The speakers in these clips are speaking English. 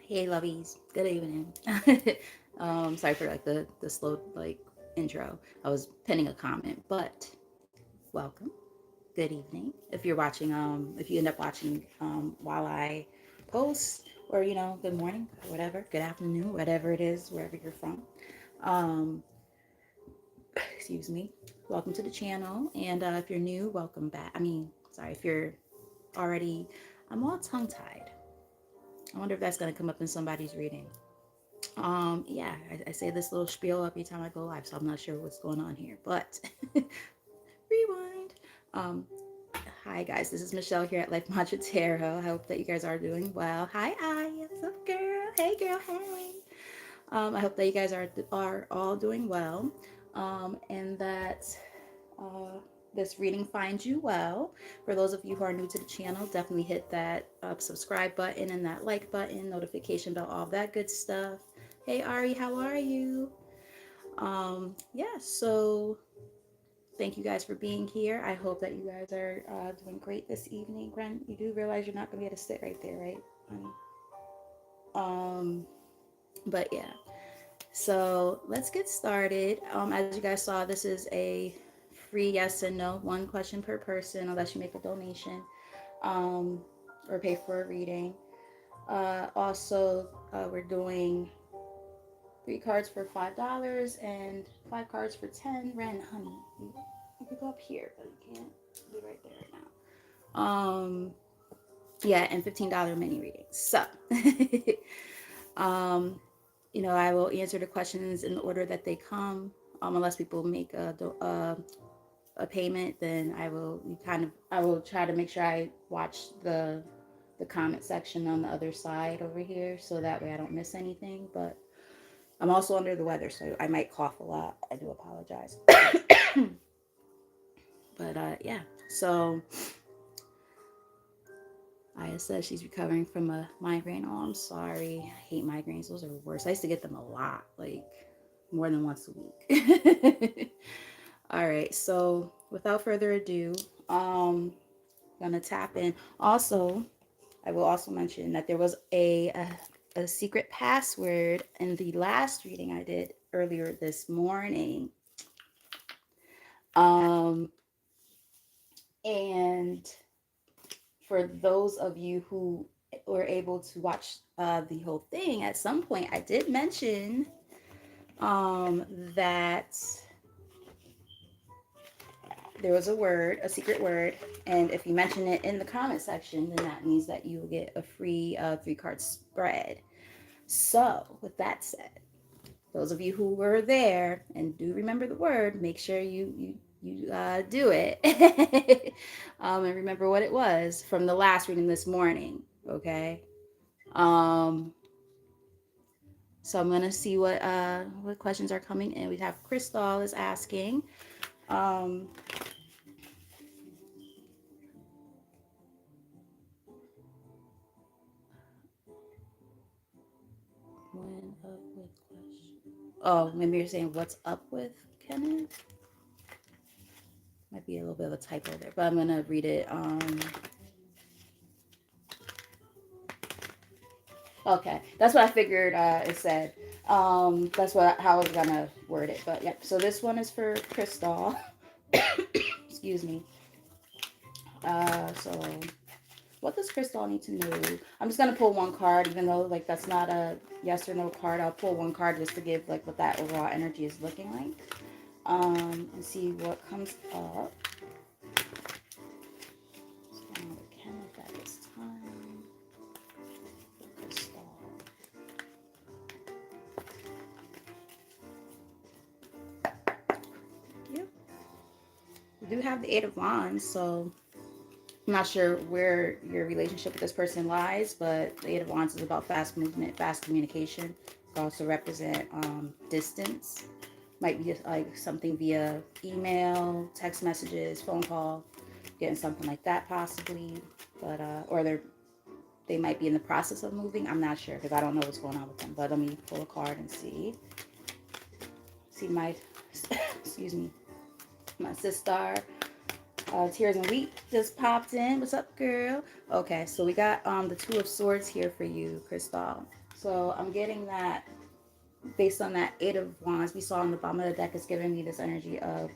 Hey lovies, good evening. Sorry for like the slow like intro. I was pinning a comment, but welcome. Good evening. If you're watching, if you end up watching while I post, or good morning, or whatever, good afternoon, whatever it is, wherever you're from. Um, excuse me. Welcome to the channel, and if you're new, welcome back. Sorry if you're already. I'm all tongue tied. I wonder if that's gonna come up in somebody's reading. Yeah, I say this little spiel every time I go live, so I'm not sure what's going on here, but rewind. Um, Hi guys, this is Michelle here at Life Mantra Tarot. I hope that you guys are doing well. Hi, what's up, girl? Hey, girl, hey. I hope that you guys are all doing well, and that uh, this reading finds you well. For those of you who are new to the channel, definitely hit that subscribe button and that like button, notification bell, all that good stuff. Hey Ari, how are you? Yeah, so thank you guys for being here. I hope that you guys are doing great this evening. Gren, you do realize you're not gonna be able to sit right there, right, honey? But yeah, so let's get started. As you guys saw, this is a free yes and no, one question per person, unless you make a donation um, or pay for a reading. Also, we're doing 3 cards for $5 and 5 cards for 10. Ren, honey, you could go up here, but you can't be right there right now. Yeah, and $15 mini readings. So, um, I will answer the questions in the order that they come. Unless people make a payment, then I will try to make sure I watch the comment section on the other side over here, so that way I don't miss anything. But I'm also under the weather, so I might cough a lot. I do apologize. But yeah, so Aya says she's recovering from a migraine. Oh, I'm sorry. I hate migraines. Those are the worst. I used to get them a lot, like more than once a week. All right, so without further ado, I'm gonna tap in. Also, I will also mention that there was a secret password in the last reading I did earlier this morning. Um, and for those of you who were able to watch the whole thing, at some point I did mention that there was a word, a secret word, and if you mention it in the comment section, then that means that you will get a free 3 card spread. So, with that said, those of you who were there and do remember the word, make sure you do it and remember what it was from the last reading this morning. Okay. Um, so I'm gonna see what questions are coming in. We have Crystal is asking. Um, when up with question. Oh, maybe you're saying what's up with Kenneth? Might be a little bit of a typo there, but I'm gonna read it. Okay, that's what I figured it said. That's how I was gonna word it. But yep. So this one is for Crystal. Excuse me. So what does Crystal need to know? I'm just gonna pull one card, even though like that's not a yes or no card. I'll pull one card just to give like what that overall energy is looking like. And see what comes up. Kenneth at this time. Crystal. Yep. We do have the Eight of Wands, so I'm not sure where your relationship with this person lies, but the Eight of Wands is about fast movement, fast communication. It can also represent distance. Might be like something via email, text messages, phone call, getting something like that possibly. But or they might be in the process of moving. I'm not sure because I don't know what's going on with them. But let me pull a card and see. See my excuse me, my sister. Tears and Wheat just popped in. What's up, girl? Okay, so we got the Two of Swords here for you, Crystal. So I'm getting that based on that Eight of Wands we saw on the bottom of the deck is giving me this energy of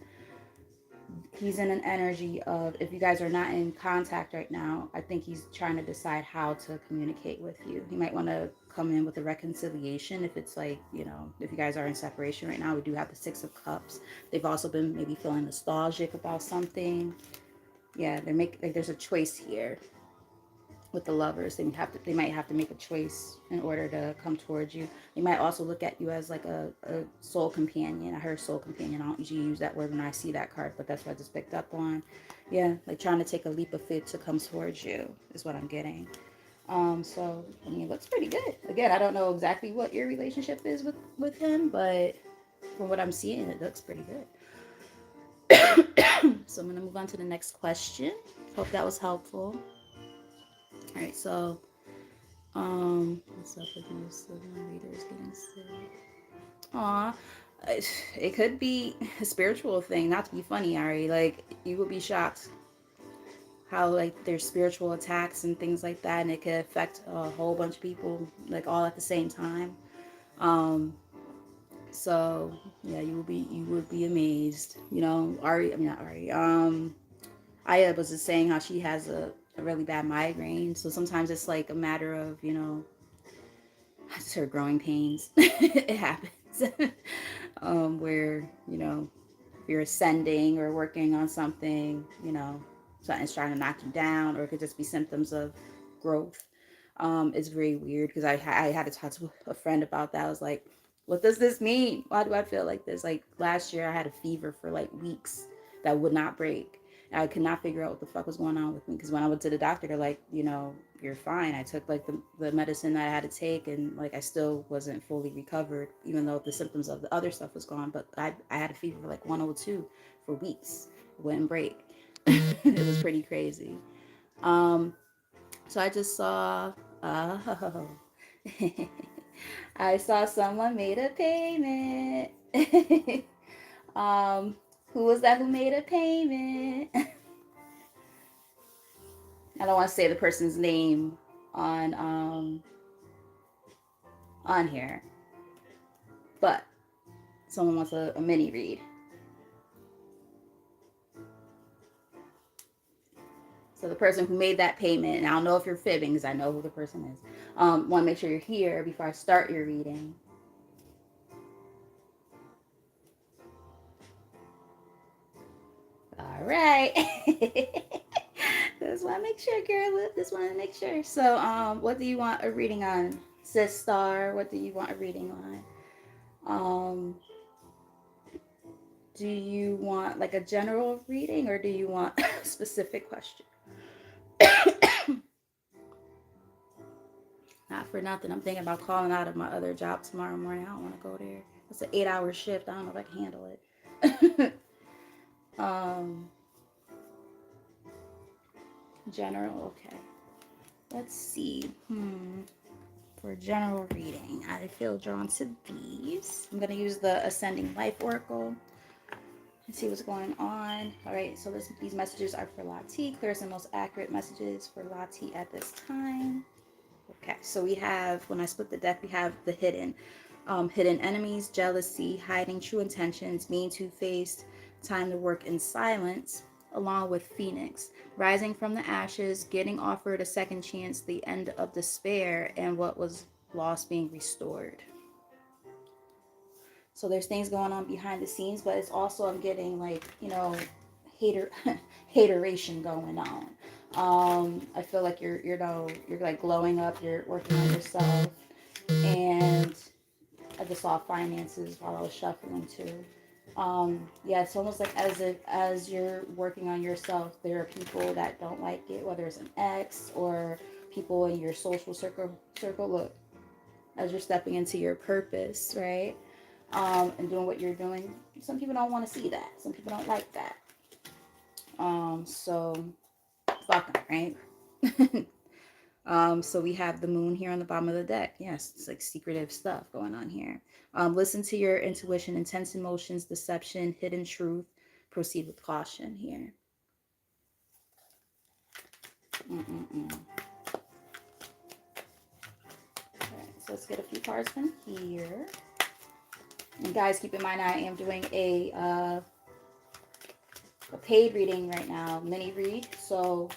he's in an energy of if you guys are not in contact right now, I think he's trying to decide how to communicate with you. He might want to come in with a reconciliation if it's like, you know, if you guys are in separation right now. We do have the Six of Cups. They've also been maybe feeling nostalgic about something. Yeah, like there's a choice here with the Lovers. They might have to make a choice in order to come towards you. They might also look at you as like a soul companion. I heard soul companion. I don't usually use that word when I see that card, but that's what I just picked up on. Yeah, like trying to take a leap of faith to come towards you is what I'm getting. So I mean, it looks pretty good. Again, I don't know exactly what your relationship is with him, but from what I'm seeing, it looks pretty good. So I'm gonna move on to the next question. Hope that was helpful. All right, so what's up with you? Readers getting sick. Aw, it could be a spiritual thing. Not to be funny, Ari. Like you would be shocked how like there's spiritual attacks and things like that, and it could affect a whole bunch of people like all at the same time. Um, so yeah, you would be amazed. You know, Ari. I mean not Ari. Aya was just saying how she has a really bad migraine. So sometimes it's like a matter of, you know, just her growing pains. It happens. Where, you know, if you're ascending or working on something, you know, something's trying to knock you down, or it could just be symptoms of growth. It's very weird because I had to talk to a friend about that. I was like, what does this mean? Why do I feel like this? Like last year I had a fever for like weeks that would not break. I could not figure out what the fuck was going on with me because when I went to the doctor, they're like, you know, you're fine. I took like the medicine that I had to take, and like I still wasn't fully recovered, even though the symptoms of the other stuff was gone. But I had a fever for like 102 for weeks. It wouldn't break. It was pretty crazy. Um, so I just saw, oh, I saw someone made a payment. um, who was that who made a payment? I don't want to say the person's name on on here, but someone wants a mini read. So the person who made that payment, and I don't know if you're fibbing because I know who the person is. Want to make sure you're here before I start your reading. All right. Just want to make sure, girl. Just want to make sure. So, what do you want a reading on, Sis Star? What do you want a reading on? Do you want like a general reading, or do you want a specific question? Not for nothing. I'm thinking about calling out of my other job tomorrow morning. I don't want to go there. It's an 8-hour shift. I don't know if I can handle it. um, General, okay. Let's see. For general reading, I feel drawn to these. I'm going to use the Ascending Life Oracle and see what's going on. All right, so these messages are for Lati. Clearest and most accurate messages for Lati at this time. Okay, so we have, when I split the deck, we have the hidden. Hidden enemies, jealousy, hiding true intentions, being two-faced, time to work in silence, along with Phoenix, rising from the ashes, getting offered a second chance, the end of despair, and what was lost being restored. So there's things going on behind the scenes, but it's also, I'm getting like, you know, hateration going on. I feel like you're like glowing up, you're working on yourself, and I just saw finances while I was shuffling too. Yeah, it's almost like as you're working on yourself, there are people that don't like it, whether it's an ex or people in your social circle. Look, as you're stepping into your purpose, right? And doing what you're doing. Some people don't want to see that. Some people don't like that. So fuck them, right? So we have the moon here on the bottom of the deck. Yes, it's like secretive stuff going on here. Listen to your intuition, intense emotions, deception, hidden truth. Proceed with caution here. All right, let's get a few cards from here. And guys, keep in mind I am doing a paid reading right now, mini read. So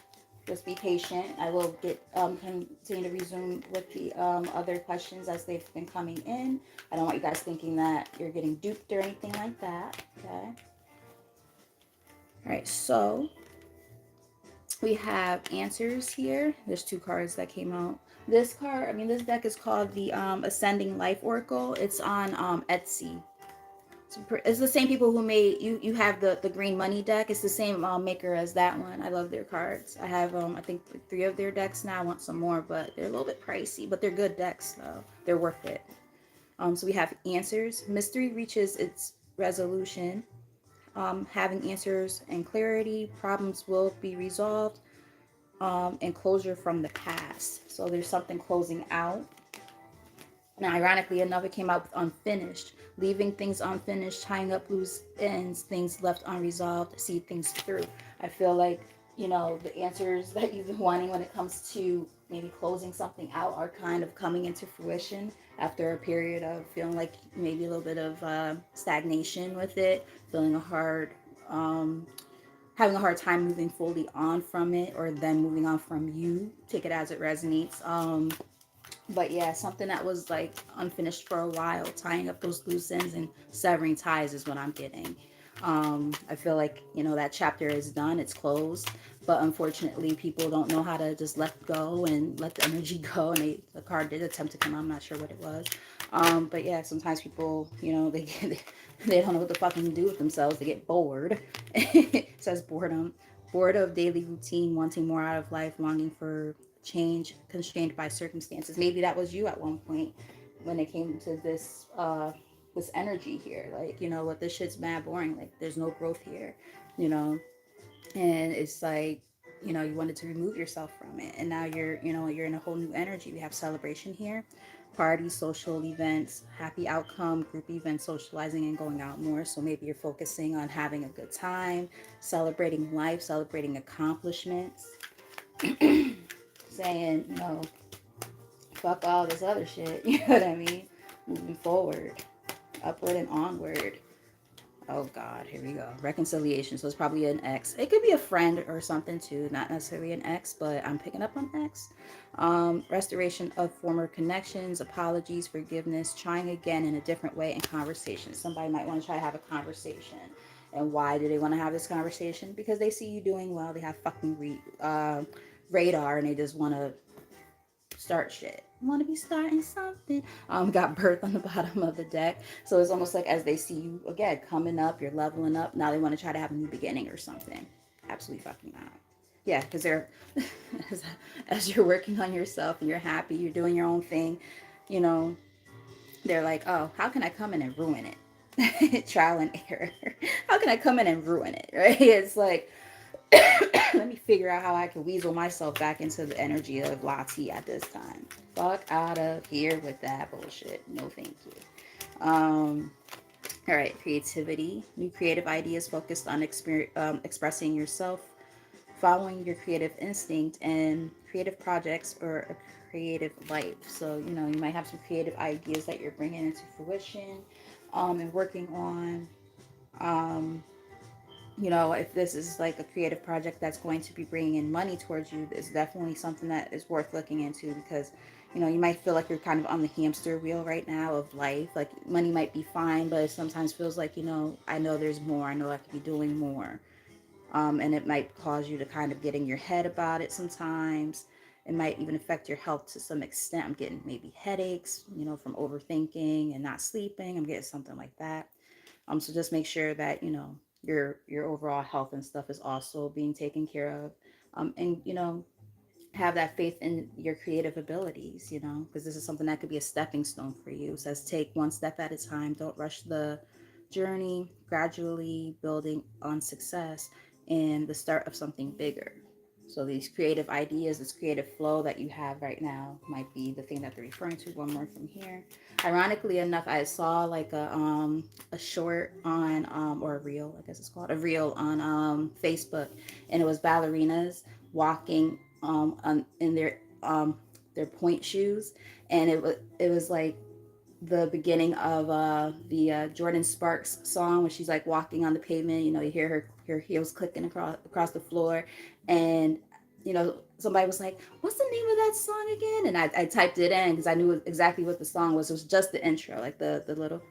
just be patient. I will get continue to resume with the other questions as they've been coming in. I don't want you guys thinking that you're getting duped or anything like that. Okay. All right. So we have answers here. There's two cards that came out. This card, I mean, this deck is called the Ascending Life Oracle. It's on Etsy. It's the same people who made you have the green money deck. It's the same maker as that one. I love their cards. I have I think like 3 of their decks now. I want some more, but they're a little bit pricey, but they're good decks though. They're worth it. So we have answers. Mystery reaches its resolution. Having answers and clarity, problems will be resolved, and closure from the past. So there's something closing out. Now, ironically enough, it came out with unfinished, leaving things unfinished, tying up loose ends, things left unresolved, see things through. I feel like, you know, the answers that you've been wanting when it comes to maybe closing something out are kind of coming into fruition after a period of feeling like maybe a little bit of stagnation with it, feeling um, having a hard time moving fully on from it, or then moving on from you. Take it as it resonates. But yeah, something that was like unfinished for a while, tying up those loose ends and severing ties is what I'm getting. I feel like, you know, that chapter is done, it's closed, but unfortunately people don't know how to just let go and let the energy go. And the card did attempt to come out, I'm not sure what it was. But yeah, sometimes people, you know, they don't know what to fucking do with themselves. They get bored. It says boredom. Bored of daily routine, wanting more out of life, longing for change, constrained by circumstances. Maybe that was you at one point when it came to this energy here. Like, you know what, this shit's mad boring. Like, there's no growth here, you know. And it's like, you know, you wanted to remove yourself from it, and now you're in a whole new energy. We have celebration here, parties, social events, happy outcome, group events, socializing and going out more. So maybe you're focusing on having a good time, celebrating life, celebrating accomplishments, saying, you know, fuck all this other shit. You know what I mean? Moving forward, upward and onward. Oh God, here we go. Reconciliation. So it's probably an ex. It could be a friend or something too, not necessarily an ex, but I'm picking up on ex. Restoration of former connections, apologies, forgiveness, trying again in a different way, and conversation. Somebody might want to try to have a conversation. And why do they want to have this conversation? Because they see you doing well. They have fucking radar, and they just want to start shit. Want to be starting something. Got birth on the bottom of the deck. So it's almost like as they see you again coming up, you're leveling up. Now they want to try to have a new beginning or something. Absolutely fucking not. Yeah, because they're as you're working on yourself and you're happy, you're doing your own thing, you know, they're like, oh, how can I come in and ruin it? Trial and error. How can I come in and ruin it? Right? It's like, let me figure out how I can weasel myself back into the energy of Lati at this time. Fuck out of here with that bullshit. No, thank you. All right, creativity. New creative ideas focused on expressing yourself, following your creative instinct, and creative projects or a creative life. So, you know, you might have some creative ideas that you're bringing into fruition, and working on. You know, if this is like a creative project that's going to be bringing in money towards you, it's definitely something that is worth looking into, because, you know, you might feel like you're kind of on the hamster wheel right now of life. Like, money might be fine, but it sometimes feels like, you know, I know there's more. I know I could be doing more. And it might cause you to kind of get in your head about it sometimes. It might even affect your health to some extent. I'm getting maybe headaches, you know, from overthinking and not sleeping. I'm getting something like that. So just make sure that, you know, your overall health and stuff is also being taken care of. And, you know, have that faith in your creative abilities, you know, because this is something that could be a stepping stone for you. It says take one step at a time. Don't rush the journey, gradually building on success and the start of something bigger. So these creative ideas, this creative flow that you have right now might be the thing that they're referring to. One more from here. Ironically enough, I saw like a short on or a reel, I guess it's called a reel on Facebook, and it was ballerinas walking in their their point shoes, and it was like the beginning of the Jordan Sparks song when she's like walking on the pavement. You know, you hear her heels clicking across the floor, and you know somebody was like, "What's the name of that song again?" And I typed it in because I knew exactly what the song was. It was just the intro, like the little.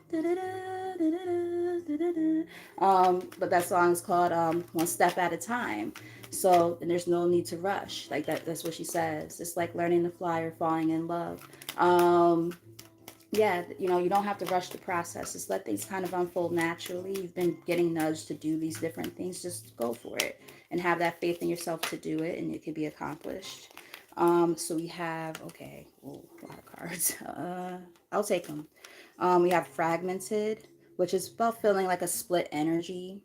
But that song is called "One Step at a Time." So, and there's no need to rush. Like that's what she says. It's like learning to fly or falling in love. Yeah, you know, you don't have to rush the process. Just let things kind of unfold naturally. You've been getting nudged to do these different things. Just go for it and have that faith in yourself to do it, and it can be accomplished. So we have, okay, ooh, a lot of cards. I'll take them. We have fragmented, which is about feeling like a split energy,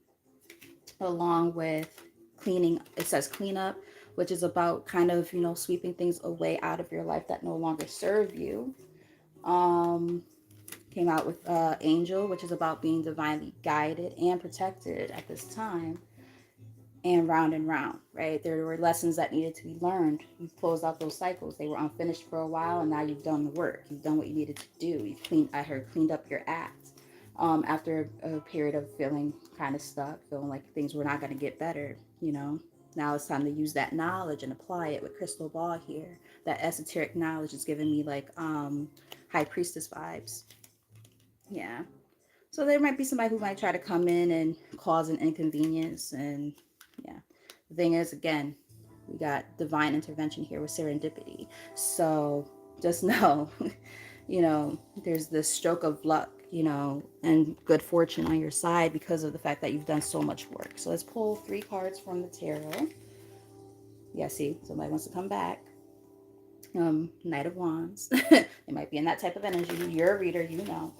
along with cleaning. It says cleanup, which is about kind of, you know, sweeping things away out of your life that no longer serve you. Um, Came out with Angel, which is about being divinely guided and protected at this time. And round, right? There were lessons that needed to be learned. You've closed out those cycles. They were unfinished for a while, and now you've done the work. You've done what you needed to do. You've cleaned, I heard, cleaned up your act. After a period of feeling kind of stuck, feeling like things were not going to get better, you know. Now it's time to use that knowledge and apply it with crystal ball here. That esoteric knowledge is giving me like high priestess vibes. Yeah. So there might be somebody who might try to come in and cause an inconvenience. And yeah, the thing is, again, we got divine intervention here with serendipity. So just know, you know, there's this stroke of luck, you know, and good fortune on your side because of the fact that you've done so much work. So let's pull 3 cards from the tarot. Yeah, see, somebody wants to come back. Knight of Wands. They might be in that type of energy. You're a reader, you know.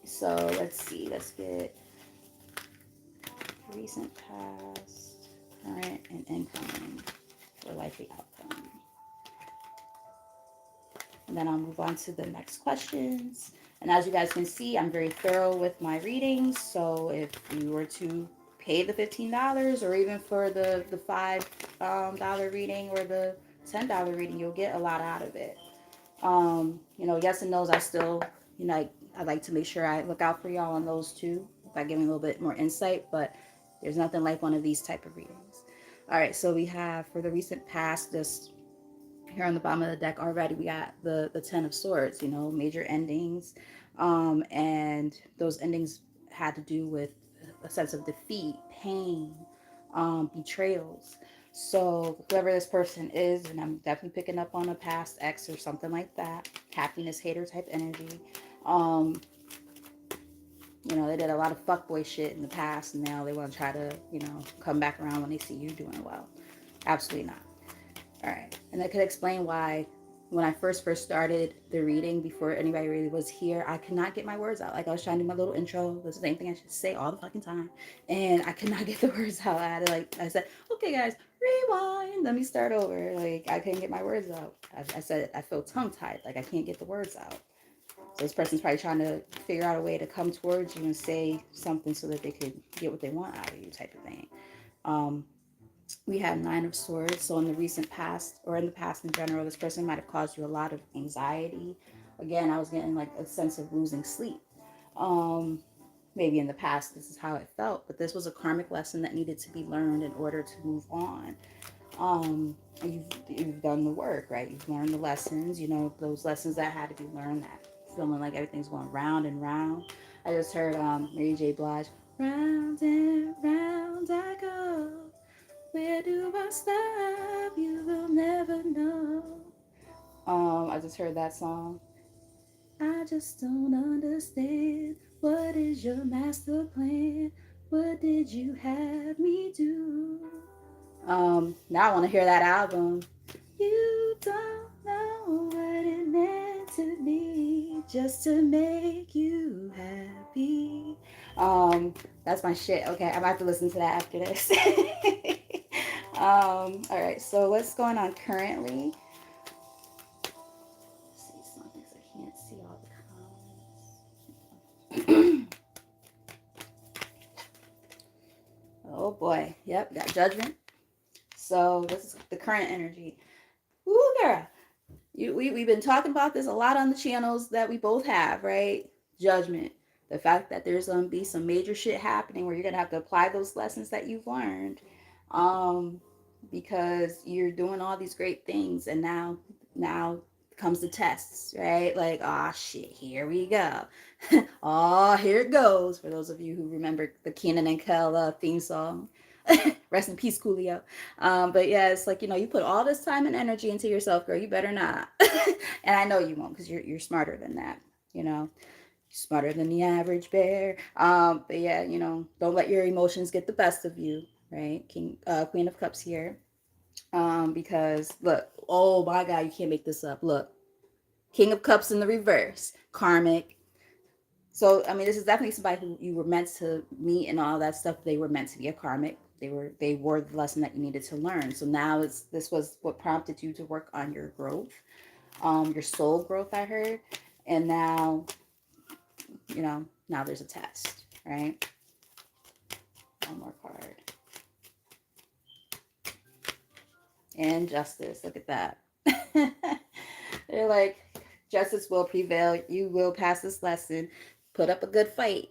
So let's see. Let's get recent, past, current, and incoming for likely outcome. And then I'll move on to the next questions. And as you guys can see, I'm very thorough with my readings. So if you were to pay the $15 or even for the $5 reading or the $10 reading, you'll get a lot out of it. You know, yes and no's, I still, you know, I like to make sure I look out for y'all on those too by giving a little bit more insight, but there's nothing like one of these type of readings. All right, so we have for the recent past, this here on the bottom of the deck already, we got the 10 of swords, you know, major endings. And those endings had to do with a sense of defeat, pain, betrayals. So whoever this person is, and I'm definitely picking up on a past ex or something like that, happiness hater type energy. Um, you know, they did a lot of fuckboy shit in the past, and now they want to try to, you know, come back around when they see you doing well. Absolutely not. All right. And that could explain why when I first started the reading, before anybody really was here, I could not get my words out. Like I was trying to do my little intro, the same thing I should say all the fucking time. And I could not get the words out. I had to I said, okay guys, rewind. Let me start over. Like I couldn't get my words out. I said, I feel tongue tied. Like I can't get the words out. So this person's probably trying to figure out a way to come towards you and say something so that they could get what they want out of you type of thing. We had 9 of swords. So in the recent past, or in the past in general, this person might have caused you a lot of anxiety. Again, I was getting like a sense of losing sleep. Maybe in the past this is how it felt, but this was a karmic lesson that needed to be learned in order to move on. You've done the work, right? You've learned the lessons, you know, those lessons that had to be learned, that feeling like everything's going round and round. I just heard Mary J. Blige, round and round I go. Where do I stop? You will never know. I just heard that song. I just don't understand. What is your master plan? What did you have me do? Now I want to hear that album. You don't know what it meant to me just to make you happy. That's my shit. Okay, I'm gonna have to listen to that after this. All right, so what's going on currently? Let's see something, because I can't see all the comments. Oh boy, yep, got judgment. So this is the current energy. Woo, girl. We've been talking about this a lot on the channels that we both have, right? Judgment. The fact that there's going to be some major shit happening where you're going to have to apply those lessons that you've learned. Because you're doing all these great things, and now comes the tests, right? Like, ah, oh, shit, here we go. Oh, here it goes. For those of you who remember the Kenan and Kel theme song. Rest in peace, Coolio. But yeah, it's like, you put all this time and energy into yourself, girl. You better not. And I know you won't, because you're smarter than that. You're smarter than the average bear. But yeah, don't let your emotions get the best of you, right? Queen of Cups here. Because look, oh my God, you can't make this up. Look, King of Cups in the reverse, karmic. So I mean, this is definitely somebody who you were meant to meet and all that stuff. They were meant to be a karmic. They were the lesson that you needed to learn. So now this was what prompted you to work on your growth, your soul growth. I heard, and now there's a test, right? One more card. And justice. Look at that. They're like, justice will prevail. You will pass this lesson. Put up a good fight,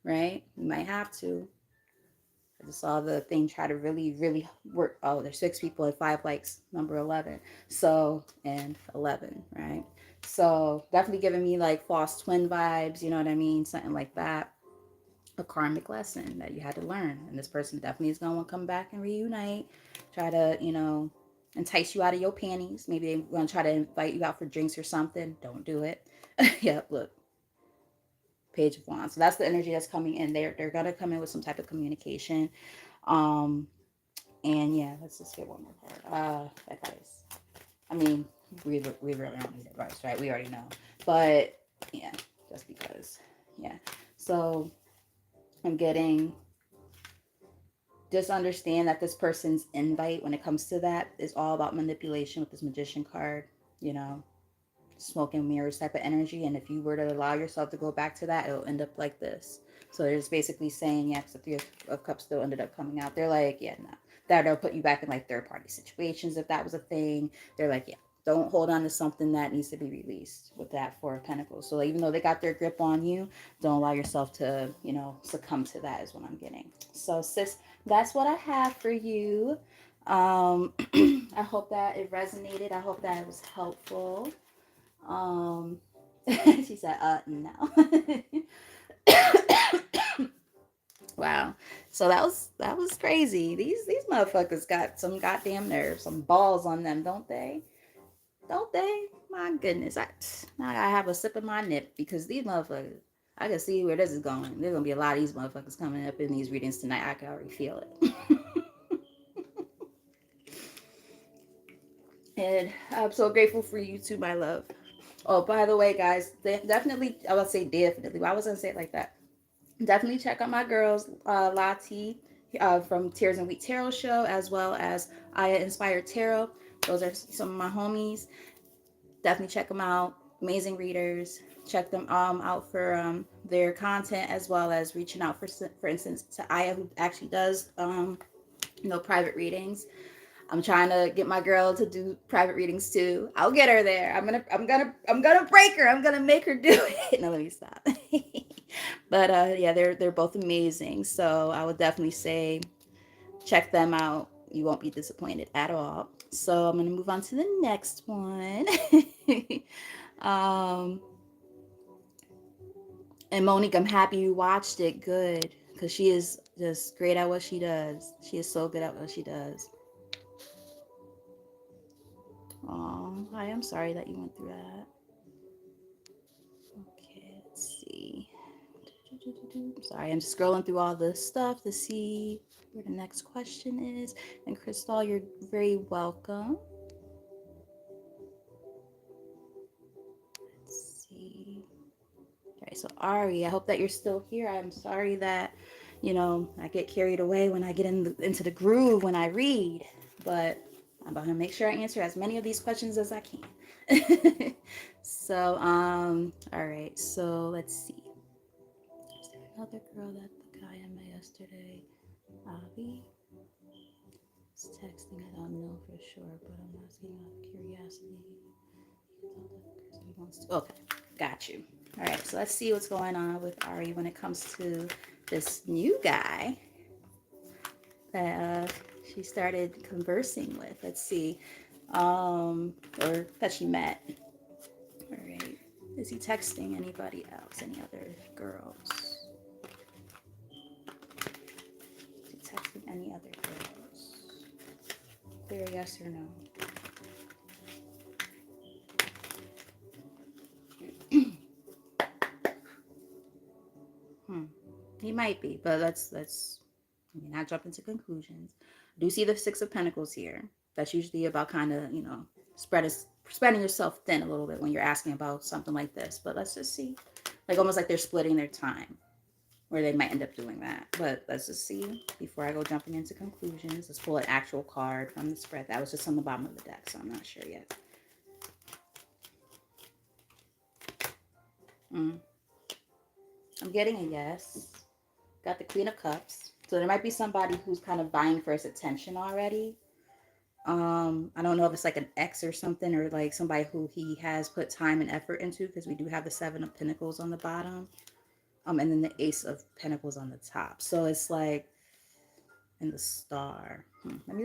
right? You might have to. I just saw the thing try to really, really work. Oh, there's 6 people and 5 likes, number 11. So, and 11, right? So definitely giving me like false twin vibes, you know what I mean? Something like that. A karmic lesson that you had to learn. And this person definitely is going to come back and reunite. Try to, entice you out of your panties. Maybe they're going to try to invite you out for drinks or something. Don't do it. Yeah, look. Page of Wands. So that's the energy that's coming in. They're going to come in with some type of communication. And yeah, let's just get one more card. Advice. I mean, we really don't need advice, right? We already know. But yeah, just because. Yeah. So I'm getting, just understand that this person's invite, when it comes to that, is all about manipulation with this Magician card, smoke and mirrors type of energy. And if you were to allow yourself to go back to that, it'll end up like this. So they're just basically saying, yeah, because the 3 of Cups still ended up coming out. They're like, yeah, no. That'll put you back in like third party situations if that was a thing. They're like, yeah, don't hold on to something that needs to be released with that 4 of Pentacles. So even though they got their grip on you, don't allow yourself to, succumb to that is what I'm getting. So sis, that's what I have for you. I hope that it resonated. I hope that it was helpful. She said, no. Wow. So that was crazy. These motherfuckers got some goddamn nerve, some balls on them, don't they? Don't they? My goodness. Now I gotta have a sip of my nip, because these motherfuckers, I can see where this is going. There's gonna be a lot of these motherfuckers coming up in these readings tonight. I can already feel it. And I'm so grateful for you too, my love. Oh, by the way, guys, definitely, I would say definitely, but I wasn't gonna say it like that. Definitely check out my girls, Lati from Tears and Wheat Tarot Show, as well as Aya Inspired Tarot. Those are some of my homies. Definitely check them out. Amazing readers. Check them out for their content, as well as reaching out for instance to Aya, who actually does private readings. I'm trying to get my girl to do private readings too. I'll get her there. I'm gonna break her. I'm gonna make her do it. No, let me stop. But yeah, they're both amazing. So I would definitely say check them out. You won't be disappointed at all. So I'm gonna move on to the next one. um, and Monique, I'm happy you watched it. Good, because she is just great at what she does. She is so good at what she does. Oh, I am sorry that you went through that. Okay, let's see. Sorry, I'm just scrolling through all the stuff to see where the next question is. And Crystal, you're very welcome. Let's see. Okay, so Ari, I hope that you're still here. I'm sorry that, I get carried away when I get into the groove when I read. But I'm going to make sure I answer as many of these questions as I can. So, all right. So let's see. Is there another girl that the guy I met yesterday? Avi is texting? I don't know for sure, but I'm asking out of curiosity. He wants to. Okay, got you. All right, so let's see what's going on with Ari when it comes to this new guy that she started conversing with. Let's see, or that she met. All right, is he texting anybody else? Any other girls? Is he texting any other girls? Clear yes or no? Hmm. He might be, but let's not jump into conclusions. I do see the Six of Pentacles here. That's usually about kind of, spreading yourself thin a little bit when you're asking about something like this. But let's just see. Like almost like they're splitting their time, where they might end up doing that. But let's just see before I go jumping into conclusions. Let's pull an actual card from the spread. That was just on the bottom of the deck, so I'm not sure yet. Mm. I'm getting a yes. Got the Queen of Cups. So there might be somebody who's kind of vying for his attention already. I don't know if it's like an ex or something, or like somebody who he has put time and effort into, because we do have the Seven of Pentacles on the bottom. And then the Ace of Pentacles on the top. So it's like, and the Star. Let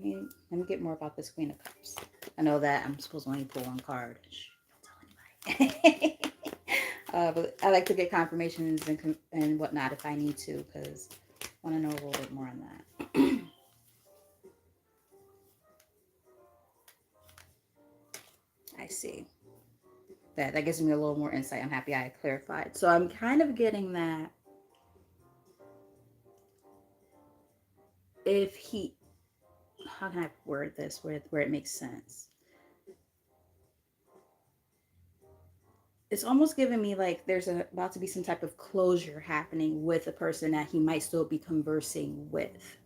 me get more about this Queen of Cups. I know that I'm supposed to only pull one card. Shh, don't tell anybody. But I like to get confirmations and whatnot if I need to, because I want to know a little bit more on that. I see. That gives me a little more insight. I'm happy I clarified. So I'm kind of getting that if he, how can I word this where it makes sense? It's almost giving me like there's about to be some type of closure happening with a person that he might still be conversing with.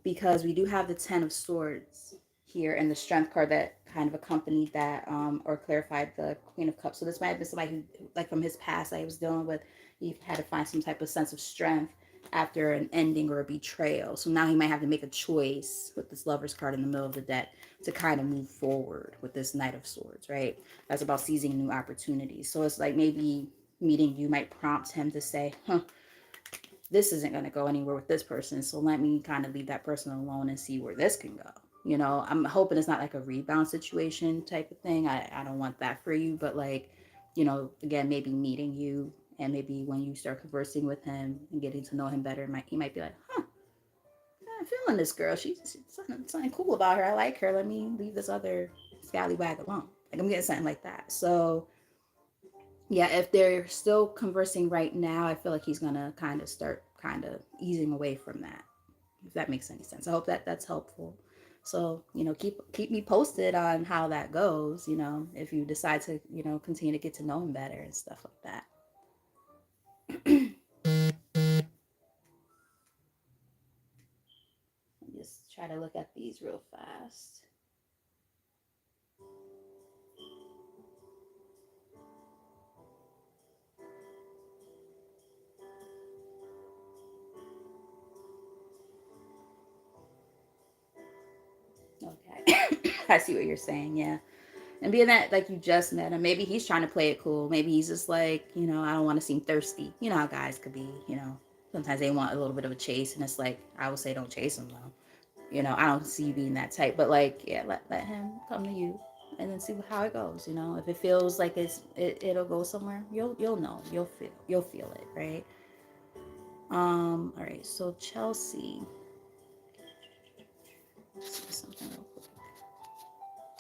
Because we do have the Ten of Swords here and the Strength card that kind of accompanied that, or clarified the Queen of Cups. So this might have been somebody who, like from his past that he was dealing with, he had to find some type of sense of strength after an ending or a betrayal. So now he might have to make a choice with this Lover's card in the middle of the deck to kind of move forward with this Knight of Swords, right? That's about seizing new opportunities. So it's like maybe meeting you might prompt him to say, this isn't going to go anywhere with this person, so let me kind of leave that person alone and see where this can go. I'm hoping it's not like a rebound situation type of thing. I don't want that for you, but like, again, maybe meeting you, and maybe when you start conversing with him and getting to know him better, he might be like, I'm feeling this girl. She's something cool about her. I like her. Let me leave this other scallywag alone. Like I'm getting something like that. So yeah, if they're still conversing right now, I feel like he's gonna kind of start kind of easing away from that, if that makes any sense. I hope that that's helpful. So keep me posted on how that goes. If you decide to continue to get to know him better and stuff like that. Just try to look at these real fast. Okay. I see what you're saying. Yeah. And being that like you just met him, maybe he's trying to play it cool. Maybe he's just like, I don't want to seem thirsty. You know how guys could be, sometimes they want a little bit of a chase, and it's like, I would say don't chase him though. I don't see you being that type, but like, yeah, let him come to you and then see how it goes. If it feels like it'll go somewhere, you'll know. You'll feel it, right? All right, so Chelsea. Something real quick.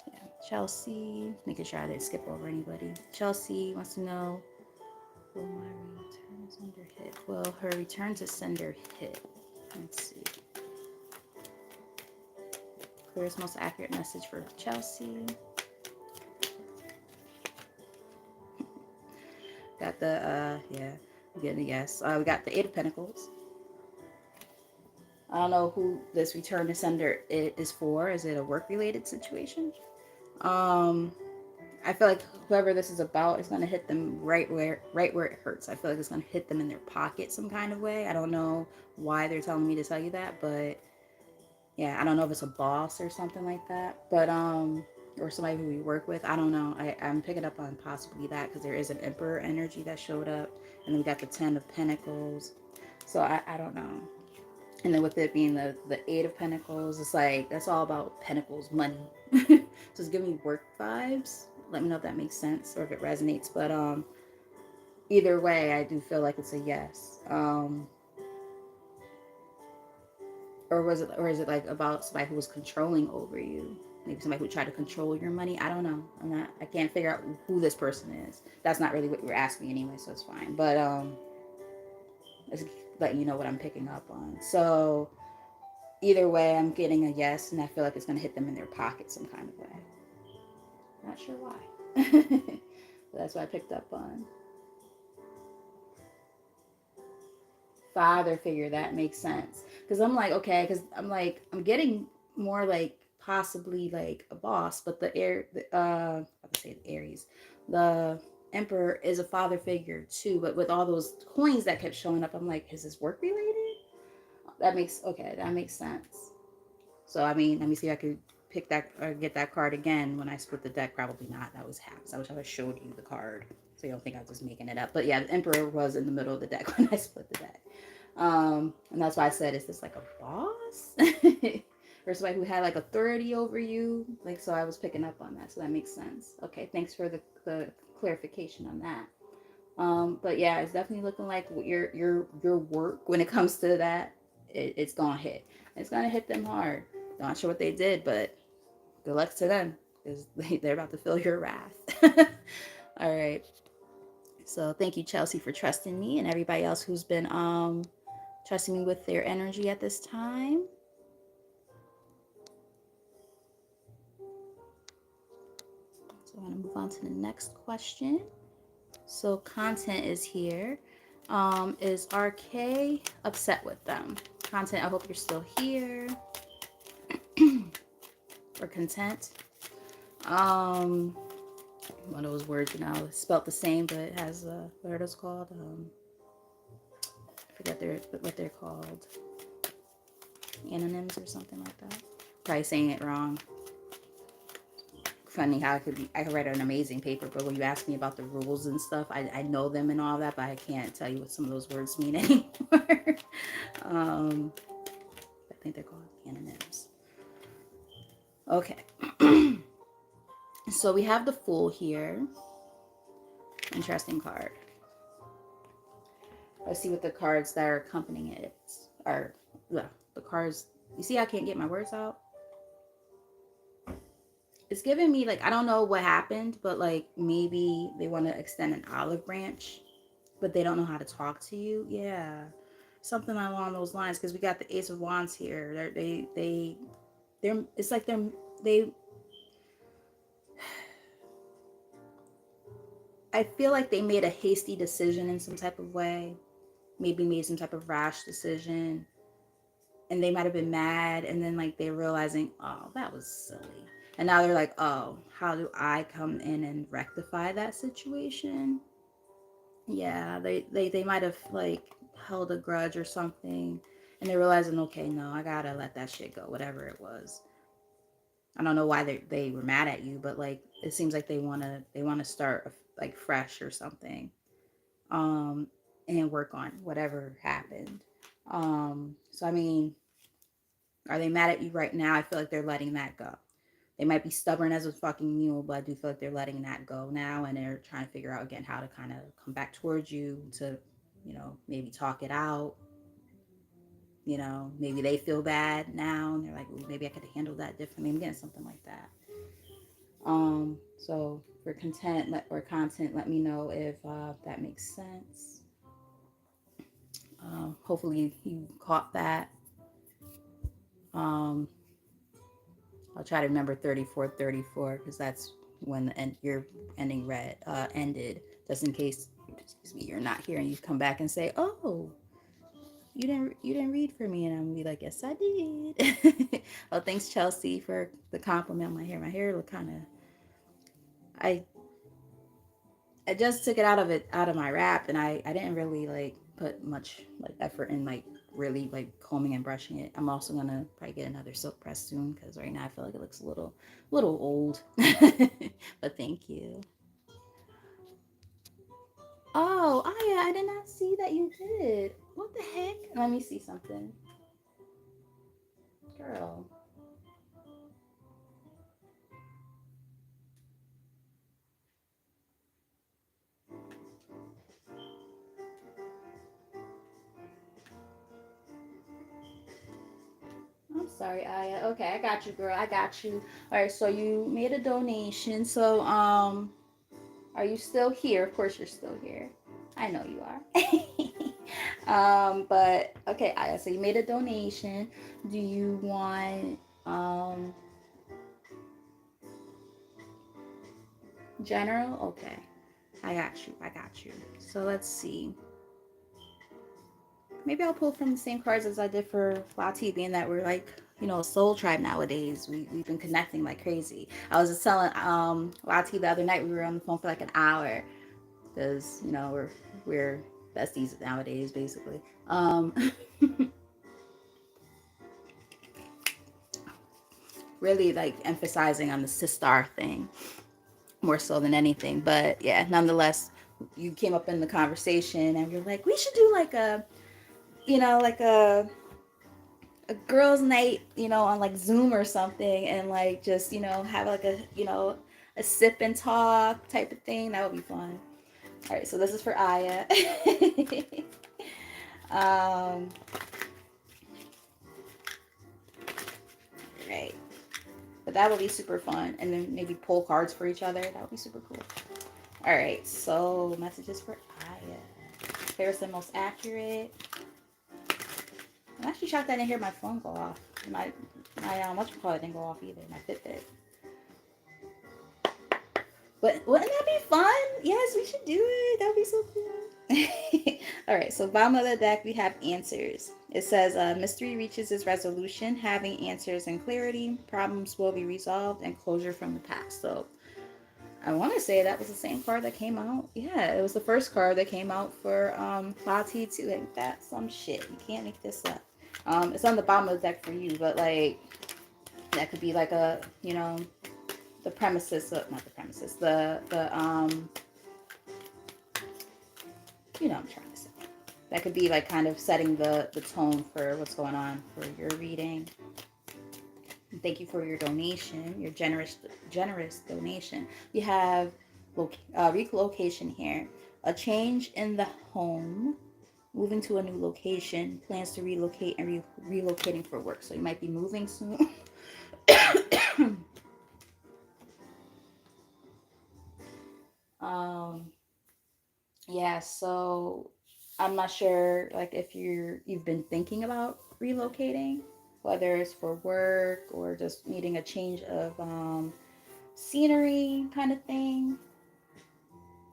Yeah, Chelsea, making sure I didn't skip over anybody. Chelsea wants to know, will my return sender hit? Will her return to sender hit? Let's see. Clearest, most accurate message for Chelsea. Got the, yeah, we get a yes. We got the Eight of Pentacles. I don't know who this return to sender is for. Is it a work-related situation? I feel like whoever this is about is gonna hit them right where it hurts. I feel like it's gonna hit them in their pocket some kind of way. I don't know why they're telling me to tell you that, but Yeah, I don't know if it's a boss or something like that, but or somebody who we work with. I don't know. I'm picking up on possibly that because there is an emperor energy that showed up, and then we got the 10 of Pentacles. So I don't know. And then with it being the 8 of Pentacles, it's like that's all about Pentacles, money. So it's giving me work vibes. Let me know if that makes sense or if it resonates. But either way, I do feel like it's a yes. Or is it like about somebody who was controlling over you? Maybe somebody who tried to control your money. I don't know. I can't figure out who this person is. That's not really what you were asking anyway, so it's fine. But it's letting you know what I'm picking up on. So either way, I'm getting a yes, and I feel like it's gonna hit them in their pocket some kind of way. Not sure why. But that's what I picked up on. Father figure, that makes sense. Because I'm like, okay, because I'm like, I'm getting more like possibly like a boss, but I would say the Aries, the Emperor is a father figure too. But with all those coins that kept showing up, I'm like, is this work related? That makes sense. So I mean, let me see if I could pick that or get that card again when I split the deck. Probably not. That was half. I wish I would showed you the card so you don't think I was just making it up. But yeah, the Emperor was in the middle of the deck when I split the deck. And that's why I said, is this like a boss? Or somebody who had like authority over you? Like, so I was picking up on that. So that makes sense. Okay, thanks for the clarification on that. But yeah, it's definitely looking like your work when it comes to that, it's gonna hit. It's gonna hit them hard. Not sure what they did, but good luck to them because they're about to feel your wrath. All right. So thank you, Chelsea, for trusting me, and everybody else who's been trusting me with their energy at this time. So I'm gonna move on to the next question. So content is here. Is RK upset with them? Content, I hope you're still here. Or content. Um, One of those words, it's spelled the same, but it has what are those called? I forget what they're called. Anonyms or something like that. Probably saying it wrong. Funny how I could write an amazing paper, but when you ask me about the rules and stuff, I know them and all that, but I can't tell you what some of those words mean anymore. um, I think they're called anonyms. Okay. So we have the Fool here. Interesting card. Let's see what the cards that are accompanying it are. Well, the cards. You see, I can't get my words out. It's giving me like I don't know what happened, but like maybe they want to extend an olive branch, but they don't know how to talk to you. Yeah, something along those lines. Because we got the Ace of Wands here. They're. It's like they. I feel like they made a hasty decision in some type of way. Maybe made some type of rash decision, and they might have been mad, and then like they're realizing, oh, that was silly, and now they're like, oh, how do I come in and rectify that situation? Yeah, they might have like held a grudge or something, and they're realizing, okay, no, I gotta let that shit go, whatever it was. I don't know why they were mad at you, but like it seems like they wanna start like fresh or something, um, and work on whatever happened. So I mean, are they mad at you right now? I feel like they're letting that go. They might be stubborn as a fucking mule, but I do feel like they're letting that go now, and they're trying to figure out again how to kind of come back towards you to, maybe talk it out. Maybe they feel bad now, and they're like, well, maybe I could handle that differently. I'm getting something like that. So for content, let me know if that makes sense. Hopefully you caught that. Um, I'll try to remember 3434 because that's when your ending ended. Just in case, excuse me, you're not here and you come back and say, "Oh, you didn't read for me," and I'm gonna be like, "Yes, I did." Well, thanks Chelsea for the compliment on my hair. My hair look kind of. I just took it out of my wrap, and I didn't really like put much like effort in like really like combing and brushing it. I'm also gonna probably get another silk press soon because right now I feel like it looks a little old. But thank you. Oh yeah, I did not see that you did. What the heck? Let me see something, girl. I'm sorry, Aya. Okay, I got you, girl. I got you. All right, so you made a donation. So, are you still here? Of course, you're still here. I know you are. But okay, Aya. So you made a donation. Do you want general? Okay, I got you. I got you. So let's see. Maybe I'll pull from the same cards as I did for Lati, being that we're like, a soul tribe nowadays. We've been connecting like crazy. I was just telling Lati the other night, we were on the phone for like an hour because we're besties nowadays, basically. Really like emphasizing on the sister thing more so than anything. But yeah, nonetheless, you came up in the conversation and you're like, we should do like like a girls' night, on like Zoom or something, and like just have like a sip and talk type of thing. That would be fun. All right, so this is for Aya. um, right, but that would be super fun, and then maybe pull cards for each other. That would be super cool. All right, so messages for Aya. Fairest and most accurate. I'm actually shocked I didn't hear my phone go off. My what you call it didn't go off either. My Fitbit. But wouldn't that be fun? Yes, we should do it. That would be so cool. All right, so bottom of the deck, we have answers. It says, mystery reaches its resolution, having answers and clarity. Problems will be resolved, and closure from the past. So I want to say that was the same card that came out. Yeah, it was the first card that came out for Lati too. Like, that's some shit. You can't make this up. It's on the bottom of the deck for you, but like that could be like the premises, not the premises, the what I'm trying to say. That could be like kind of setting the tone for what's going on for your reading. And thank you for your donation, your generous donation. We have relocation here, a change in the home, moving to a new location, plans to relocate and relocating for work. So you might be moving soon. um Yeah, so I'm not sure like if you've been thinking about relocating, whether it's for work or just needing a change of scenery kind of thing.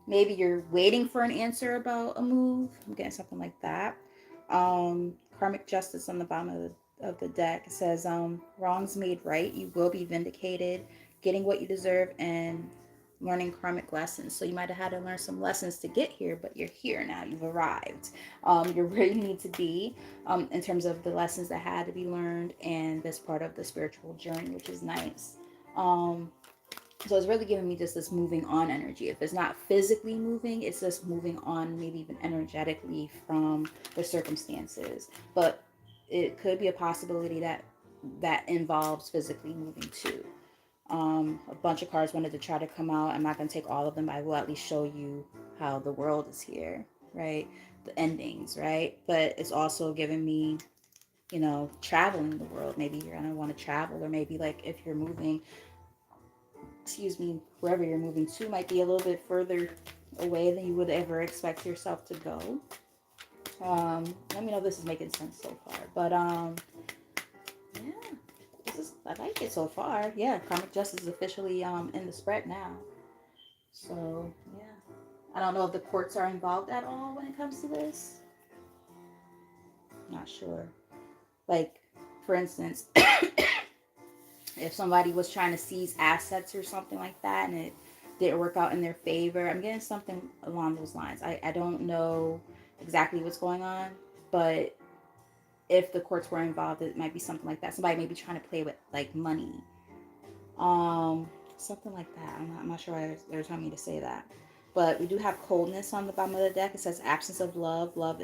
Maybe you're waiting for an answer about a move. I'm getting something like that. Karmic justice on the bottom of the deck. It says, wrongs made right. You will be vindicated, getting what you deserve, and learning karmic lessons. So you might have had to learn some lessons to get here, but you're here now. You've arrived. You're where you need to be in terms of the lessons that had to be learned and this part of the spiritual journey, which is nice. So it's really giving me just this moving on energy. If it's not physically moving, it's just moving on, maybe even energetically from the circumstances. But it could be a possibility that involves physically moving too. A bunch of cards wanted to try to come out. I'm not going to take all of them, but I will at least show you how the world is here, right? The endings, right? But it's also giving me, traveling the world. Maybe you're going to want to travel, or maybe like if you're moving, wherever you're moving to might be a little bit further away than you would ever expect yourself to go. Let me know if this is making sense so far. But yeah, I like it so far. Yeah, karmic justice is officially in the spread now. So yeah, I don't know if the courts are involved at all when it comes to this. Not sure. Like, for instance, if somebody was trying to seize assets or something like that and it didn't work out in their favor, I'm getting something along those lines. I don't know exactly what's going on, but if the courts were involved, it might be something like that. Somebody may be trying to play with like money, um, something like that. I'm not sure why they're telling me to say that. But we do have coldness on the bottom of the deck. It says absence of love. Love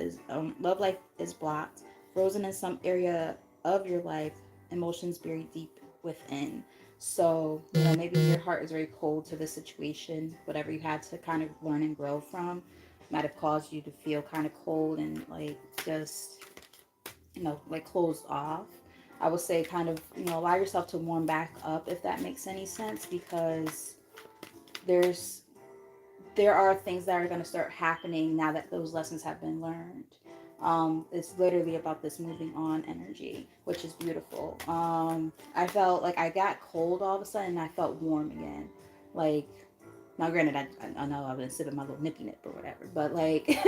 life is blocked, frozen in some area of your life. Emotions buried deep within. So maybe your heart is very cold to the situation. Whatever you had to kind of learn and grow from might have caused you to feel kind of cold and like just like closed off. I would say kind of, allow yourself to warm back up if that makes any sense, because there's there are things that are going to start happening now that those lessons have been learned. It's literally about this moving on energy, which is beautiful. I felt like I got cold all of a sudden and I felt warm again. Like, now granted, I know I've been sipping my little nippy nip or whatever, but like,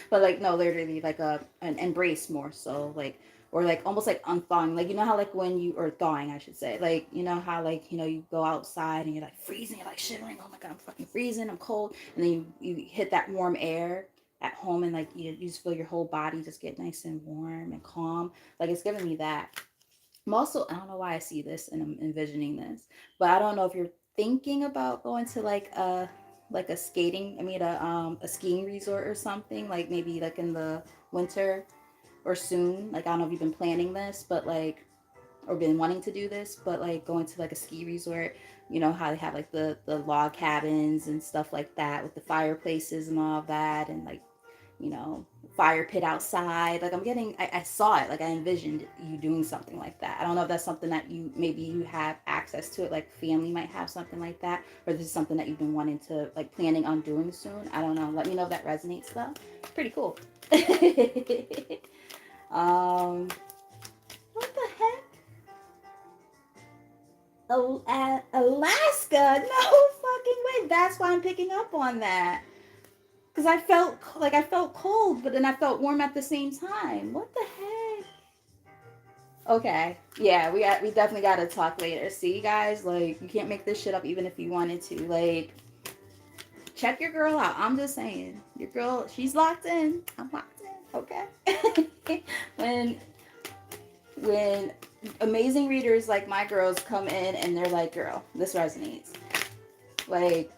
but like, no, literally like an embrace more so, like, or like almost like unthawing, like how like when you, or thawing I should say, like how like you go outside and you're like freezing, you're like shivering, oh my god, I'm fucking freezing, I'm cold, and then you hit that warm air at home, and like you just feel your whole body just get nice and warm and calm. Like, it's giving me that. I'm also, I don't know why I see this and I'm envisioning this, but I don't know if you're thinking about going to like a skating, I mean a skiing resort or something, like maybe like in the winter or soon. Like, I don't know if you've been planning this, but like, or been wanting to do this, but like going to like a ski resort, how they have like the log cabins and stuff like that with the fireplaces and all of that, and like, you know, fire pit outside. Like, I saw it, like I envisioned you doing something like that. I don't know if that's something that maybe you have access to it, like family might have something like that, or this is something that you've been wanting to, like, planning on doing soon. I don't know. Let me know if that resonates though. It's pretty cool. um, what the heck? Alaska? No fucking way. That's why I'm picking up on that. Because I felt cold, but then I felt warm at the same time. What the heck? Okay, yeah, we definitely got to talk later. See, guys, like, you can't make this shit up even if you wanted to. Like, check your girl out. I'm just saying, your girl, she's locked in. I'm locked in. Okay. when when amazing readers like my girls come in and they're like, girl, this resonates. Like,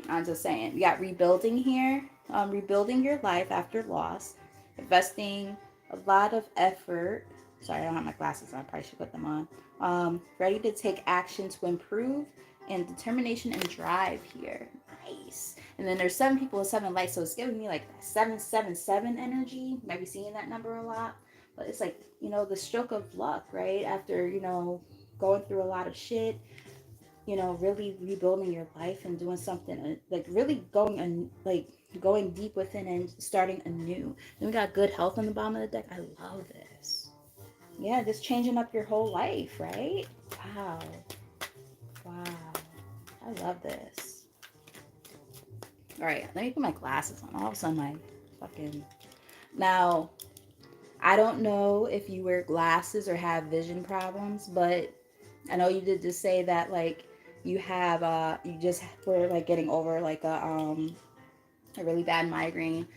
I'm just saying, we got rebuilding here, rebuilding your life after loss, investing a lot of effort. Sorry, I don't have my glasses on. I probably should put them on. Ready to take action to improve, and determination and drive here. Nice. And then there's 7 people with 7 lights, so it's giving me like 777 energy. Might be seeing that number a lot, but it's like, the stroke of luck, right? After going through a lot of shit, really rebuilding your life and doing something like really going and like going deep within and starting anew. Then we got good health on the bottom of the deck. I love this. Yeah, just changing up your whole life, right? Wow. Wow. I love this. All right, let me put my glasses on. All of a sudden, my fucking. Now, I don't know if you wear glasses or have vision problems, but I know you did just say that, like, you have you just were like getting over like a really bad migraine.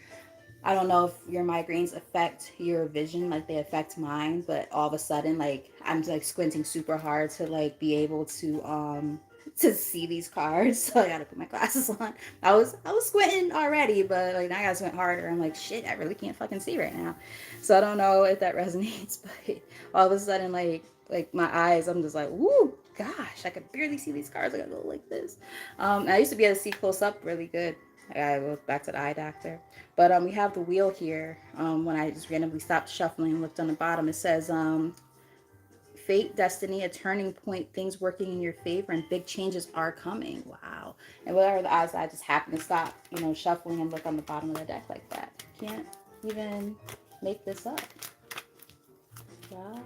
I don't know if your migraines affect your vision like they affect mine, but all of a sudden, like, I'm like squinting super hard to like be able to see these cards. So I gotta put my glasses on. I was squinting already, but like now I gotta squint harder. I'm like, shit, I really can't fucking see right now. So I don't know if that resonates, but all of a sudden, like my eyes, I'm just like, woo, gosh, I could barely see these cards. I gotta go like this. I used to be able to see close up really good. I gotta go back to the eye doctor. But we have the wheel here. When I just randomly stopped shuffling and looked on the bottom, it says fate, destiny, a turning point, things working in your favor, and big changes are coming. Wow. And what are the odds that I just happen to stop, shuffling and look on the bottom of the deck like that? Can't even make this up. Wow.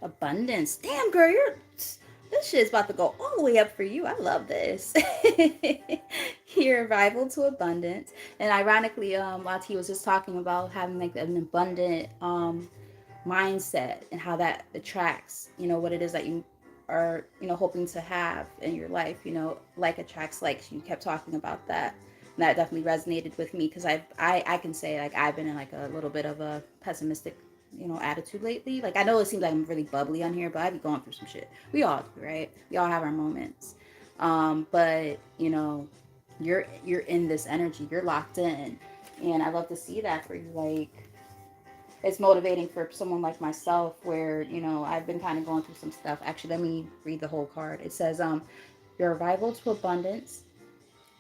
Abundance. Damn, girl, this shit's about to go all the way up for you. I love this. Here, arrival to abundance. And ironically, Lati was just talking about having like an abundant mindset and how that attracts, what it is that you are hoping to have in your life. Like attracts like. You kept talking about that. And that definitely resonated with me because I can say like I've been in like a little bit of a pessimistic attitude lately. Like I know it seems like I'm really bubbly on here, but I be going through some shit. We all do, right? We all have our moments. But you're in this energy. You're locked in, and I love to see that for you. Like it's motivating for someone like myself where I've been kind of going through some stuff. Actually, let me read the whole card. It says your arrival to abundance,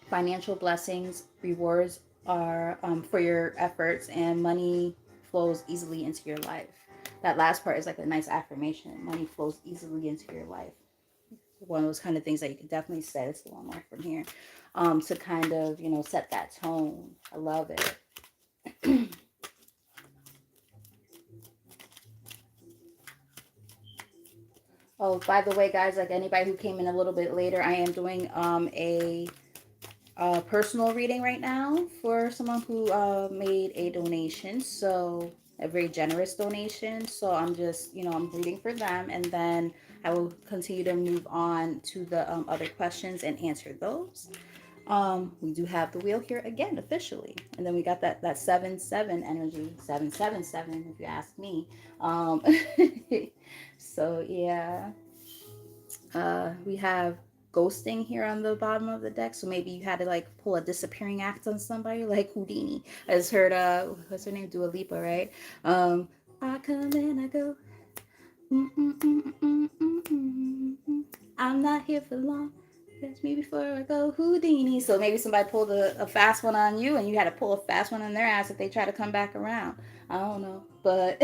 financial blessings, rewards are for your efforts, and money flows easily into your life. That last part is like a nice affirmation. Money flows easily into your life. One of those kind of things that you could definitely say. It's a long one from here, to kind of set that tone. I love it. Oh, by the way, guys, like anybody who came in a little bit later, I am doing a personal reading right now for someone who made a donation. So a very generous donation. So I'm just, I'm reading for them, and then I will continue to move on to the other questions and answer those. We do have the wheel here again officially, and then we got that 7-7 energy, 7-7-7 if you ask me. Um, so yeah, we have ghosting here on the bottom of the deck. So maybe you had to like pull a disappearing act on somebody, like Houdini. I just heard what's her name, Dua Lipa, right? I come and I go. I'm not here for long. Catch me before I go Houdini. So maybe somebody pulled a fast one on you, and you had to pull a fast one on their ass if they try to come back around. I don't know, but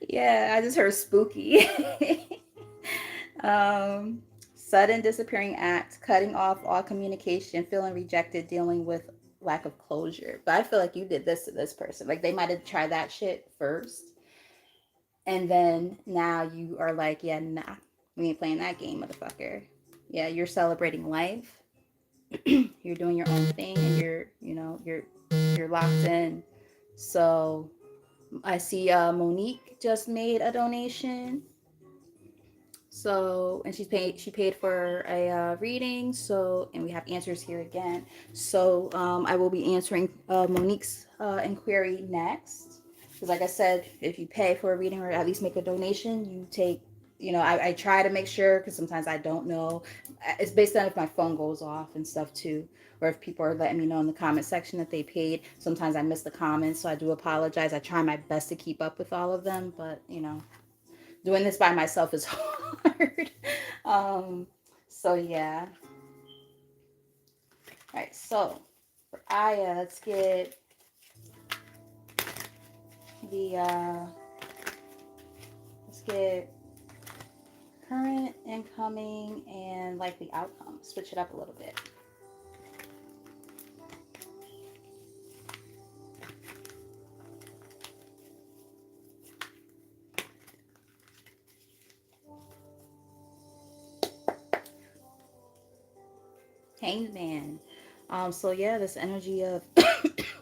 yeah, I just heard spooky. um, Sudden disappearing act, cutting off all communication, feeling rejected, dealing with lack of closure. But I feel like you did this to this person. Like they might have tried that shit first, and then now you are like, yeah, nah, we ain't playing that game, motherfucker. Yeah, you're celebrating life. You're doing your own thing, and you're locked in. So I see Monique just made a donation. So, and she paid for a reading. So, and we have answers here again. So I will be answering Monique's inquiry next. Because like I said, if you pay for a reading or at least make a donation, you take, I try to make sure, because sometimes I don't know. It's based on if my phone goes off and stuff too, or if people are letting me know in the comment section that they paid. Sometimes I miss the comments, so I do apologize. I try my best to keep up with all of them, but doing this by myself is hard. So yeah. All right. So for Aya, let's get the let's get current, incoming, and likely outcome. Switch it up a little bit. Hangman. So yeah, this energy of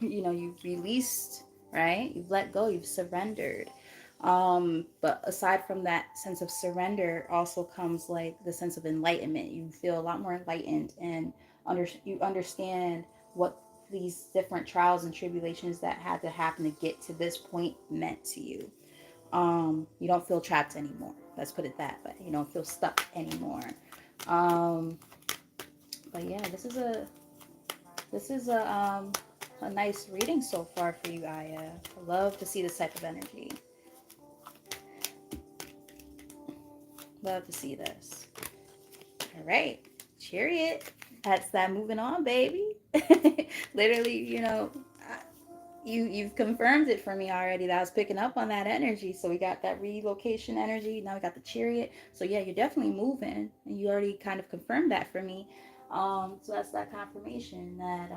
you've released, right? You've let go, you've surrendered. But aside from that sense of surrender also comes like the sense of enlightenment. You feel a lot more enlightened, and you understand what these different trials and tribulations that had to happen to get to this point meant to you. You don't feel trapped anymore. Let's put it that way. You don't feel stuck anymore. Um, but yeah, this is a nice reading so far for you, Aya. I love to see this type of energy. Love to see this. All right, Chariot. That's that moving on, baby. Literally, you've confirmed it for me already. That I was picking up on that energy. So we got that relocation energy. Now we got the Chariot. So yeah, you're definitely moving, and you already kind of confirmed that for me. So that's that confirmation that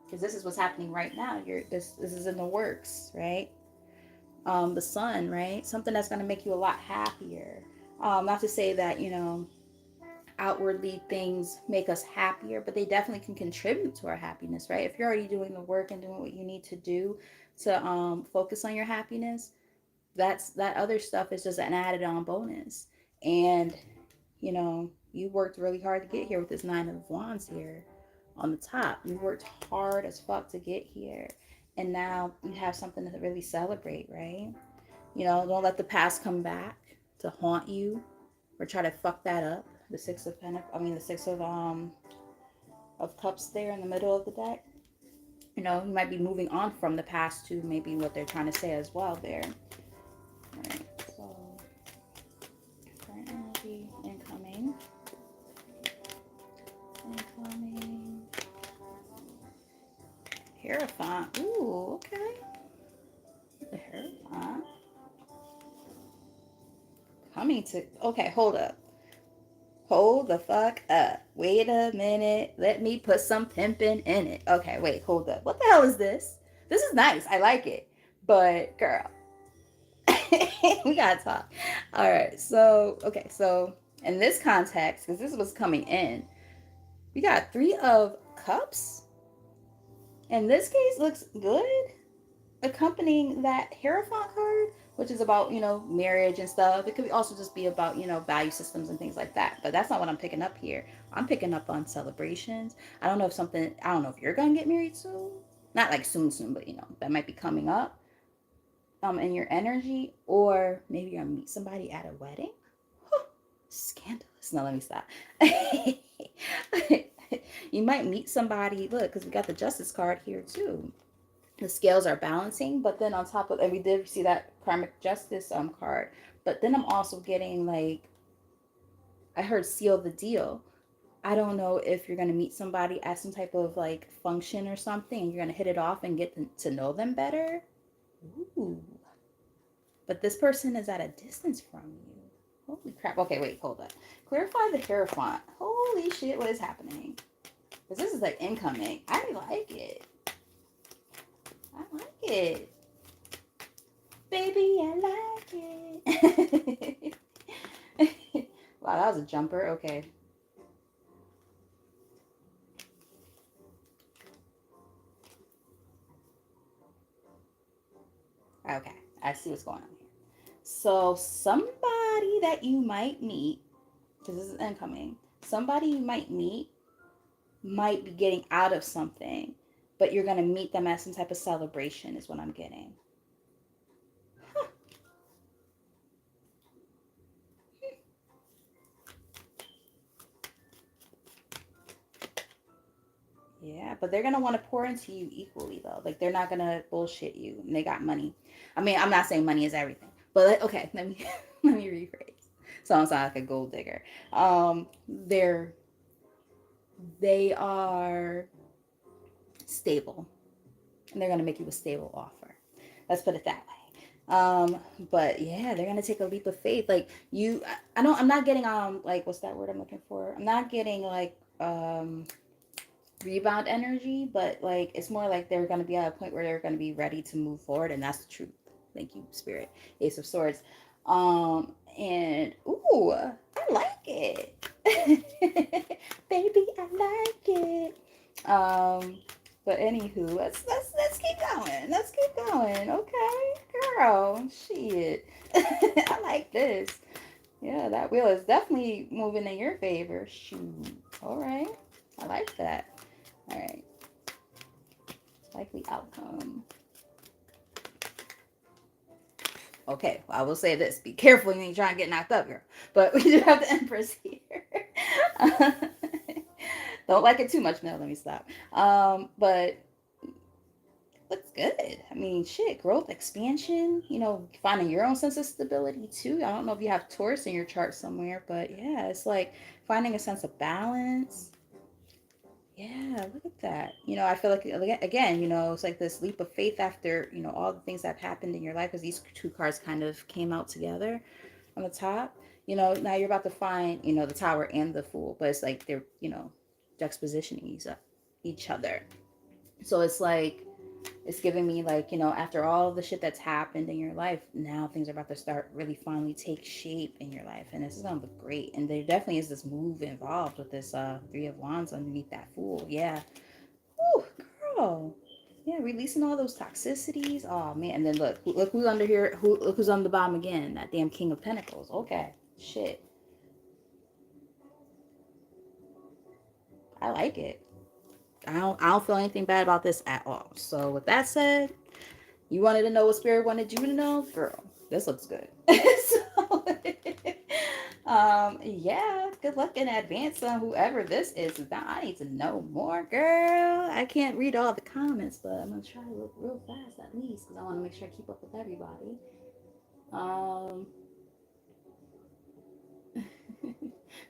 because this is what's happening right now. This is in the works, right? The sun, right? Something that's going to make you a lot happier. Not to say that outwardly things make us happier, but they definitely can contribute to our happiness, right? If you're already doing the work and doing what you need to do to focus on your happiness, that other stuff is just an added on bonus. And, you worked really hard to get here with this Nine of Wands here on the top. You worked hard as fuck to get here. And now you have something to really celebrate, right? Don't let the past come back to haunt you or try to fuck that up. The Six of Pentacles, I mean the Six of Cups there in the middle of the deck. You might be moving on from the past to maybe what they're trying to say as well there. All right, so current energy incoming. Incoming. Hierophant. Ooh, okay. The Hierophant. Coming to. Okay, hold up. Hold the fuck up. Wait a minute. Let me put some pimping in it. Okay, wait, hold up. What the hell is this? This is nice. I like it. But, girl, we gotta talk. All right, so, okay, so in this context, because this was coming in, we got Three of Cups. In this case, looks good. Accompanying that Hierophant card, which is about, marriage and stuff. It could also just be about, value systems and things like that. But that's not what I'm picking up here. I'm picking up on celebrations. I don't know if you're going to get married soon. Not like soon, but, that might be coming up in your energy. Or maybe you're going to meet somebody at a wedding. Huh, scandalous. No, let me stop. You might meet somebody, look, because we got the Justice card here too. The scales are balancing, but then on top of, and we did see that karmic justice card, but then I'm also getting like, I heard seal the deal. I don't know if you're going to meet somebody at some type of like function or something and you're going to hit it off and get to know them better. Ooh. But this person is at a distance from you. Holy crap. Okay, wait, hold up. Clarify the Hierophant. Holy shit, what is happening? Because this is like incoming. I like it. I like it. Baby, I like it. Wow, that was a jumper. Okay. Okay. I see what's going on here. So, somebody that you might meet, because this is incoming, somebody you might meet might be getting out of something, but you're going to meet them at some type of celebration, is what I'm getting. Huh. Yeah, but they're going to want to pour into you equally, though. Like, they're not going to bullshit you. And they got money. I mean, I'm not saying money is everything. But, okay, let me let me rephrase. So I'm sound like a gold digger. They are stable. And they're going to make you a stable offer. Let's put it that way. But yeah, they're gonna take a leap of faith. Like I'm not getting like what's that word I'm looking for? I'm not getting like rebound energy, but like it's more like they're gonna be at a point where they're gonna be ready to move forward, and that's the truth. Thank you, Spirit. Ace of Swords. And ooh, I like it. Baby, I like it. But anywho, let's keep going. Let's keep going. Okay, girl. Shit. I like this. Yeah, that wheel is definitely moving in your favor. Shoot. All right. I like that. All right. Likely outcome. Okay, well, I will say this. Be careful you ain't trying to get knocked up, girl. But we do have the Empress here. Don't like it too much. No, let me stop. But looks good. I mean, shit, growth, expansion, finding your own sense of stability too. I don't know if you have Taurus in your chart somewhere, but yeah, it's like finding a sense of balance. Yeah, look at that. I feel like, again, it's like this leap of faith after, all the things that have happened in your life, because these two cards kind of came out together on the top. Now you're about to find, the Tower and the Fool, but it's like they're, juxtapositioning each other. So it's like, it's giving me like, after all the shit that's happened in your life, now things are about to start really finally take shape in your life. And this is going to look great. And there definitely is this move involved with this Three of Wands underneath that Fool. Yeah. Woo, girl. Yeah, releasing all those toxicities. Oh, man. And then look who's under here. Look who's on the bottom again. That damn King of Pentacles. Okay. Shit. I like it. I don't feel anything bad about this at all. So with that said, you wanted to know what spirit wanted you to know, girl. This looks good. So, yeah. Good luck in advance on whoever this is. I need to know more, girl. I can't read all the comments, but I'm gonna try to look real fast at least because I want to make sure I keep up with everybody. Um.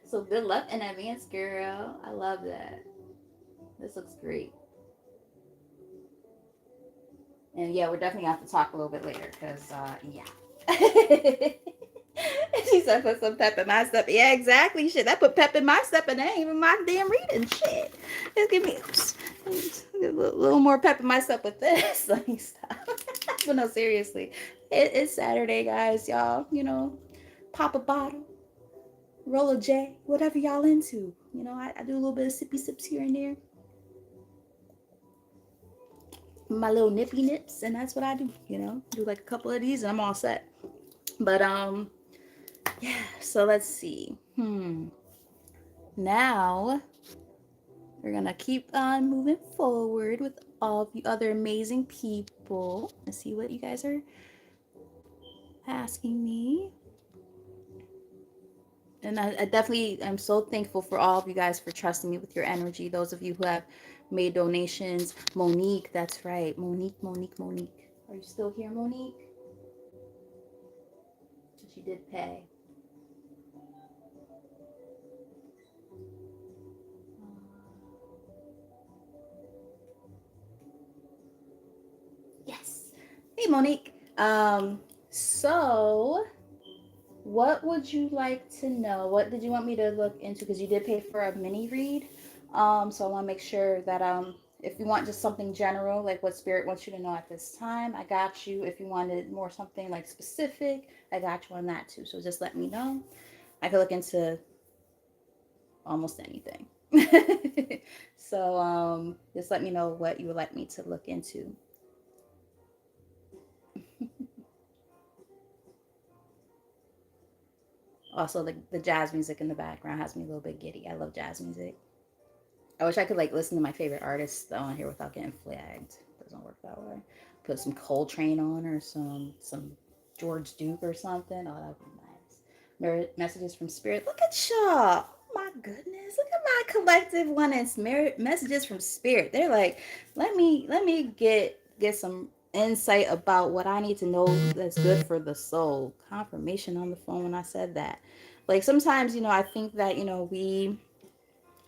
So good luck in advance, girl. I love that. This looks great. And yeah, we're definitely gonna have to talk a little bit later because yeah. She said put some pep in my step. Yeah, exactly. Shit, that put pep in my step and that ain't even my damn reading. Shit. Just give me a little more pep in my step with this. Let me stop. But no, seriously. It's Saturday, guys. Y'all, pop a bottle, roll a J, whatever y'all into. I do a little bit of sippy sips here and there. My little nippy nips, and that's what I do. Do like a couple of these and I'm all set. But yeah, so let's see. Now we're gonna keep on moving forward with all of you other amazing people. Let's see what you guys are asking me. And I definitely am so thankful for all of you guys for trusting me with your energy. Those of you who have made donations. Monique, that's right. Monique. Are you still here, Monique? She did pay. Yes. Hey, Monique. So what would you like to know? What did you want me to look into? Because you did pay for a mini read. So I want to make sure that if you want just something general, like what spirit wants you to know at this time, I got you. If you wanted more something like specific, I got you on that too. So just let me know. I could look into almost anything. So just let me know what you would like me to look into. Also, the jazz music in the background has me a little bit giddy. I love jazz music. I wish I could like listen to my favorite artists on here without getting flagged. Doesn't work that way. Put some Coltrane on or some George Duke or something. Oh, that'd be nice. Messages from Spirit. Look at y'all. Oh my goodness. Look at my collective one and messages from Spirit. They're like, let me get some insight about what I need to know that's good for the soul. Confirmation on the phone when I said that. Like sometimes, I think that, I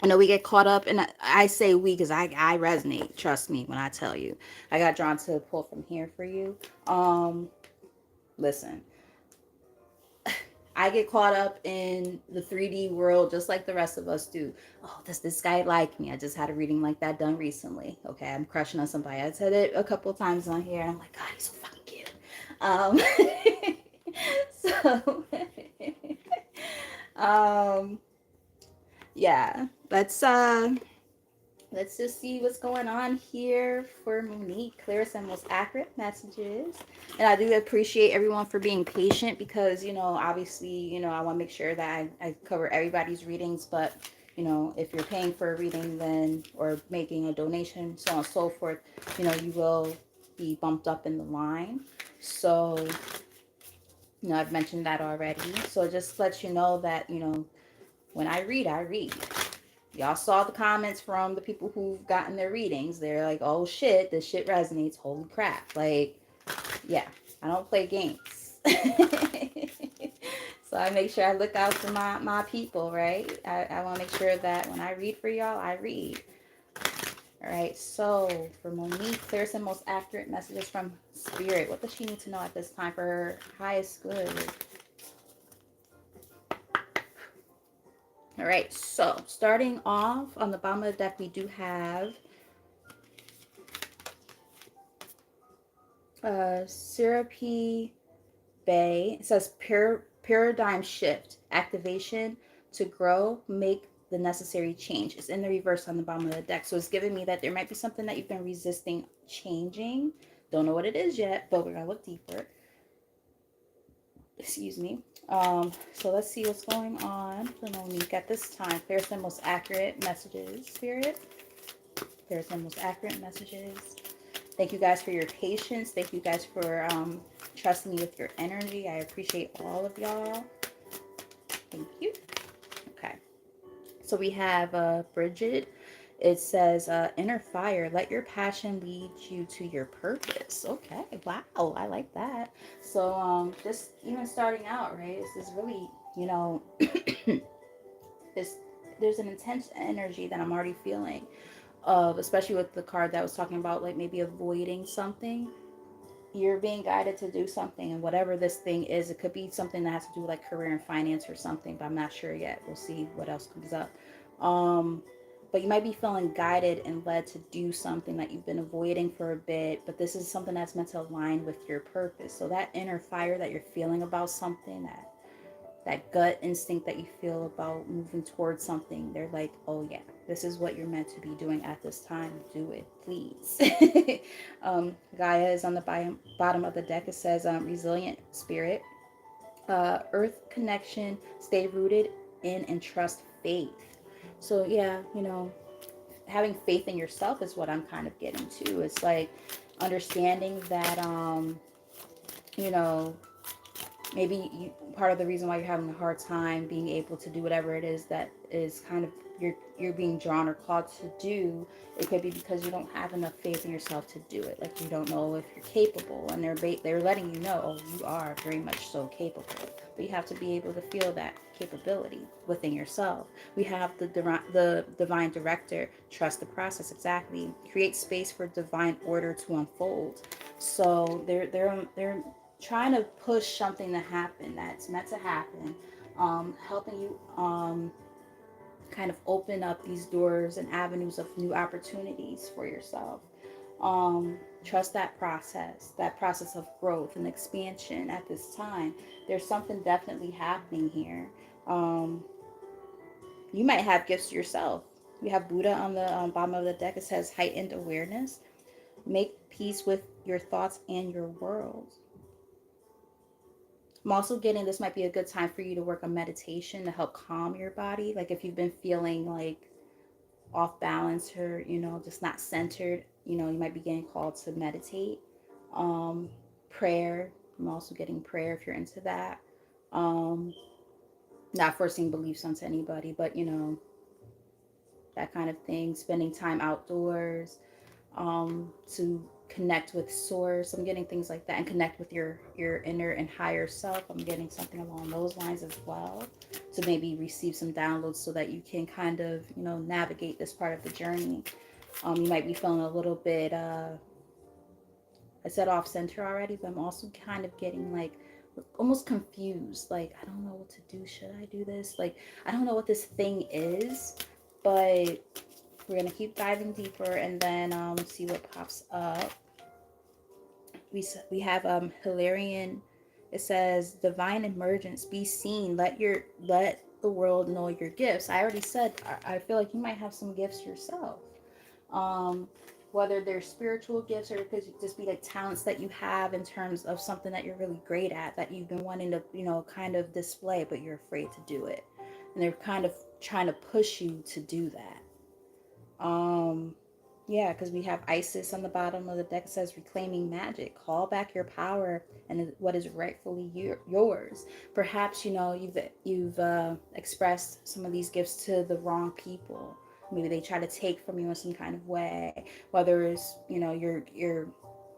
know we get caught up, and I say we because I resonate. Trust me when I tell you. I got drawn to pull from here for you. Listen, I get caught up in the 3D world just like the rest of us do. Oh, does this guy like me? I just had a reading like that done recently. Okay, I'm crushing on somebody. I said it a couple of times on here, and I'm like, God, he's so fucking cute. So, um, yeah, let's just see what's going on here for Monique. Clearest and most accurate messages. And I do appreciate everyone for being patient because, obviously, I want to make sure that I cover everybody's readings. But, if you're paying for a reading then or making a donation, so on and so forth, you will be bumped up in the line. So, I've mentioned that already. So just let you know that, when I read, I read. Y'all saw the comments from the people who've gotten their readings. They're like, oh shit, this shit resonates. Holy crap. Like, yeah, I don't play games. So I make sure I look out for my people, right? I want to make sure that when I read for y'all, I read. All right, so for Monique, clearest and most accurate messages from Spirit. What does she need to know at this time for her highest good? All right, so starting off on the bottom of the deck, we do have Syrupy Bay. It says paradigm shift, activation to grow, make the necessary change. It's in the reverse on the bottom of the deck. So it's giving me that there might be something that you've been resisting changing. Don't know what it is yet, but we're going to look deeper. Excuse me. So let's see what's going on for Monique at this time. Clear some most accurate messages, Spirit. Clear some most accurate messages. Thank you guys for your patience. Thank you guys for trusting me with your energy. I appreciate all of y'all. Thank you. Okay. So we have Bridget. It says, inner fire, let your passion lead you to your purpose. Okay, wow, I like that. So just even starting out, right, this is really, you know, this, there's an intense energy that I'm already feeling of, especially with the card that was talking about, like maybe avoiding something. You're being guided to do something, and whatever this thing is, it could be something that has to do with like career and finance or something, but I'm not sure yet. We'll see what else comes up. um but you might be feeling guided and led to do something that you've been avoiding for a bit, but this is something that's meant to align with your purpose. So that inner fire that you're feeling about something, that gut instinct that you feel about moving towards something, they're like, oh yeah, this is what you're meant to be doing at this time. Do it, please. Gaia is on the bottom of the deck. It says, resilient spirit, earth connection, stay rooted in and trust faith. So yeah, having faith in yourself is what I'm kind of getting to. It's like understanding that, you know, maybe part of the reason why you're having a hard time being able to do whatever it is that is kind of you're being drawn or called to do. It could be because you don't have enough faith in yourself to do it. Like you don't know if you're capable, and they're letting you know, oh, you are very much so capable. But you have to be able to feel that capability within yourself. We have the divine director. Trust the process. Exactly. Create space for divine order to unfold. So they're trying to push something to happen that's meant to happen, helping you kind of open up these doors and avenues of new opportunities for yourself. Trust that process of growth and expansion at this time. There's something definitely happening here. Um, you might have gifts yourself. You have Buddha on the bottom of the deck. It says heightened awareness. Make peace with your thoughts and your world. I'm also getting this might be a good time for you to work on meditation to help calm your body. Like if you've been feeling like off balance or, just not centered, you might be getting called to meditate. Um, Prayer. I'm also getting prayer if you're into that. Um, Not forcing beliefs onto anybody, but, that kind of thing. Spending time outdoors, to connect with source. I'm getting things like that, and connect with your inner and higher self. I'm getting something along those lines as well, to maybe receive some downloads so that you can kind of navigate this part of the journey. You might be feeling a little bit I said off center already, but I'm also kind of getting like almost confused. Like, I don't know what to do. Should I do this? Like, I don't know what this thing is, but we're gonna keep diving deeper and then see what pops up. We have Hilarion. It says divine emergence. Be seen. Let the world know your gifts. I already said I feel like you might have some gifts yourself. Um, Whether they're spiritual gifts or it could just be like talents that you have in terms of something that you're really great at that you've been wanting to kind of display, but you're afraid to do it, and they're kind of trying to push you to do that. Um, yeah, because we have Isis on the bottom of the deck. It says reclaiming magic. Call back your power and what is rightfully yours. Perhaps you've expressed some of these gifts to the wrong people. Maybe they try to take from you in some kind of way. Whether it's your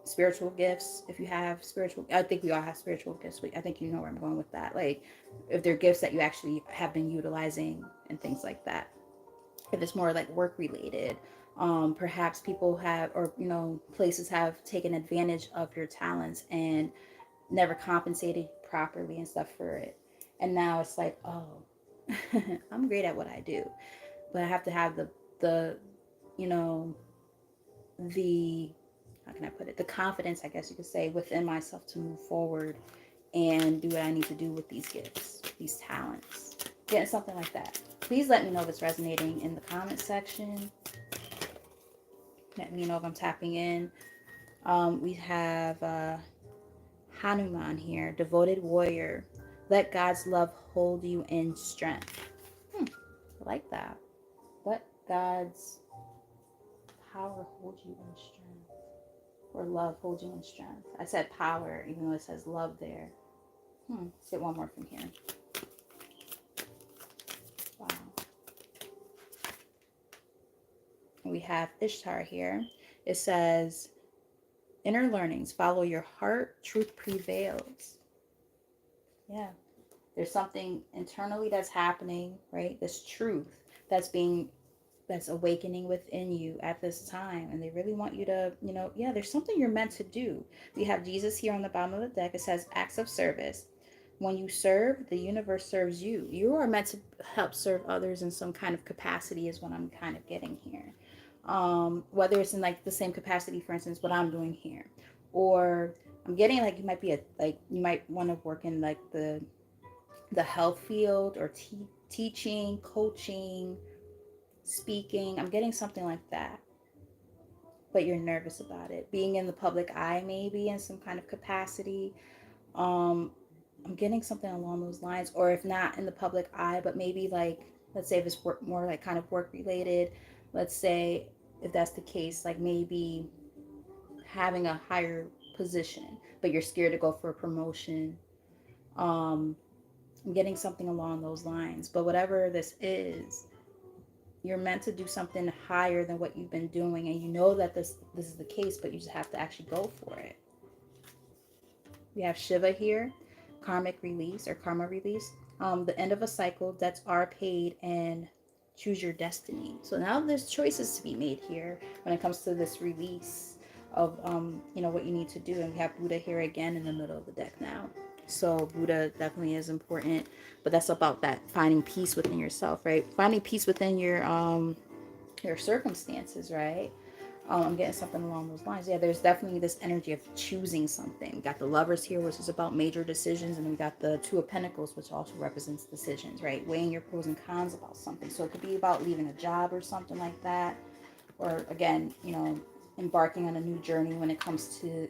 spiritual gifts. If you have spiritual, I think we all have spiritual gifts. But I think you know where I'm going with that. Like if they're gifts that you actually have been utilizing and things like that. If it's more like work related, perhaps people have, or places have taken advantage of your talents and never compensated properly and stuff for it, and now it's like, oh, I'm great at what I do, but I have to have the you know the how can I put it, the confidence, I guess you could say, within myself to move forward and do what I need to do with these gifts, these talents. Getting something like that. Please let me know if it's resonating in the comment section. Let me know if I'm tapping in. We have Hanuman here, devoted warrior. Let God's love hold you in strength. I like that. Let God's power hold you in strength. Or love hold you in strength. I said power, even though it says love there. Let's get one more from here. Wow. We have Ishtar here. It says, inner learnings, follow your heart, truth prevails. Yeah. There's something internally that's happening, right? This truth that's awakening within you at this time. And they really want you to, yeah, there's something you're meant to do. We have Jesus here on the bottom of the deck. It says acts of service. When you serve, the universe serves you. You are meant to help serve others in some kind of capacity is what I'm kind of getting here. Whether it's in like the same capacity, for instance, what I'm doing here, or I'm getting like you might want to work in like the health field or teaching, coaching, speaking. I'm getting something like that, but you're nervous about it. Being in the public eye, maybe in some kind of capacity. Um, I'm getting something along those lines, or if not in the public eye, but maybe like, let's say if it's work, more like kind of work related. Let's say if that's the case, like maybe having a higher position, but you're scared to go for a promotion. Um, I'm getting something along those lines. But whatever this is, you're meant to do something higher than what you've been doing, and you know that this is the case, but you just have to actually go for it. We have Shiva here, karmic release or karma release. The end of a cycle, debts are paid, and choose your destiny. So now there's choices to be made here when it comes to this release of what you need to do. And we have Buddha here again in the middle of the deck now. So Buddha definitely is important, but that's about that finding peace within yourself, right? Finding peace within your circumstances, right? I'm getting something along those lines. Yeah, there's definitely this energy of choosing something. We got the Lovers here, which is about major decisions, and then we got the Two of Pentacles, which also represents decisions, right? Weighing your pros and cons about something. So it could be about leaving a job or something like that, or again, embarking on a new journey when it comes to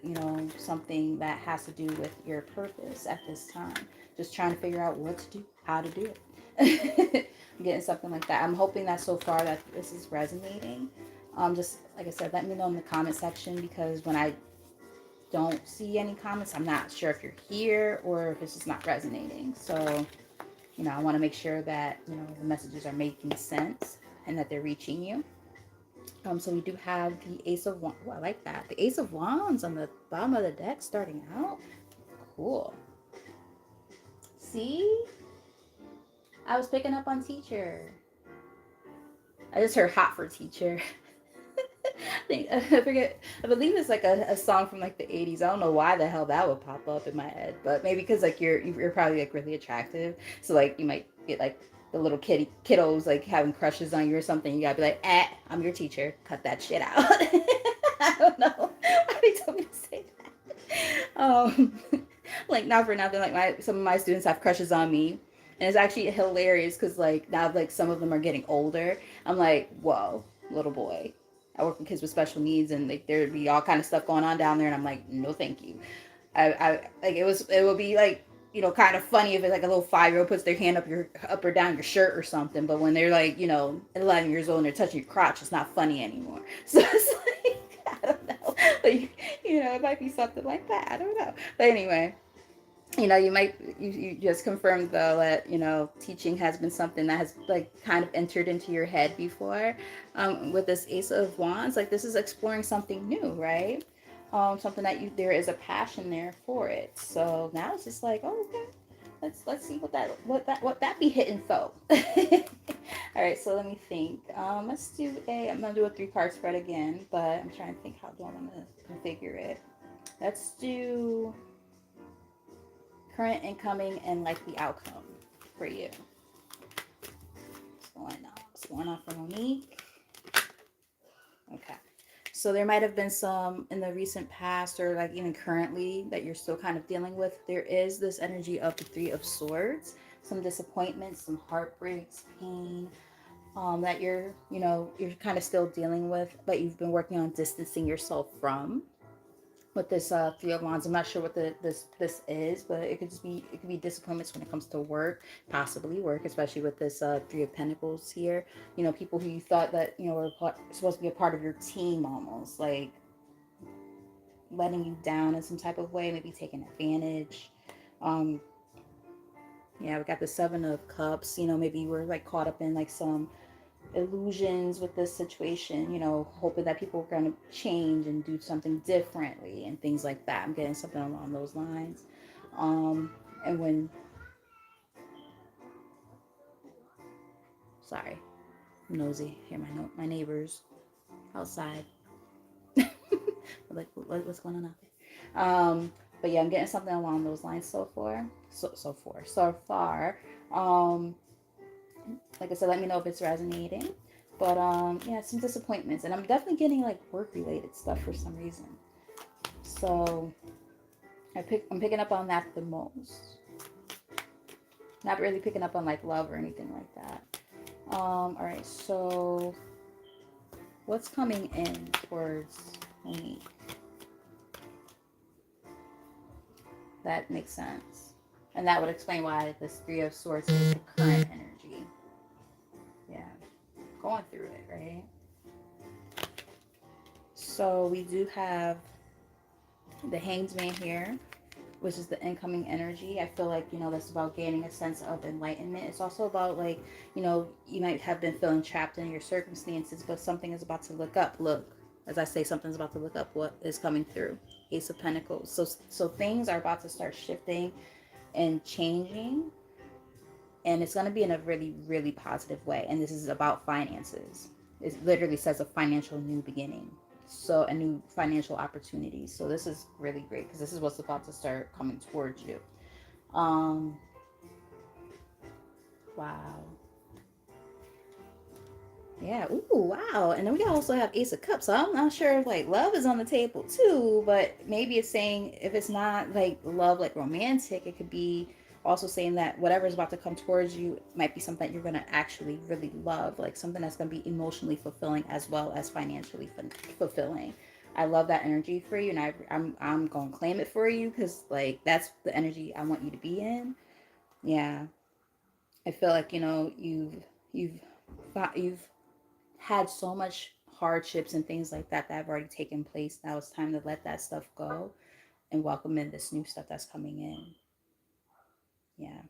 something that has to do with your purpose at this time. Just trying to figure out what to do, how to do it. I'm getting something like that. I'm hoping that so far that this is resonating. Just like I said, let me know in the comment section, because when I don't see any comments, I'm not sure if you're here or if it's just not resonating. So, I want to make sure that, the messages are making sense and that they're reaching you. So we do have the Ace of Wands. Oh, I like that. The Ace of Wands on the bottom of the deck starting out. Cool. See? I was picking up on teacher. I just heard hot for teacher. I forget. I believe it's like a song from like the 80s. I don't know why the hell that would pop up in my head, but maybe because like you're probably like really attractive, so like you might get like the little kiddos like having crushes on you or something. You gotta be like, I'm your teacher. Cut that shit out. I don't know why they told me to say that. Like not for nothing. Like some of my students have crushes on me. And it's actually hilarious because like now like some of them are getting older. I'm like, whoa, little boy. I work with kids with special needs, and like there'd be all kind of stuff going on down there, and I'm like, no, thank you. I like it would be like kind of funny if it's like a little 5-year-old puts their hand up or down your shirt or something, but when they're like 11 years old and they're touching your crotch, it's not funny anymore. So it's like I don't know, but it might be something like that. I don't know, but anyway. You just confirmed though that teaching has been something that has like kind of entered into your head before. With this Ace of Wands, like this is exploring something new, right? Something that there is a passion there for it. So now it's just like, oh, okay, let's see what that be hitting for. All right, so let me think. I'm gonna do a 3-card spread again, but I'm trying to think how do I want to configure it. Let's do current, incoming, and likely outcome for you. What's going on for Monique? Okay. So there might have been some in the recent past or like even currently that you're still kind of dealing with. There is this energy of the 3 of Swords, some disappointments, some heartbreaks, pain, that you're kind of still dealing with, but you've been working on distancing yourself from. with this three of wands. I'm not sure what this is, but it could be disappointments when it comes to work, possibly work, especially with this three of pentacles here. You know, people who you thought that, you know, were supposed to be a part of your team, almost like letting you down in some type of way, maybe taking advantage. um yeah, we got the seven of cups. You know, maybe you were like caught up in like some illusions with this situation, you know, hoping that people are going to change and do something differently and things like that. I'm getting something along those lines. um and when, sorry, I'm nosy, hear my neighbors outside. Like, what's going on out there? But yeah, I'm getting something along those lines so far. um like I said, let me know if it's resonating. But yeah, some disappointments, and I'm definitely getting like work related stuff for some reason. So I'm picking up on that the most. Not really picking up on like love or anything like that. All right, so what's coming in towards me? That makes sense, and that would explain why this Three of Swords is the current energy. Yeah, going through it, right? So we do have the Hanged Man here, which is the incoming energy. I feel like, you know, that's about gaining a sense of enlightenment. It's also about like, you know, you might have been feeling trapped in your circumstances, but something is about to look up. Look, as I say, something's about to look up. What is coming through? Ace of Pentacles. So things are about to start shifting and changing, and it's going to be in a really, really positive way. And this is about finances. It literally says a financial new beginning. So a new financial opportunity. So this is really great because this is what's about to start coming towards you. um wow. Yeah. Ooh, wow. And then we also have Ace of Cups. So I'm not sure if like love is on the table too, but maybe it's saying if it's not like love, like romantic, it could be also saying that whatever is about to come towards you might be something that you're going to actually really love, like something that's going to be emotionally fulfilling as well as financially fulfilling. I love that energy for you, and I'm going to claim it for you because like that's the energy I want you to be in. Yeah. I feel like, you know, you've you've had so much hardships and things like that that have already taken place. Now it's time to let that stuff go and welcome in this new stuff that's coming in. Yeah.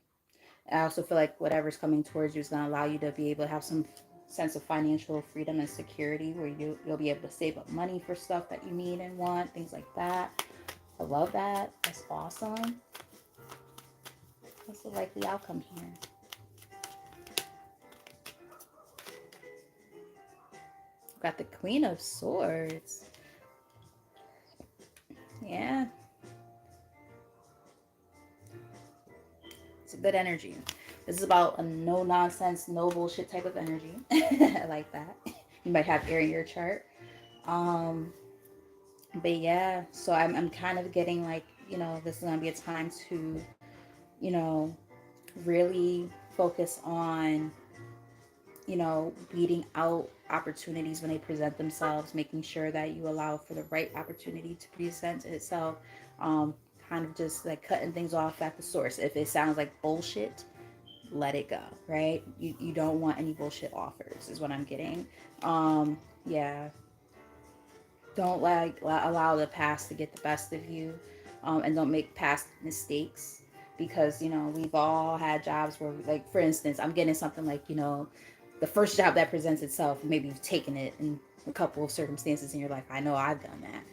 I also feel like whatever's coming towards you is going to allow you to be able to have some sense of financial freedom and security where you'll be able to save up money for stuff that you need and want, things like that. I love that. That's awesome. What's the likely outcome here? We've got the Queen of Swords. Yeah, it's a good energy. This is about a no nonsense, no bullshit type of energy. I like that. You might have air in your chart. Um, but yeah, so I'm kind of getting like, you know, this is gonna be a time to, you know, really focus on, you know, weeding out opportunities when they present themselves, making sure that you allow for the right opportunity to present itself. Um, kind of just like cutting things off at the source. If it sounds like bullshit, let it go, right? You don't want any bullshit offers, is what I'm getting. Yeah, don't like allow the past to get the best of you, and don't make past mistakes, because you know we've all had jobs where, like for instance, I'm getting something like, you know, the first job that presents itself, maybe you've taken it in a couple of circumstances in your life. I know I've done that.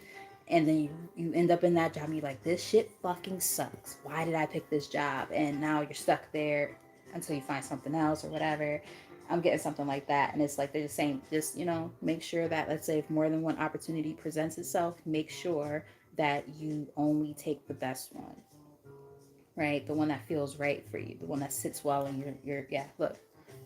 And then you end up in that job and you're like, this shit fucking sucks. Why did I pick this job? And now you're stuck there until you find something else or whatever. I'm getting something like that. And it's like they're just saying, just, you know, make sure that, let's say if more than one opportunity presents itself, make sure that you only take the best one, right? The one that feels right for you, the one that sits well in your yeah, look,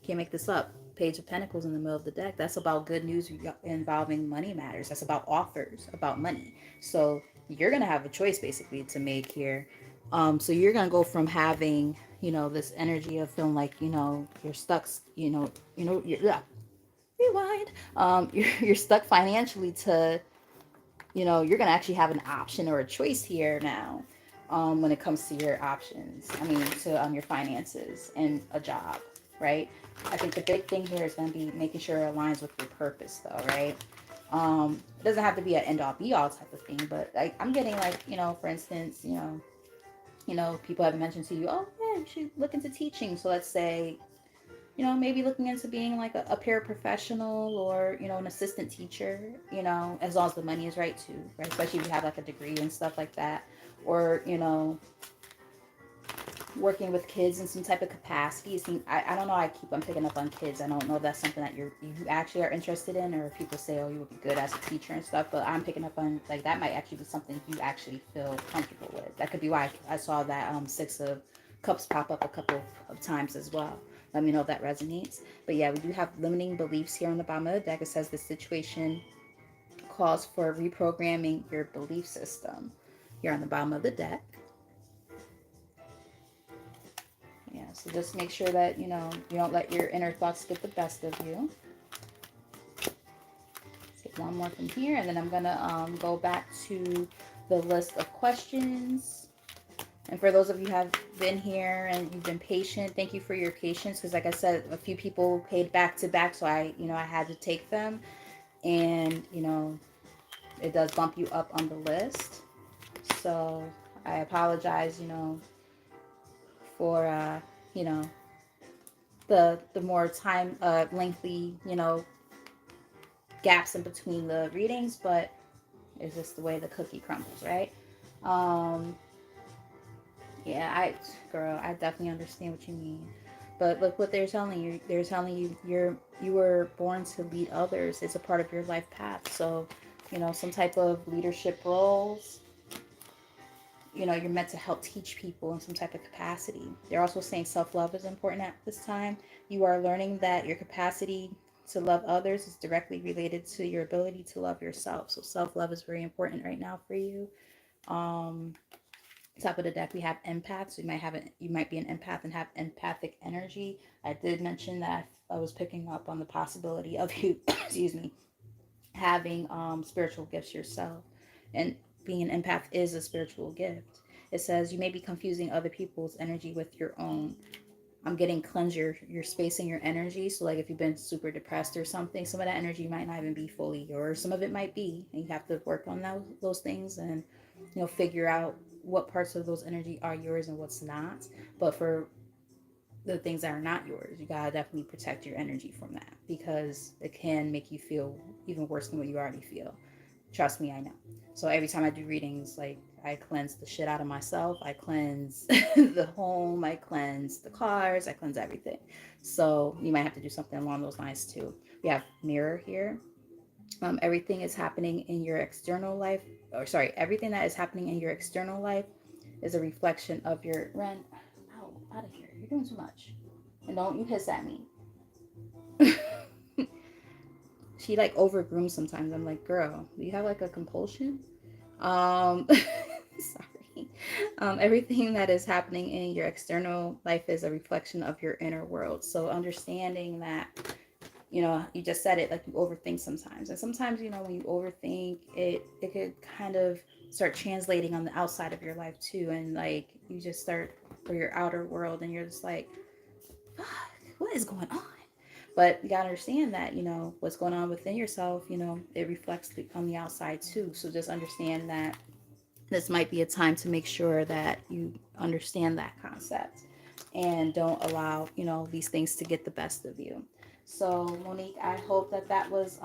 can't make this up. Page of Pentacles in the middle of the deck. That's about good news involving money matters. That's about offers, about money. So you're gonna have a choice basically to make here. So you're gonna go from having, you know, this energy of feeling like, you know, you're stuck, you're, yeah, rewind. You're stuck financially to, you're going to actually have an option or a choice here now, when it comes to your options. I mean, to your finances and a job, right? I think the big thing here is going to be making sure it aligns with your purpose, though, right? It doesn't have to be an end all be all type of thing, but I'm getting like, for instance, people have mentioned to you, oh yeah, you should look into teaching. So let's say, maybe looking into being like a paraprofessional, or, an assistant teacher, as long as the money is right too, right? Especially if you have like a degree and stuff like that. Or, working with kids in some type of capacity. See, I don't know. I'm picking up on kids. I don't know if that's something that you actually are interested in, or if people say, oh, you would be good as a teacher and stuff. But I'm picking up on like that might actually be something you actually feel comfortable with. That could be why I saw that Six of Cups pop up a couple of times as well. Let me know if that resonates. But yeah, we do have limiting beliefs here on the bottom of the deck. It says the situation calls for reprogramming your belief system here on the bottom of the deck. Yeah, so just make sure that, you don't let your inner thoughts get the best of you. Take one more from here, and then I'm going to go back to the list of questions. And for those of you who have been here and you've been patient, thank you for your patience. Because like I said, a few people paid back to back, so I had to take them. And, it does bump you up on the list. So I apologize, for, the more time lengthy gaps in between the readings, but it's just the way the cookie crumbles, right? um yeah, I definitely understand what you mean. But look what they're telling you. They're telling you you were born to lead others. It's a part of your life path. So, some type of leadership roles, you're meant to help teach people in some type of capacity. They're also saying self-love is important at this time. You are learning that your capacity to love others is directly related to your ability to love yourself. So self-love is very important right now for you. um Top of the deck we have empaths. You might be an empath and have empathic energy. I did mention that I was picking up on the possibility of you excuse me, having spiritual gifts yourself. And being an empath is a spiritual gift. It says you may be confusing other people's energy with your own. I'm getting cleanse your space and your energy. So like if you've been super depressed or something, some of that energy might not even be fully yours. Some of it might be, and you have to work on those things, and figure out what parts of those energy are yours and what's not. But for the things that are not yours, you gotta definitely protect your energy from that, because it can make you feel even worse than what you already feel. Trust me, I know. So every time I do readings, like I cleanse the shit out of myself. I cleanse the home. I cleanse the cars. I cleanse everything. So you might have to do something along those lines too. We have mirror here. Everything is happening in your external life, or sorry, everything that is happening in your external life is a reflection of your Ren. Oh, out of here! You're doing too much, and don't you hiss at me. She like overgrooms sometimes. I'm like, girl, do you have like a compulsion? Sorry. Everything that is happening in your external life is a reflection of your inner world. So understanding that, you just said it, like you overthink sometimes. And sometimes, when you overthink, it could kind of start translating on the outside of your life too. And like you just start for your outer world and you're just like, fuck, what is going on? But you gotta understand that, what's going on within yourself, it reflects on the outside too. So just understand that this might be a time to make sure that you understand that concept and don't allow, these things to get the best of you. So Monique, I hope that was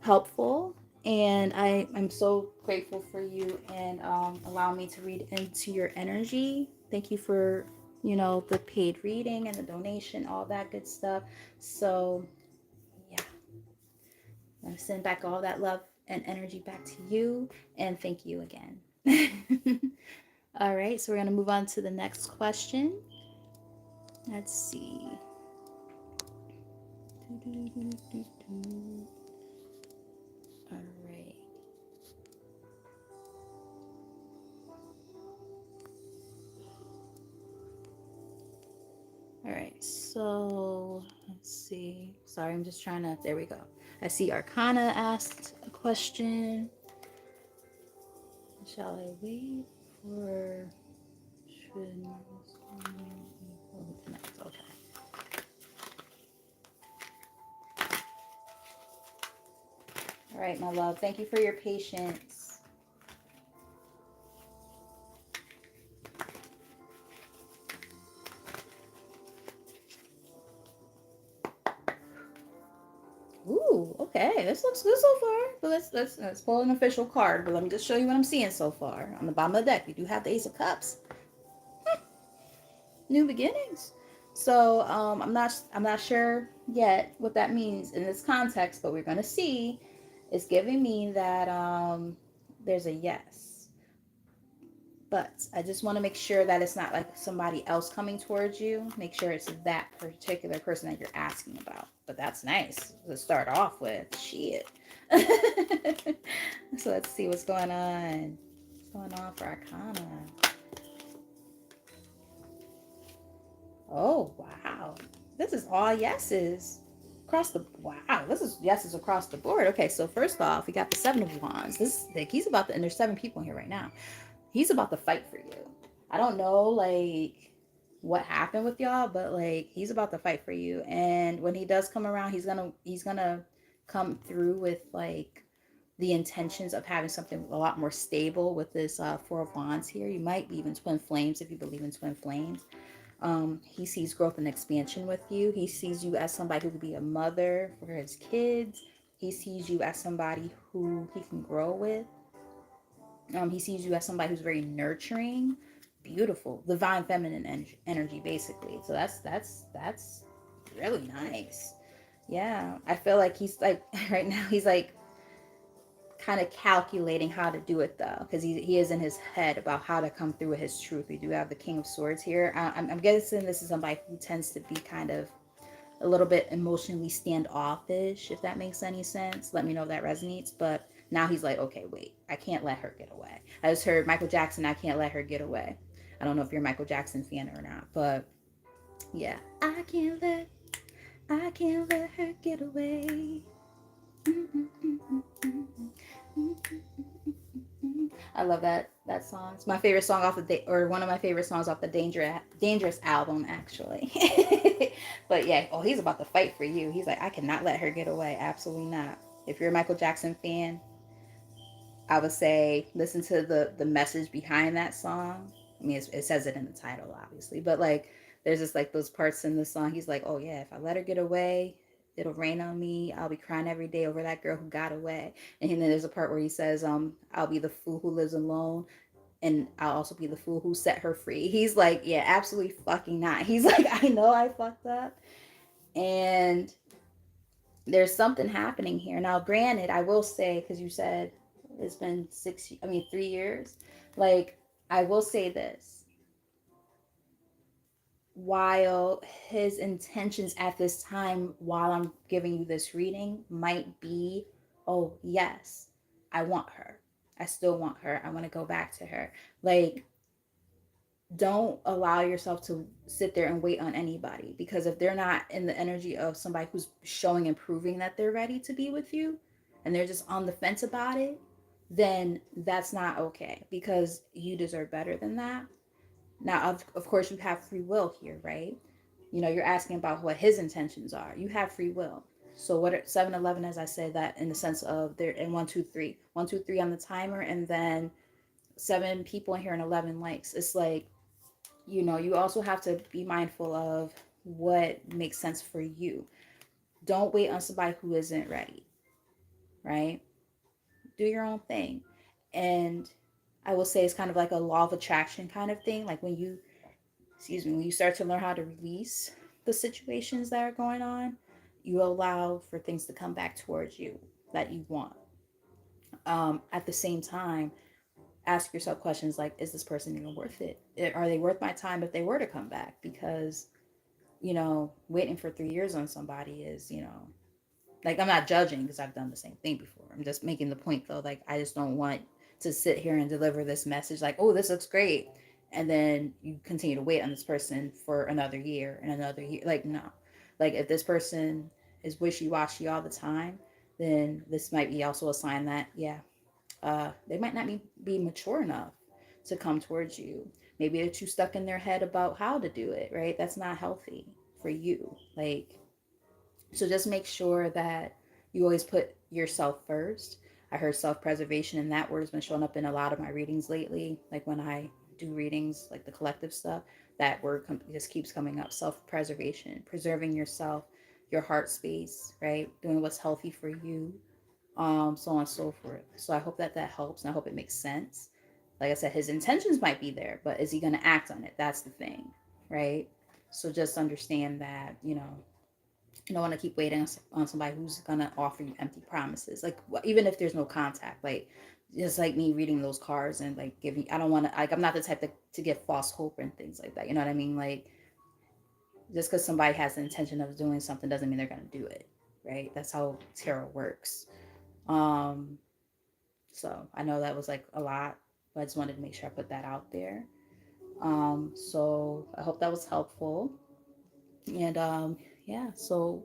helpful, and I'm so grateful for you and allowing me to read into your energy. Thank you for the paid reading and the donation, all that good stuff. So yeah, I'm gonna send back all that love and energy back to you, and thank you again. All right, so we're gonna move on to the next question. Let's see. All right. All right, so let's see. Sorry, I'm just trying to. There we go. I see Arcana asked a question. Shall I wait for should okay. All right, my love. Thank you for your patience. Ooh, okay. This looks good so far. But let's pull an official card. But let me just show you what I'm seeing so far. On the bottom of the deck, we do have the Ace of Cups. New beginnings. So I'm not sure yet what that means in this context, but we're gonna see. It's giving me that there's a yes. But I just want to make sure that it's not like somebody else coming towards you. Make sure it's that particular person that you're asking about. But that's nice to start off with. Shit. So let's see what's going on. What's going on for Arcana? Oh, wow. This is all yeses. Across the wow, this is yeses across the board. Okay, so first off, we got the Seven of Wands. This like he's about to, and there's 7 people here right now. He's about to fight for you. I don't know like what happened with y'all, but like he's about to fight for you. And when he does come around, he's gonna come through with like the intentions of having something a lot more stable with this Four of Wands here. You might be even twin flames if you believe in twin flames. He sees growth and expansion with you. He sees you as somebody who could be a mother for his kids. He sees you as somebody who he can grow with. He sees you as somebody who's very nurturing, beautiful, divine feminine energy, basically. So that's really nice. Yeah, I feel like he's like right now he's like kind of calculating how to do it though, because he is in his head about how to come through with his truth. We do have the King of Swords here. I'm guessing this is somebody who tends to be kind of a little bit emotionally standoffish, if that makes any sense. Let me know if that resonates. But now he's like, okay, wait, I can't let her get away. I just heard Michael Jackson, I can't let her get away. I don't know if you're a Michael Jackson fan or not, but yeah. I can't let her get away. I love that song. It's my favorite song off the or one of my favorite songs off the Dangerous album, actually. But yeah, oh, he's about to fight for you. He's like, I cannot let her get away. Absolutely not. If you're a Michael Jackson fan, I would say listen to the message behind that song. I mean, it says it in the title, obviously, but like, there's just like those parts in the song. He's like, oh yeah, if I let her get away, it'll rain on me. I'll be crying every day over that girl who got away. And then there's a part where he says, I'll be the fool who lives alone, and I'll also be the fool who set her free. He's like, yeah, absolutely fucking not. He's like, I know I fucked up, and there's something happening here. Now, granted, I will say, because you said it's been 3 years. Like, I will say this. While his intentions at this time, while I'm giving you this reading, might be, oh, yes, I want her. I still want her. I want to go back to her. Like, don't allow yourself to sit there and wait on anybody, because if they're not in the energy of somebody who's showing and proving that they're ready to be with you, and they're just on the fence about it, then that's not okay, because you deserve better than that. Now, of course, you have free will here, right? You're asking about what his intentions are. You have free will. So what are 7-Eleven, as I said, that in the sense of they're in 1, 2, 3, 1, 2, 3 on the timer, and then 7 people in here and 11 likes. It's like, you also have to be mindful of what makes sense for you. Don't wait on somebody who isn't ready, right? Do your own thing. And I will say it's kind of like a law of attraction kind of thing. Like when you start to learn how to release the situations that are going on, you allow for things to come back towards you that you want. At the same time, ask yourself questions like, is this person even worth it? Are they worth my time if they were to come back? Because waiting for 3 years on somebody is, like, I'm not judging because I've done the same thing before. I'm just making the point though, like, I just don't want to sit here and deliver this message like, oh, this looks great. And then you continue to wait on this person for another year and another year. Like, no. Like, if this person is wishy washy all the time, then this might be also a sign that, yeah, they might not be mature enough to come towards you. Maybe they're too stuck in their head about how to do it, right? That's not healthy for you. Like, so just make sure that you always put yourself first. I heard self preservation, and that word has been showing up in a lot of my readings lately. Like when I do readings, like the collective stuff, that word just keeps coming up. Self preservation, preserving yourself, your heart space, right? Doing what's healthy for you, so on and so forth. So I hope that that helps, and I hope it makes sense. Like I said, his intentions might be there, but is he going to act on it? That's the thing, right? So just understand that, you don't want to keep waiting on somebody who's gonna offer you empty promises. Like even if there's no contact, like just like me reading those cards and like giving. I don't want to. Like I'm not the type to give false hope and things like that. You know what I mean? Like just because somebody has the intention of doing something doesn't mean they're gonna do it, right? That's how tarot works. Um, so I know that was like a lot, but I just wanted to make sure I put that out there. So I hope that was helpful. And yeah, so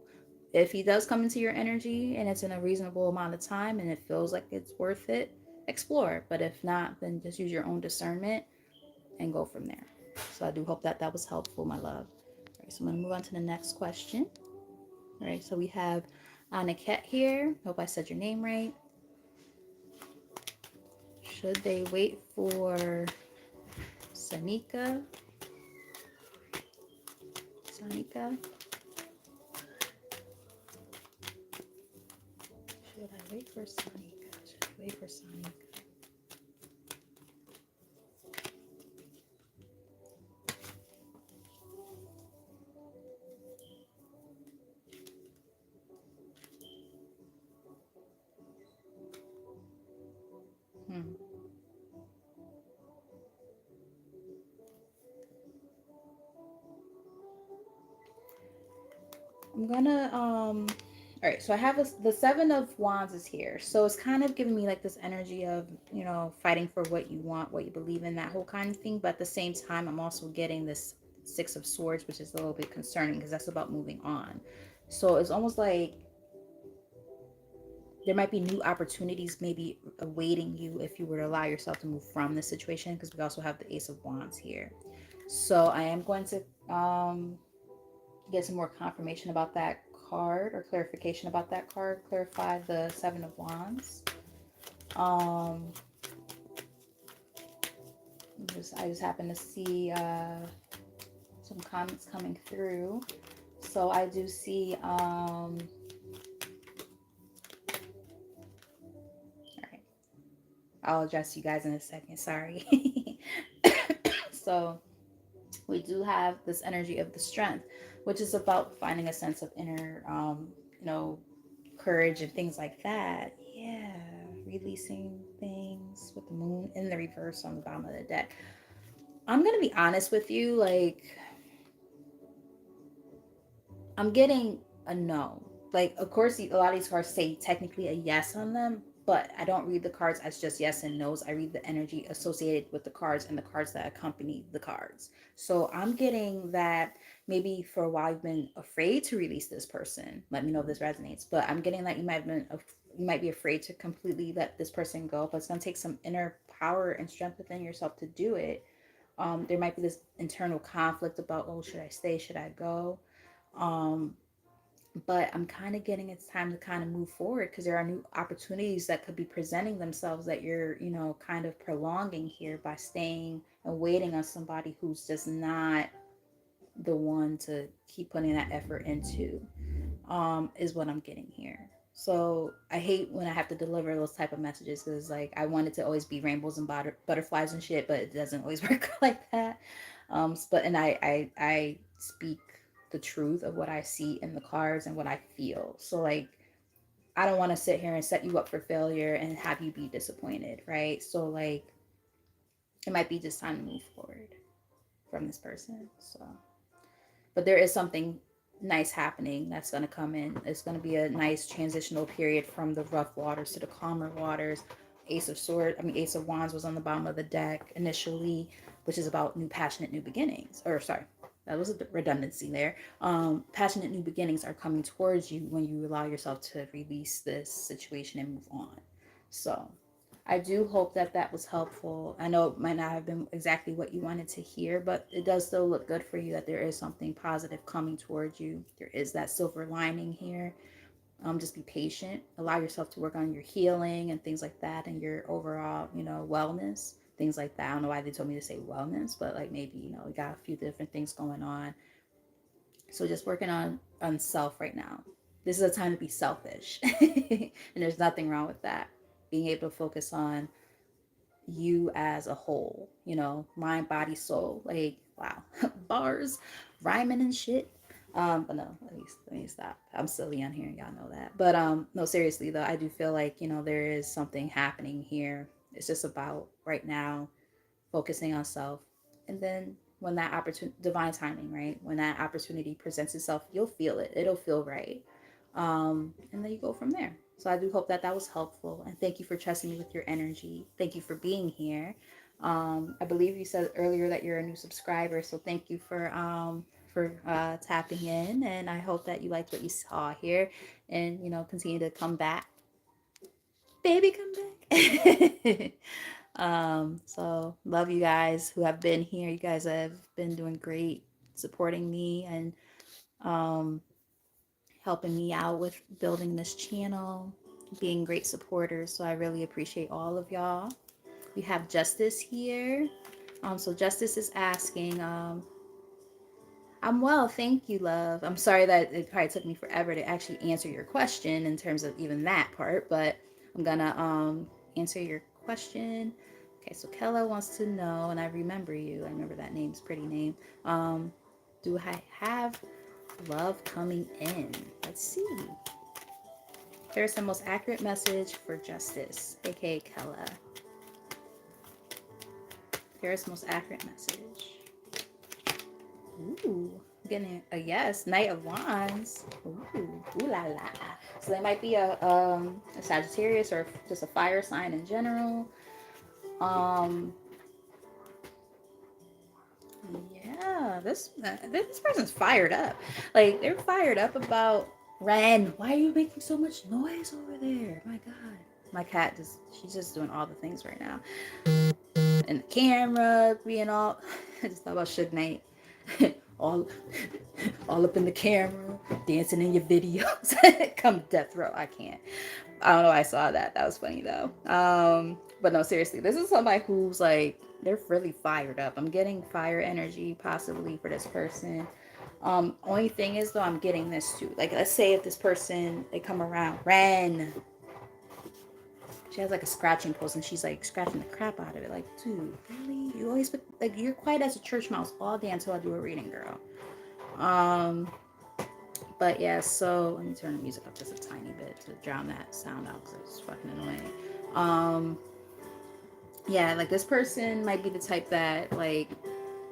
if he does come into your energy and it's in a reasonable amount of time and it feels like it's worth it, explore. But if not, then just use your own discernment and go from there. So I do hope that that was helpful, my love. All right, so I'm going to move on to the next question. All right, so we have Aniket here. Hope I said your name right. Should they wait for Sanika? Sanika? Should I wait for Sanika? Should I wait for Sanika? Hmm. I'm gonna all right, so I have the seven of wands is here. So it's kind of giving me like this energy of, fighting for what you want, what you believe in, that whole kind of thing. But at the same time, I'm also getting this six of swords, which is a little bit concerning because that's about moving on. So it's almost like there might be new opportunities maybe awaiting you if you were to allow yourself to move from this situation, because we also have the ace of wands here. So I am going to get some more confirmation about that card, or clarification about that card. Clarify the seven of wands. um I just happen to see some comments coming through. So I do see all right, I'll address you guys in a second, sorry. So we do have this energy of the strength, which is about finding a sense of inner you know courage and things like that. Yeah, releasing things with the moon in the reverse on the bottom of the deck. I'm gonna be honest with you, like I'm getting a no. Like, of course, a lot of these cards say technically a yes on them, but I don't read the cards as just yes and no's. I read the energy associated with the cards and the cards that accompany the cards. So I'm getting that maybe for a while you've been afraid to release this person. Let me know if this resonates. But I'm getting that you might be afraid to completely let this person go, but it's gonna take some inner power and strength within yourself to do it. There might be this internal conflict about, oh, should I stay? Should I go? Um, but I'm kind of getting it's time to kind of move forward because there are new opportunities that could be presenting themselves that you're, kind of prolonging here by staying and waiting on somebody who's just not the one to keep putting that effort into, is what I'm getting here. So I hate when I have to deliver those type of messages because like I want it to always be rainbows and butterflies and shit, but it doesn't always work like that. But and I speak the truth of what I see in the cards and what I feel. So like I don't want to sit here and set you up for failure and have you be disappointed, right? So like it might be just time to move forward from this person. So, but there is something nice happening that's going to come in. It's going to be a nice transitional period from the rough waters to the calmer waters. Ace of Wands was on the bottom of the deck initially, which is about new passionate new beginnings. Or sorry, that was a redundancy there. Passionate new beginnings are coming towards you when you allow yourself to release this situation and move on. So I do hope that that was helpful. I know it might not have been exactly what you wanted to hear, but it does still look good for you that there is something positive coming towards you. There is that silver lining here. Just be patient. Allow yourself to work on your healing and things like that, and your overall, wellness, things like that. I don't know why they told me to say wellness, but like maybe we got a few different things going on. So just working on self right now. This is a time to be selfish, and there's nothing wrong with that. Being able to focus on you as a whole, mind, body, soul. Like, wow, bars, rhyming and shit. But no, let me stop. I'm silly on here, and y'all know that. But no, seriously though, I do feel like there is something happening here. It's just about right now focusing on self, and then when that opportunity, divine timing, right? When that opportunity presents itself, you'll feel it. It'll feel right, and then you go from there. So I do hope that that was helpful, and thank you for trusting me with your energy. Thank you for being here. I believe you said earlier that you're a new subscriber, so thank you for tapping in, and I hope that you liked what you saw here, and continue to come back, baby, come back. So love you guys who have been here. You guys have been doing great, supporting me and um, helping me out with building this channel, being great supporters. So I really appreciate all of y'all. We have Justice here. So Justice is asking, I'm well, thank you, love. I'm sorry that it probably took me forever to actually answer your question in terms of even that part, but I'm gonna answer your question. Okay, so Kella wants to know, and I remember you. I remember that name's pretty name. Um, do I have love coming in? Let's see. Here's the most accurate message for Justice, aka Kella. Here's the most accurate message. Ooh, getting a yes. Knight of Wands. Ooh la la. So they might be a Sagittarius or just a fire sign in general. Um, yeah, this person's fired up. Like they're fired up about Ren. Why are you making so much noise over there? My God, my cat she's just doing all the things right now. And the camera being all. I just thought about Suge Knight. all all up in the camera, dancing in your videos. Come to death row. I can't. I don't know why I saw that. That was funny though. But no, seriously, this is somebody who's like they're really fired up. I'm getting fire energy possibly for this person. Only thing is though, I'm getting this too. Like let's say if this person they come around, Ren. She has like a scratching post and she's like scratching the crap out of it. Like, dude, really? You always like you're quiet as a church mouse all day until I do a reading, girl. But yeah, so let me turn the music up just a tiny bit to drown that sound out because it's fucking annoying. Yeah, like this person might be the type that like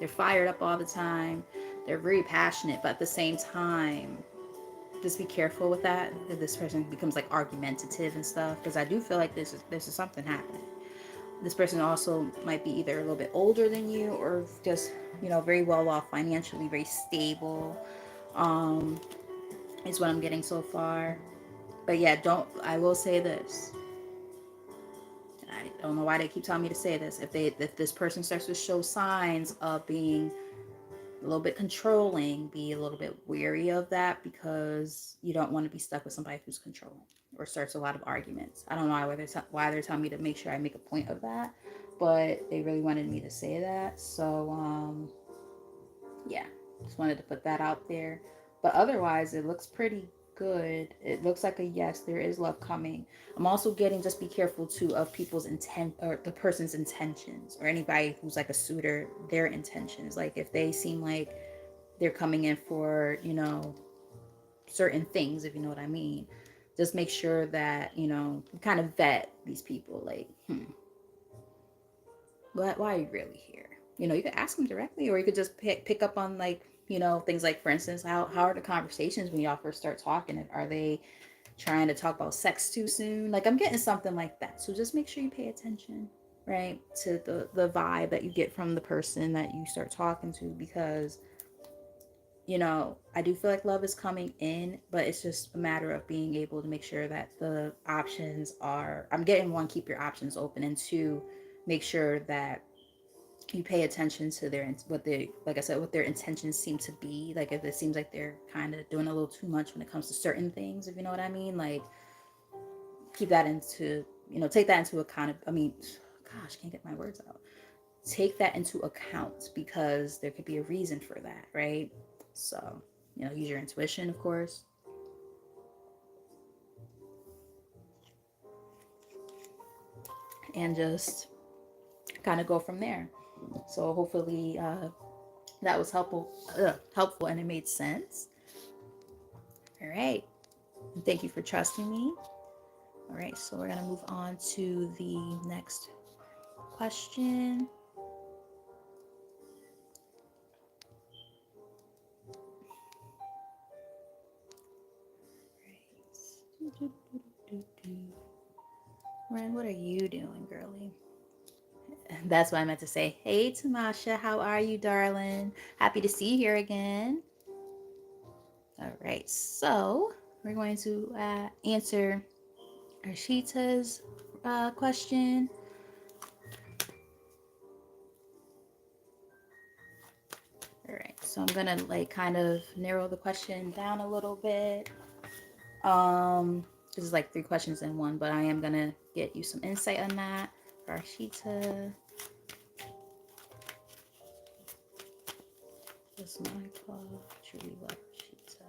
they're fired up all the time. They're very passionate, but at the same time, just be careful with that. If this person becomes like argumentative and stuff, because I do feel like this is something happening. This person also might be either a little bit older than you or just very well off financially, very stable. Um, is what I'm getting so far. But yeah, I will say this. I don't know why they keep telling me to say this. If this person starts to show signs of being a little bit controlling, be a little bit weary of that because you don't want to be stuck with somebody who's controlling or starts a lot of arguments. I don't know why they're telling me to make sure I make a point of that, but they really wanted me to say that. So yeah, just wanted to put that out there. But otherwise, it looks pretty good. It looks like a yes, there is love coming. I'm also getting just be careful too of people's intent or the person's intentions or anybody who's like a suitor, their intentions. Like if they seem like they're coming in for, certain things, if you know what I mean. Just make sure that, you kind of vet these people. Like, why are you really here? You could ask them directly, or you could just pick up on like, things like, for instance, how are the conversations when y'all first start talking? Are they trying to talk about sex too soon? Like I'm getting something like that. So just make sure you pay attention, right, to the vibe that you get from the person that you start talking to, because I do feel like love is coming in, but it's just a matter of being able to make sure that the options are, I'm getting one, keep your options open, and two, make sure that you pay attention to their, what they, like I said, what their intentions seem to be. Like if it seems like they're kind of doing a little too much when it comes to certain things, if you know what I mean, like keep that into, take that into account. I mean, gosh, can't get my words out. Take that into account because there could be a reason for that, right? So, use your intuition, of course. And just kind of go from there. So hopefully that was helpful and it made sense. All right. And thank you for trusting me. All right. So we're going to move on to the next question. Ren, what are you doing, girly? That's what I meant to say. Hey, Tamasha, how are you, darling? Happy to see you here again. All right, so we're going to answer Arshita's question. All right, so I'm gonna like kind of narrow the question down a little bit. This is like 3 questions in one, but I am gonna get you some insight on that. Arshita, this my club, truly love Arshita.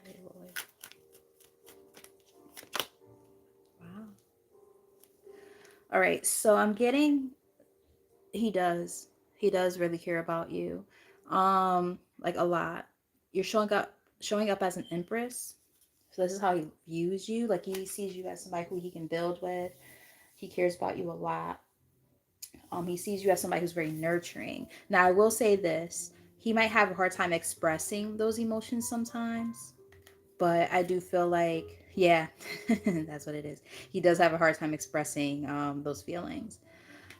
Hey, Lord. Wow. All right, so I'm getting, he does really care about you, like a lot. You're showing up as an empress. So this is how he views you. Like he sees you as somebody who he can build with. He cares about you a lot. He sees you as somebody who's very nurturing. Now I will say this: he might have a hard time expressing those emotions sometimes, but I do feel like, yeah, that's what it is. He does have a hard time expressing those feelings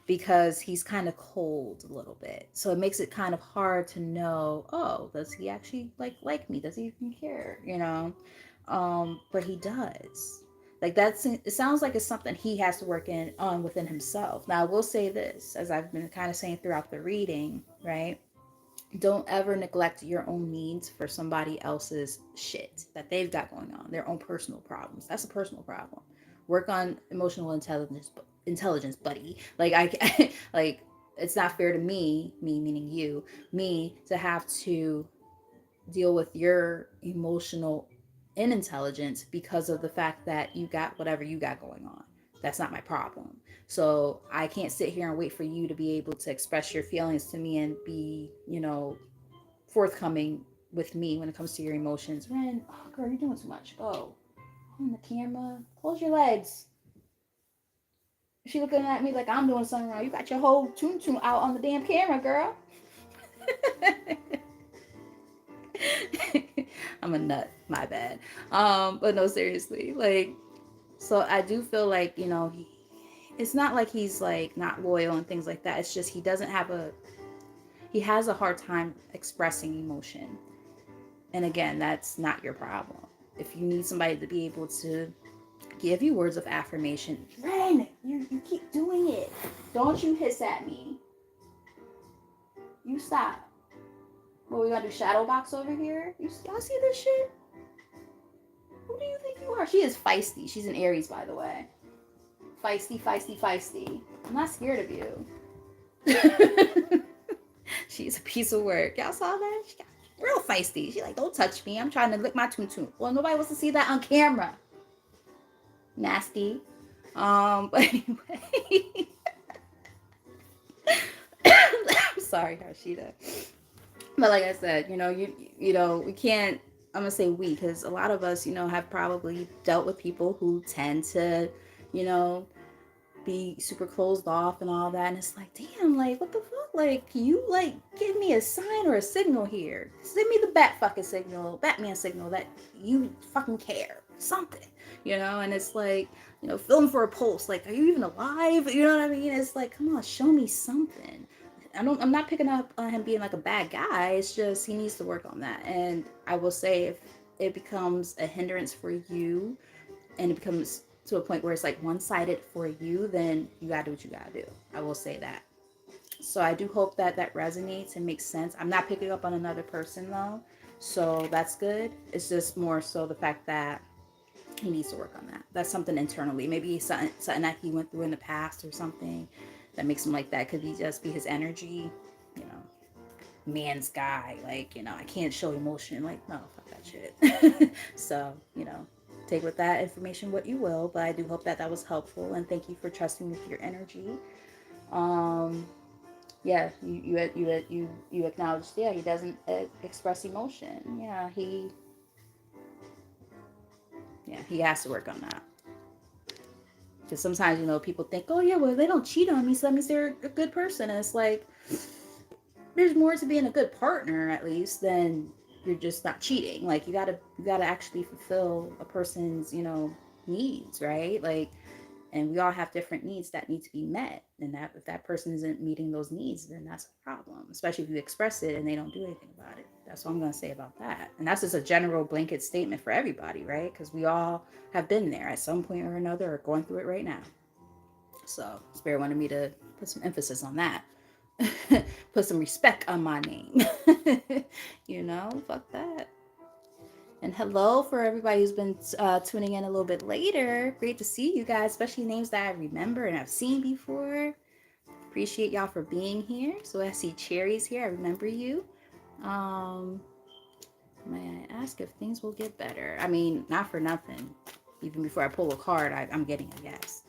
because he's kind of cold a little bit. So it makes it kind of hard to know, oh, does he actually like me? Does he even care? But he does. Like that's, it sounds like it's something he has to work on within himself. Now I will say this, as I've been kind of saying throughout the reading, right? Don't ever neglect your own needs for somebody else's shit that they've got going on, their own personal problems. That's a personal problem. Work on emotional intelligence, buddy. Like like it's not fair to me meaning you, me to have to deal with your emotional inintelligence because of the fact that you got whatever you got going on. That's not my problem. So I can't sit here and wait for you to be able to express your feelings to me and be, forthcoming with me when it comes to your emotions. Ren, oh girl, you're doing too much. Go on the camera. Close your legs. She looking at me like I'm doing something wrong. You got your whole tune out on the damn camera, girl. I'm a nut. My bad. But no, seriously. Like, so I do feel like, it's not like he's like not loyal and things like that. It's just he has a hard time expressing emotion. And again, that's not your problem. If you need somebody to be able to give you words of affirmation, Ren, you keep doing it. Don't you hiss at me. You stop. What, we gonna do shadow box over here? Y'all see this shit? Who do you think you are? She is feisty. She's an Aries, by the way. Feisty, feisty, feisty. I'm not scared of you. She's a piece of work. Y'all saw that? She got real feisty. She like, don't touch me. I'm trying to lick my toon. Well, nobody wants to see that on camera. Nasty. But anyway. I'm sorry, Harshita. But like I said, we can't, I'm gonna say we, because a lot of us, have probably dealt with people who tend to, you know, be super closed off and all that. And it's like, damn, like, what the fuck? Like, can you, like, give me a sign or a signal here? Send me the Batman signal that you fucking care. Something, And it's like, feeling for a pulse. Like, are you even alive? You know what I mean? It's like, come on, show me something. I'm not picking up on him being like a bad guy. It's just he needs to work on that. And I will say, if it becomes a hindrance for you and it becomes to a point where it's like one-sided for you, then you gotta do what you gotta do. I will say that. So I do hope that that resonates and makes sense. I'm not picking up on another person though, so that's good. It's just more so the fact that he needs to work on that. That's something internally. Maybe something that he went through in the past or something that makes him like that. Could be just be his energy, you know, man's guy. Like, you know, I can't show emotion. Like, no, fuck that shit. So, you know, take with that information what you will. But I do hope that that was helpful, and thank you for trusting with your energy. Um, yeah, you acknowledged. Yeah, he doesn't express emotion. Yeah, he has to work on that. Because sometimes, you know, people think, oh yeah, well, they don't cheat on me, so that means they're a good person. And it's like, there's more to being a good partner, at least, than you're just not cheating. Like, you gotta actually fulfill a person's, you know, needs, right? Like, and we all have different needs that need to be met. And that if that person isn't meeting those needs, then that's a problem. Especially if you express it and they don't do anything about it. That's what I'm gonna say about that. And that's just a general blanket statement for everybody, right? Because we all have been there at some point or another, or going through it right now. So Spirit wanted me to put some emphasis on that. Put some respect on my name. You know, fuck that. And hello for everybody who's been tuning in a little bit later. Great to see you guys, especially names that I remember and I've seen before. Appreciate y'all for being here. So I see Cherry's here. I remember you. Um, may I ask if things will get better? I mean, not for nothing. Even before I pull a card, I'm getting a yes.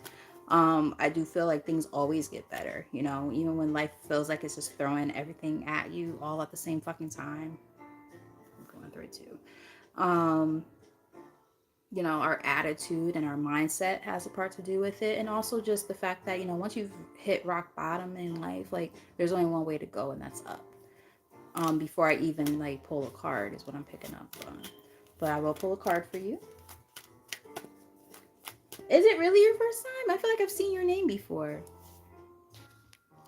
I do feel like things always get better, you know, even when life feels like it's just throwing everything at you all at the same fucking time. I'm going through it too. Um, you know, our attitude and our mindset has a part to do with it. And also just the fact that, you know, once you've hit rock bottom in life, like there's only one way to go, and that's up. Before I even like pull a card is what I'm picking up on. But I will pull a card for you. Is it really your first time? I feel like I've seen your name before.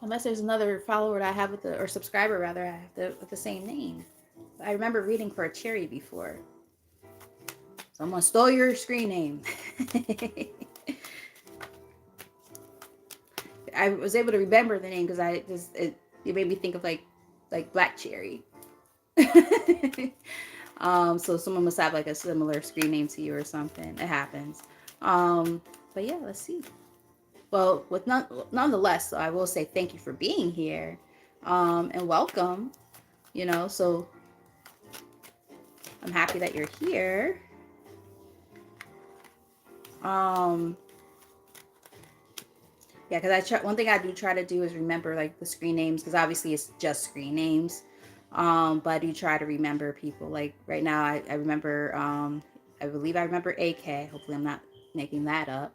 Unless there's another follower that I have with the, or subscriber rather, I have with the same name. I remember reading for a cherry before. Someone stole your screen name. I was able to remember the name because it made me think of like black cherry. So someone must have like a similar screen name to you or something. It happens. But yeah, let's see. Well, nonetheless, I will say thank you for being here, and welcome. You know, so I'm happy that you're here. Yeah, because one thing I do try to do is remember like the screen names, because obviously it's just screen names. But I do try to remember people. Like right now, I remember. I believe I remember AK. Hopefully, I'm not making that up.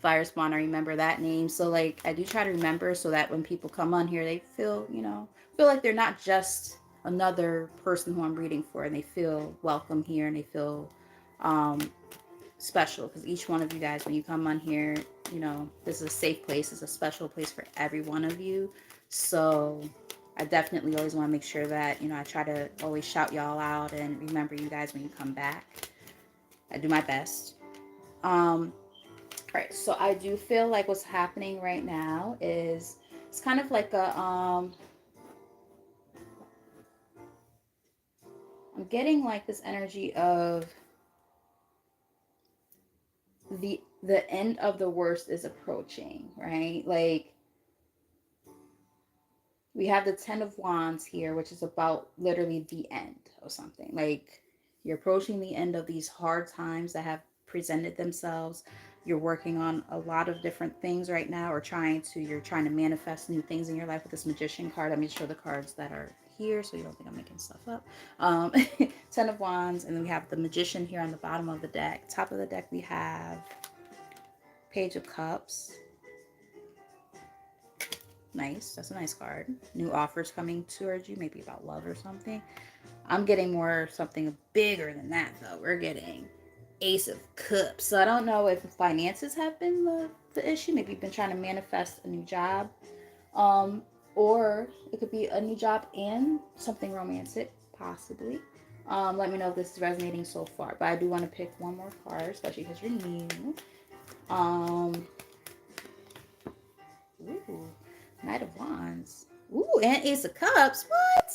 Fire Spawn, I remember that name. So like, I do try to remember so that when people come on here, they feel, you know, feel like they're not just another person who I'm reading for, and they feel welcome here, and they feel special, because each one of you guys, when you come on here, you know, this is a safe place. It's a special place for every one of you. So I definitely always want to make sure that, you know, I try to always shout y'all out and remember you guys when you come back. I do my best. All right, so I do feel like what's happening right now is it's kind of like a I'm getting like this energy of the end of the worst is approaching, right? Like we have the 10 of Wands here, which is about literally the end of something. Like you're approaching the end of these hard times that have presented themselves. You're working on a lot of different things right now, or you're trying to manifest new things in your life with this Magician card. Let me show the cards that are here so you don't think I'm making stuff up. 10 of Wands, and then we have the Magician here on the bottom of the deck. Top of the deck we have Page of Cups. Nice. That's a nice card. New offers coming towards you, maybe about love or something. I'm getting more something bigger than that, though. We're getting Ace of Cups. So I don't know if finances have been the issue. Maybe you've been trying to manifest a new job. or it could be a new job and something romantic, possibly. Let me know if this is resonating so far. But I do want to pick one more card, especially because you're new. Um, ooh, Knight of Wands. Ooh, and Ace of Cups. What?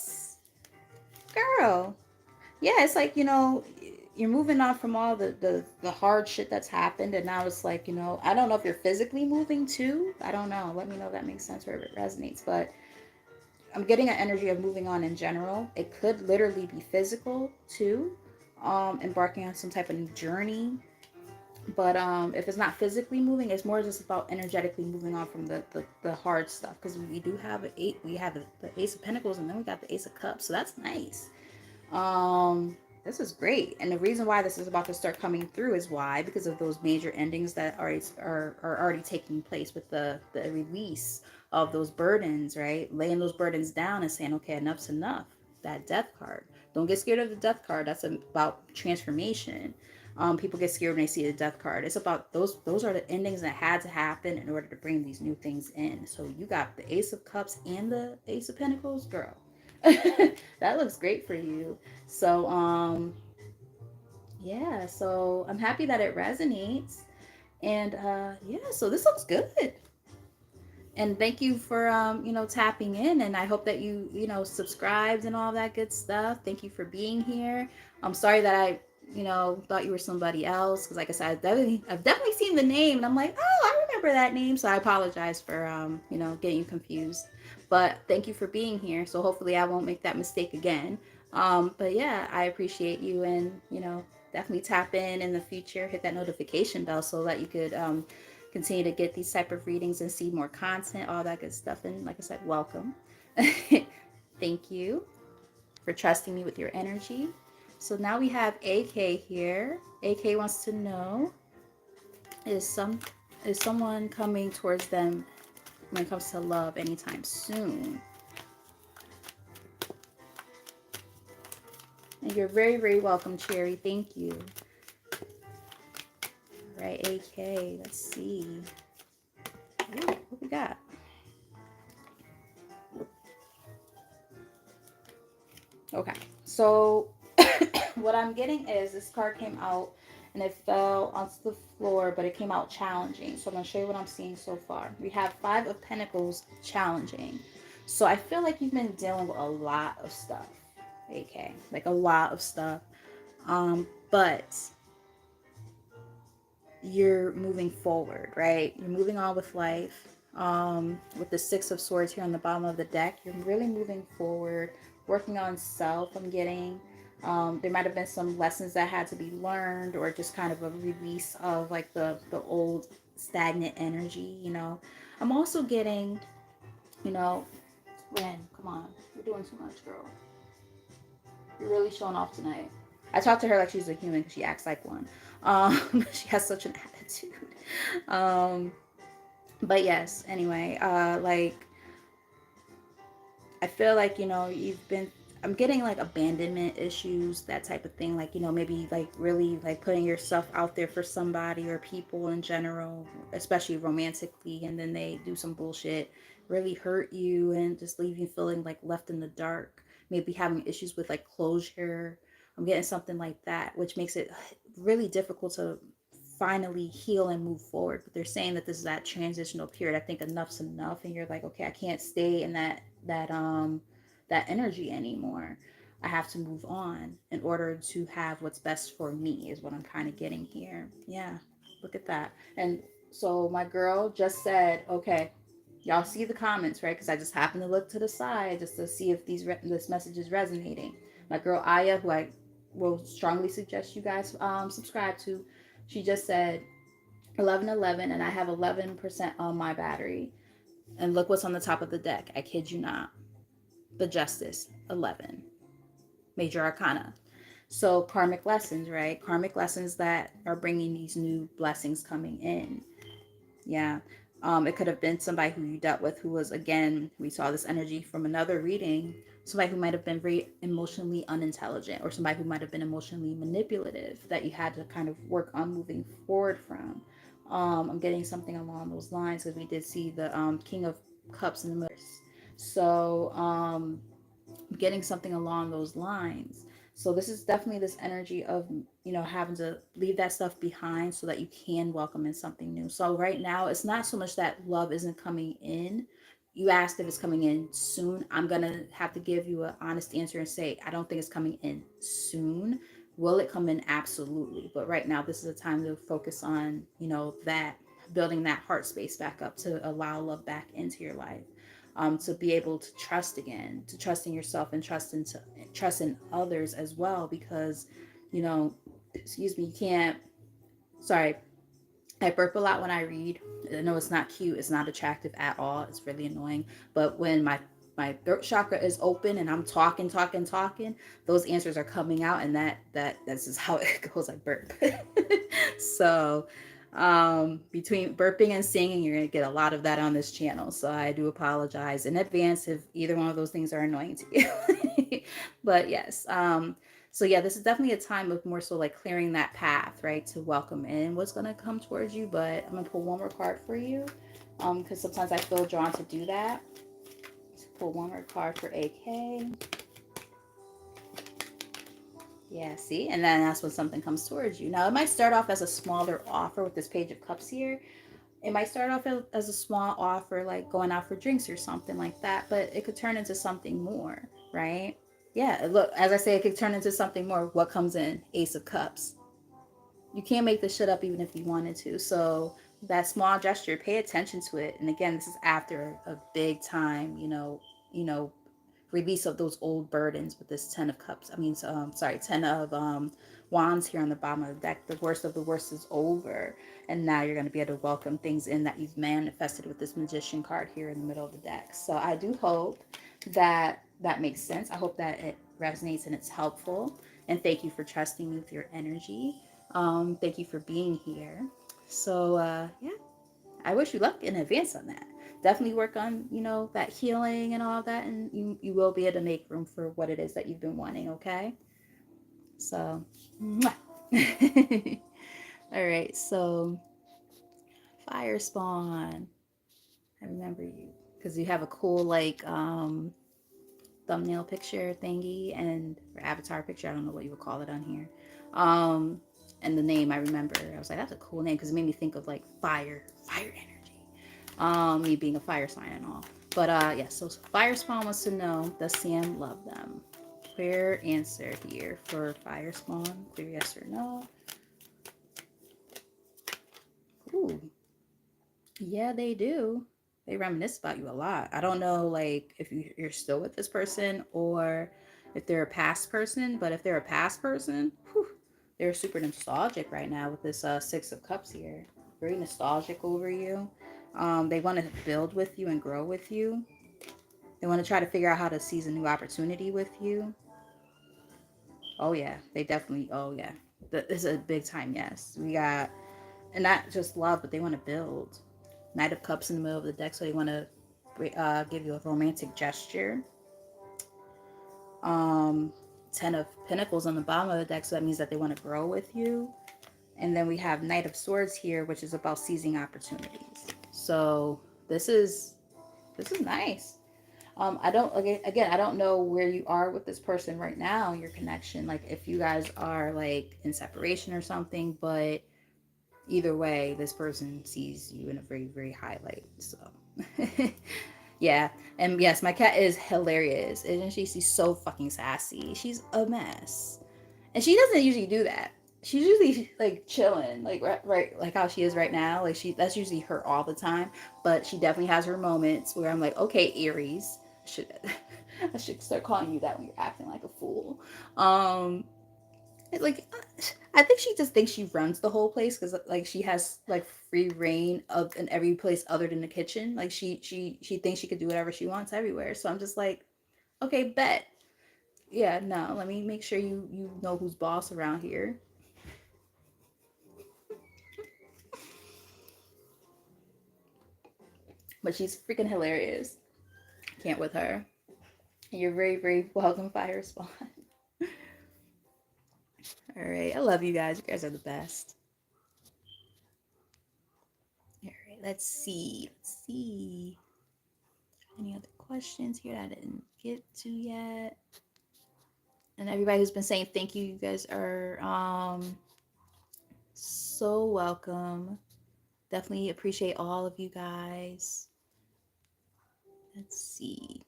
Girl. Yeah, it's like, you're moving on from all the hard shit that's happened. And now it's like, I don't know if you're physically moving too. I don't know. Let me know if that makes sense or if it resonates. But I'm getting an energy of moving on in general. It could literally be physical too, embarking on some type of new journey. But if it's not physically moving, it's more just about energetically moving on from the hard stuff. Because we do have we have the Ace of Pentacles, and then we got the Ace of Cups, so that's nice. This is great, and the reason why this is about to start coming through is why, because of those major endings that are already taking place with the release of those burdens, right? Laying those burdens down and saying, okay, enough's enough. That Death card. Don't get scared of the Death card. That's about transformation. People get scared when they see the Death card. It's about those are the endings that had to happen in order to bring these new things in. So you got the Ace of Cups and the Ace of Pentacles, girl. That looks great for you. So yeah, so I'm happy that it resonates. And yeah, so this looks good. And thank you for tapping in, and I hope that you subscribed and all that good stuff. Thank you for being here. I'm sorry that I thought you were somebody else, because like I said, I've definitely seen the name and I'm like, oh, I remember that name. So I apologize for getting you confused, but thank you for being here. So hopefully I won't make that mistake again. But yeah, I appreciate you, and definitely tap in the future, hit that notification bell so that you could continue to get these type of readings and see more content, all that good stuff. And like I said, welcome. Thank you for trusting me with your energy. So now we have AK here. AK wants to know, is some is someone coming towards them when it comes to love anytime soon? And you're very, very welcome, Cherry. Thank you. All right, AK. Let's see. Ooh, what we got? Okay, so what I'm getting is this card came out and it fell onto the floor, but it came out challenging. So I'm going to show you what I'm seeing so far. We have Five of Pentacles, challenging. So I feel like you've been dealing with a lot of stuff, AK, like a lot of stuff. But you're moving forward, right? You're moving on with life. With the Six of Swords here on the bottom of the deck, you're really moving forward, working on self. I'm getting there might have been some lessons that had to be learned, or just kind of a release of like the old stagnant energy. I'm also getting, you know, Ren, come on, you're doing too much, girl. You're really showing off tonight. I talked to her like she's a human because she acts like one. She has such an attitude. Um, but yes, anyway, like I feel like you've been. I'm getting like abandonment issues, that type of thing. Like maybe like really like putting yourself out there for somebody or people in general, especially romantically, and then they do some bullshit, really hurt you, and just leave you feeling like left in the dark. Maybe having issues with like closure. I'm getting something like that, which makes it really difficult to finally heal and move forward. But they're saying that this is that transitional period. I think enough's enough, and you're like, okay, I can't stay in that energy anymore. I have to move on in order to have what's best for me, is what I'm kind of getting here. Yeah, look at that. And so my girl just said, okay, y'all see the comments, right? Because I just happened to look to the side just to see if this message is resonating. My girl Aya, who I will strongly suggest you guys subscribe to, she just said 11:11, and I have 11% on my battery. And look what's on the top of the deck. I kid you not. The Justice, 11. Major Arcana. So karmic lessons, right? Karmic lessons that are bringing these new blessings coming in. Yeah. It could have been somebody who you dealt with who was, again, we saw this energy from another reading, somebody who might have been very emotionally unintelligent, or somebody who might have been emotionally manipulative that you had to kind of work on moving forward from. I'm getting something along those lines, because we did see the King of Cups in the middle. So getting something along those lines. So this is definitely this energy of, having to leave that stuff behind so that you can welcome in something new. So right now it's not so much that love isn't coming in. You asked if it's coming in soon. I'm going to have to give you an honest answer and say I don't think it's coming in soon. Will it come in? Absolutely. But right now this is a time to focus on, that building that heart space back up to allow love back into your life, to be able to trust again, to trust in yourself and trust in others as well, because, you know, excuse me, you can't. Sorry, I burp a lot when I read. I know it's not cute, it's not attractive at all. It's really annoying. But when my throat chakra is open and I'm talking, those answers are coming out, and that's just how it goes. I burp. So between burping and singing, you're gonna get a lot of that on this channel. So I do apologize in advance if either one of those things are annoying to you. But yes, so yeah, this is definitely a time of more so like clearing that path, right, to welcome in what's gonna come towards you. But I'm gonna pull one more card for you, because sometimes I feel drawn to do that. So pull one more card for AK. Yeah, see, and then that's when something comes towards you. Now it might start off as a smaller offer with this Page of Cups here. It might start off as a small offer, like going out for drinks or something like that, but it could turn into something more, right? Yeah, look, as I say, it could turn into something more. What comes in? Ace of Cups. You can't make this shit up even if you wanted to. So that small gesture, pay attention to it. And again, this is after a big time, you know, release of those old burdens with this 10 of cups. I mean, sorry, 10 of wands here on the bottom of the deck. The worst of the worst is over, and now you're going to be able to welcome things in that you've manifested with this magician card here in the middle of the deck. So I do hope that that makes sense. I hope that it resonates and it's helpful. And thank you for trusting me with your energy. Thank you for being here. So yeah, I wish you luck in advance on that. Definitely work on, that healing and all of that, and you will be able to make room for what it is that you've been wanting, okay? So, mwah. All right, so fire spawn. I remember you because you have a cool like thumbnail picture thingy and or avatar picture. I don't know what you would call it on here. And the name I remember. I was like, that's a cool name because it made me think of like fire energy. Me being a fire sign and all. But yeah, so Fire Spawn wants to know, does Sam love them? Clear answer here for Fire Spawn. Clear yes or no. Ooh, yeah, they do. They reminisce about you a lot. I don't know, like, if you're still with this person or if they're a past person, but if they're a past person, whew, they're super nostalgic right now with this Six of Cups here. Very nostalgic over you. They want to build with you and grow with you. They want to try to figure out how to seize a new opportunity with you. Oh yeah, they definitely. Oh yeah, this is a big time yes. We got, and not just love, but they want to build. Knight of Cups in the middle of the deck, so they want to give you a romantic gesture. Um, 10 of Pentacles on the bottom of the deck, so that means that they want to grow with you. And then we have Knight of Swords here, which is about seizing opportunities. So this is nice. I don't again, I don't know where you are with this person right now, your connection, like if you guys are like in separation or something, but either way, this person sees you in a very, very high light. So yeah. And yes, my cat is hilarious. And she's so fucking sassy. She's a mess. And she doesn't usually do that. She's usually like chilling, like right like how she is right now. Like that's usually her all the time. But she definitely has her moments where I'm like, okay, Aries, I should start calling you that when you're acting like a fool. Um, like I think she just thinks she runs the whole place because like she has like free reign of in every place other than the kitchen. Like she thinks she could do whatever she wants everywhere. So I'm just like, okay, bet. Yeah, no, let me make sure you know who's boss around here. But she's freaking hilarious. Can't with her. You're very, very welcome, Fire Spawn. All right, I love you guys. You guys are the best. All right, let's see. Any other questions here that I didn't get to yet. And everybody who's been saying thank you, you guys are so welcome. Definitely appreciate all of you guys. Let's see.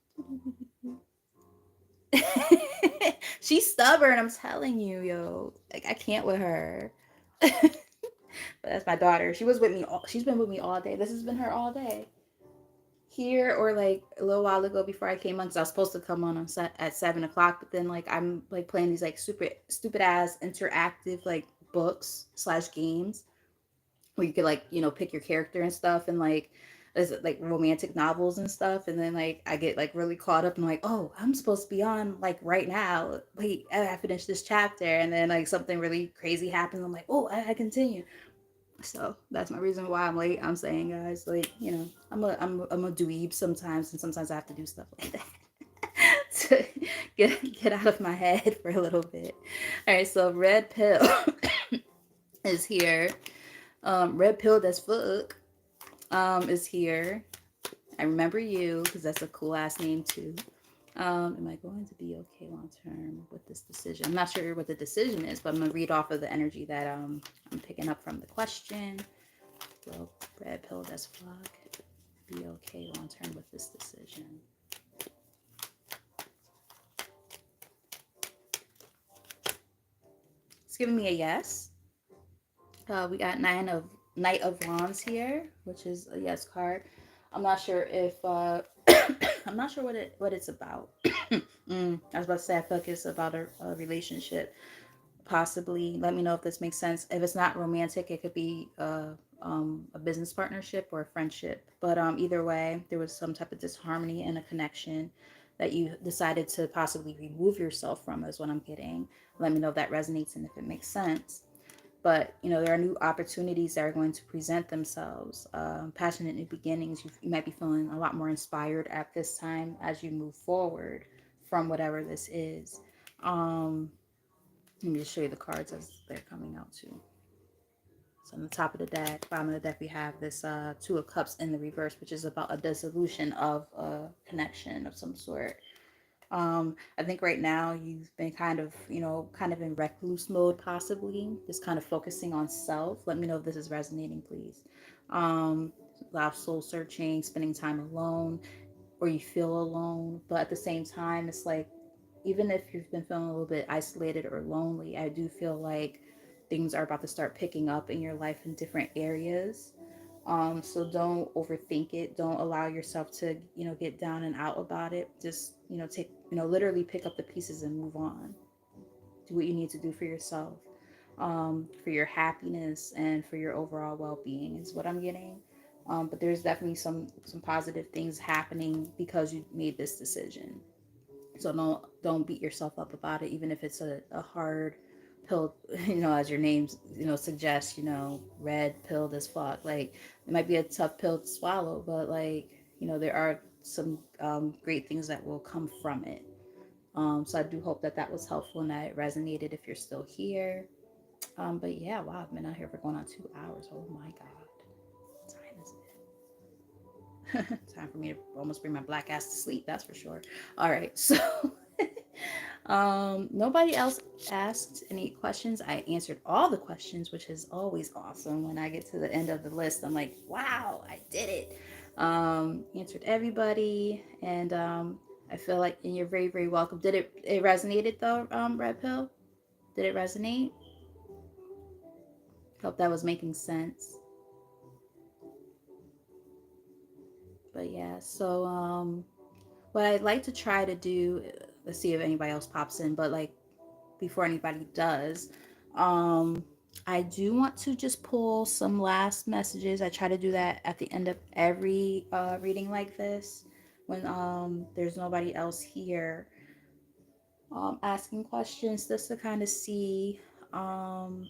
She's stubborn, I'm telling you, yo. Like I can't with her. But that's my daughter. She's been with me all day. This has been her all day. Here or like a little while ago before I came on, because I was supposed to come on set at 7 o'clock, but then like I'm like playing these like super stupid ass interactive like books slash games where you could like pick your character and stuff, and like there's like romantic novels and stuff, and then like I get like really caught up and like, oh, I'm supposed to be on like right now, wait, I finished this chapter, and then like something really crazy happens, I'm like, oh, I continue. So that's my reason why I'm late. I'm saying, guys, like, I'm a dweeb sometimes, and sometimes I have to do stuff like that to get out of my head for a little bit. All right, so Red Pill is here. Red Pill that's fuck is here. I remember you because that's a cool ass name too. Am I going to be okay long term with this decision? I'm not sure what the decision is, but I'm gonna read off of the energy that I'm picking up from the question. Well, red pill that's flock. Be okay long term with this decision. It's giving me a yes. We got Knight of Wands here, which is a yes card. I'm not sure if I'm not sure what it's about. I was about to say I feel like it's about a relationship, possibly. Let me know if this makes sense. If it's not romantic, it could be a business partnership or a friendship. But either way, there was some type of disharmony in a connection that you decided to possibly remove yourself from, is what I'm getting. Let me know if that resonates and if it makes sense. But there are new opportunities that are going to present themselves. Passionate new beginnings. You might be feeling a lot more inspired at this time as you move forward from whatever this is. Let me just show you the cards as they're coming out too. So on the top of the deck, bottom of the deck, we have this Two of Cups in the reverse, which is about a dissolution of a connection of some sort. I think right now you've been kind of in recluse mode, possibly just kind of focusing on self. Let me know if this is resonating, please. A lot of soul searching, spending time alone, or you feel alone, but at the same time, it's like even if you've been feeling a little bit isolated or lonely, I do feel like things are about to start picking up in your life in different areas. So don't overthink it. Don't allow yourself to, get down and out about it. Just, take, literally pick up the pieces and move on. Do what you need to do for yourself, for your happiness and for your overall well-being is what I'm getting. But there's definitely some positive things happening because you made this decision. So don't beat yourself up about it, even if it's a hard pill, as your name, suggests, red pill as fuck. Like it might be a tough pill to swallow, but like, there are some great things that will come from it. So I do hope that that was helpful and that it resonated if you're still here. But yeah, wow, I've been out here for going on 2 hours. Oh my God. What time is it? Time for me to almost bring my black ass to sleep, that's for sure. All right, so nobody else asked any questions. I answered all the questions, which is always awesome. When I get to the end of the list, I'm like, wow, I did it. Answered everybody, and I feel like, and you're very, very welcome. Did it resonated though, Red Pill? Did it resonate? Hope that was making sense. But yeah, so what I'd like to try to do, let's see if anybody else pops in, but like before anybody does, um, I do want to just pull some last messages. I try to do that at the end of every reading like this when there's nobody else here asking questions, just to kind of see um,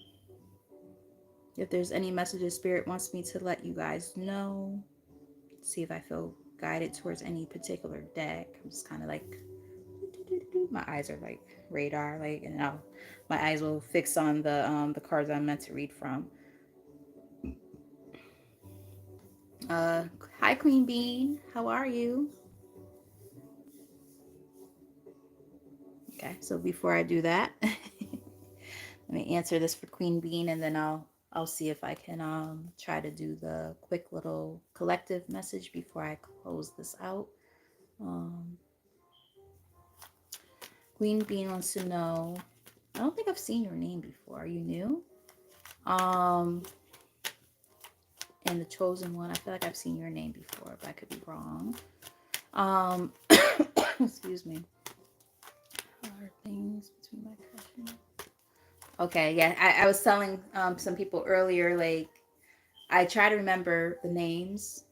if there's any messages Spirit wants me to let you guys know. See if I feel guided towards any particular deck. I'm just kind of like, my eyes are like radar, like, and my eyes will fix on the cards I'm meant to read from. Uh, Hi Queen Bean, how are you? Okay, so before I do that, let me answer this for Queen Bean, and then I'll see if I can try to do the quick little collective message before I close this out. Um, Queen Bean wants to know. I don't think I've seen your name before. Are you new? Um, and the chosen one. I feel like I've seen your name before, but I could be wrong. Um, excuse me. Are things between my crush. Okay, yeah. I was telling some people earlier, like I try to remember the names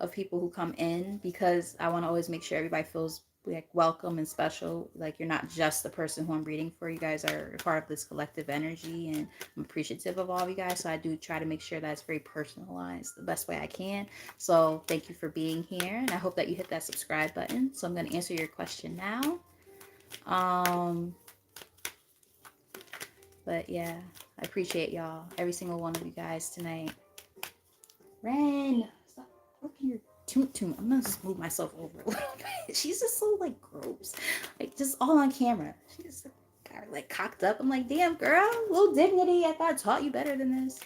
of people who come in because I want to always make sure everybody feels like welcome and special. Like you're not just the person who I'm reading for. You guys are part of this collective energy, and I'm appreciative of all of you guys. So I do try to make sure that it's very personalized the best way I can. So thank you for being here, and I hope that you hit that subscribe button. So I'm going to answer your question now. But yeah, I appreciate y'all, every single one of you guys tonight. Ren, stop working your toot. I'm gonna just move myself over a little bit. She's just so like gross, like just all on camera. She just got her like cocked up. I'm like, damn girl, a little dignity. I thought I taught you better than this.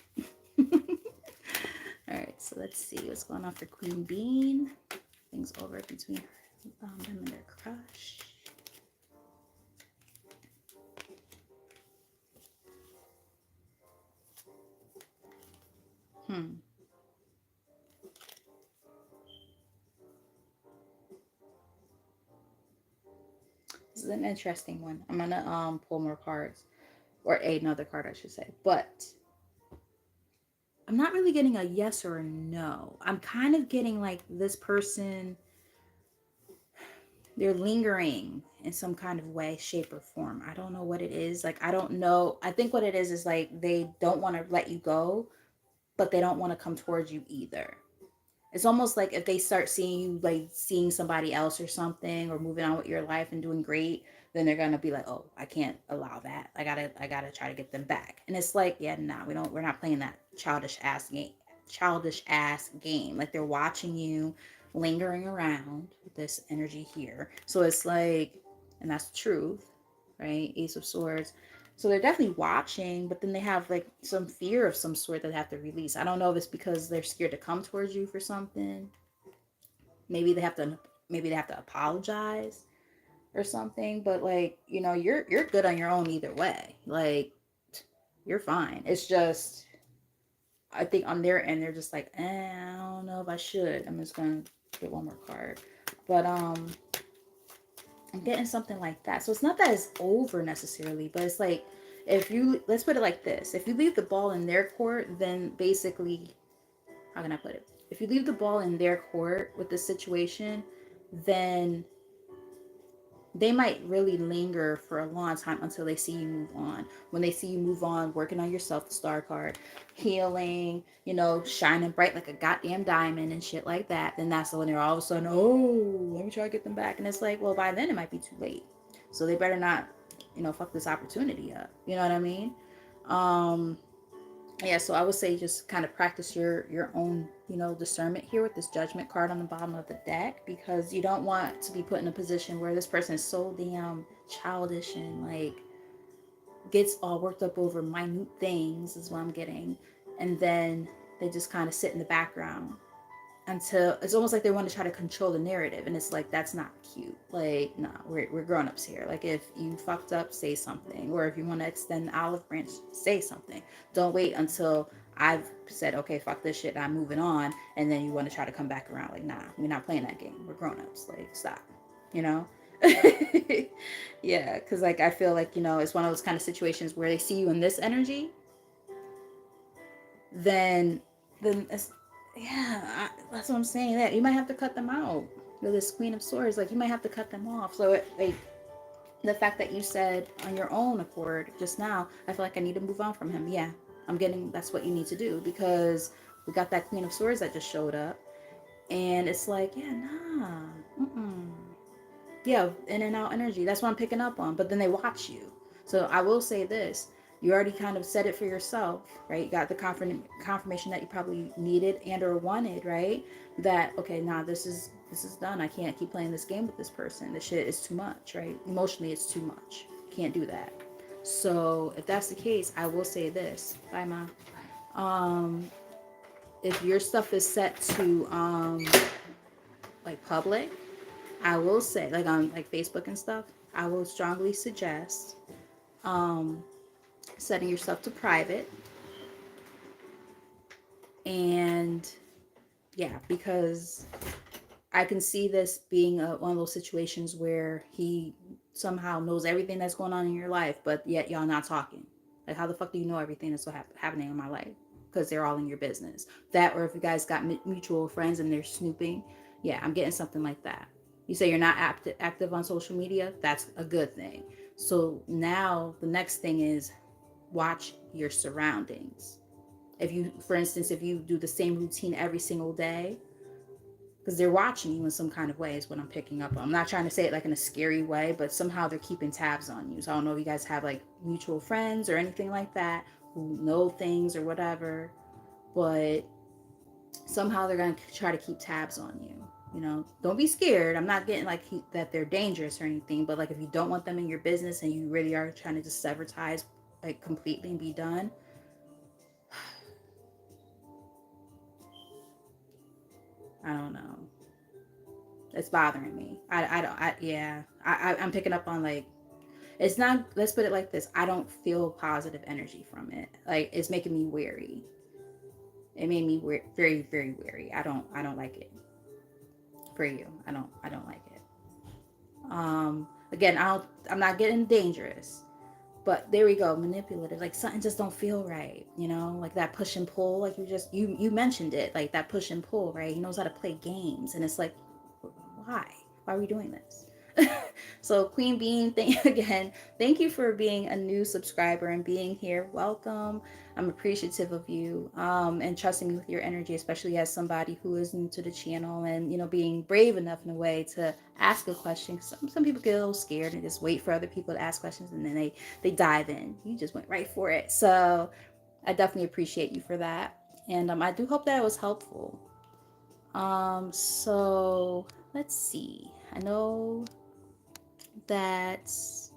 All right, so let's see what's going on for Queen Bean. Things over between them and their crush. This is an interesting one. I'm gonna pull more cards, or another card, I should say. But I'm not really getting a yes or a no. I'm kind of getting like this person, they're lingering in some kind of way, shape, or form. I don't know what it is. Like, I don't know. I think what it is like they don't want to let you go, but they don't want to come towards you either. It's almost like if they start seeing you like seeing somebody else or something, or moving on with your life and doing great, then they're gonna be like, oh, I can't allow that. I gotta try to get them back. And it's like, yeah, nah, we're not playing that childish ass game. Like they're watching you lingering around with this energy here. So it's like, and that's the truth, right? Ace of Swords. So they're definitely watching, but then they have like some fear of some sort that they have to release. I don't know if it's because they're scared to come towards you for something. Maybe they have to apologize or something, but like, you're good on your own either way. Like you're fine. It's just I think on their end they're just like, I don't know if I should. I'm just gonna get one more card. But I'm getting something like that. So it's not that it's over necessarily, but it's like if you let's put it like this. If you leave the ball in their court, then basically, how can I put it? If you leave the ball in their court with the situation, then they might really linger for a long time until they see you move on. When they see you move on, working on yourself, the star card, healing, shining bright like a goddamn diamond and shit like that, then that's when they're all of a sudden, oh, let me try to get them back. And it's like, well, by then it might be too late. So they better not, fuck this opportunity up. You know what I mean? Yeah, so I would say just kind of practice your own discernment here with this judgment card on the bottom of the deck, because you don't want to be put in a position where this person is so damn childish and like gets all worked up over minute things is what I'm getting, and then they just kind of sit in the background until it's almost like they want to try to control the narrative, and it's like that's not cute. Like, nah, we're grown-ups here. Like, if you fucked up, say something, or if you want to extend the olive branch, say something. Don't wait until I've said, okay, fuck this shit, I'm moving on, and then you want to try to come back around. Like, nah, we're not playing that game. We're grown-ups. Like, stop. you know Yeah, because like I feel like it's one of those kind of situations where they see you in this energy, then it's, yeah, that's what I'm saying. That you might have to cut them out. With this Queen of Swords, like you might have to cut them off. So like the fact that you said on your own accord just now, I feel like I need to move on from him. Yeah, I'm getting that's what you need to do, because we got that Queen of Swords that just showed up, and it's like, yeah, nah, yeah, in and out energy. That's what I'm picking up on. But then they watch you. So I will say this: You already kind of said it for yourself, right? You got the confirmation that you probably needed and or wanted, right? That okay, nah, this is done. I can't keep playing this game with this person. This shit is too much, right? Emotionally, it's too much. Can't do that. So if that's the case, I will say this. Bye, mom. Um, if your stuff is set to like public, I will say like on like Facebook and stuff, I will strongly suggest um setting your stuff to private. And yeah, because I can see this being one of those situations where he somehow knows everything that's going on in your life, but yet y'all not talking. Like, how the fuck do you know everything that's happening in my life? Because they're all in your business. That, or if you guys got mutual friends and they're snooping, yeah, I'm getting something like that. You say you're not active on social media, that's a good thing. So now the next thing is watch your surroundings. If you, for instance, if you do the same routine every single day, because they're watching you in some kind of way is what I'm picking up on. I'm not trying to say it like in a scary way, but somehow they're keeping tabs on you. So I don't know if you guys have like mutual friends or anything like that who know things or whatever, but somehow they're going to try to keep tabs on you. You know, don't be scared. I'm not getting like that they're dangerous or anything, but like if you don't want them in your business and you really are trying to just sever ties like completely and be done, I don't know. It's bothering me. I don't, yeah. I'm picking up on like, it's not, let's put it like this. I don't feel positive energy from it. Like, it's making me weary. It made me very, very weary. I don't like it for you. I don't like it. Again, I'm not getting dangerous, but there we go. Manipulative. Like something just don't feel right. You know, like that push and pull. Like you mentioned it. Like that push and pull. Right. He knows how to play games, and it's like, why? Why are we doing this? So Queen Bean, thank you for being a new subscriber and being here. Welcome. I'm appreciative of you and trusting me with your energy, especially as somebody who is new to the channel, and being brave enough in a way to ask a question. Some people get a little scared and just wait for other people to ask questions, and then they dive in. You just went right for it. So I definitely appreciate you for that, and I do hope that it was helpful. So let's see. I know that's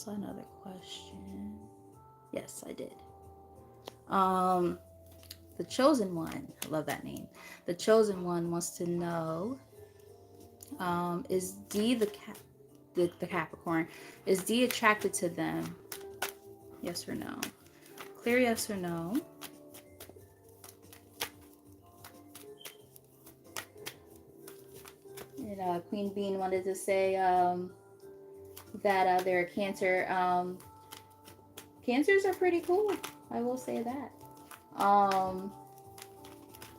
another question. Yes, I did. Um, the chosen one. I love that name. The chosen one wants to know, is D the Capricorn? Is D attracted to them? Yes or no? Clear yes or no. And Queen Bean wanted to say that they're a Cancer. Cancers are pretty cool. I will say that.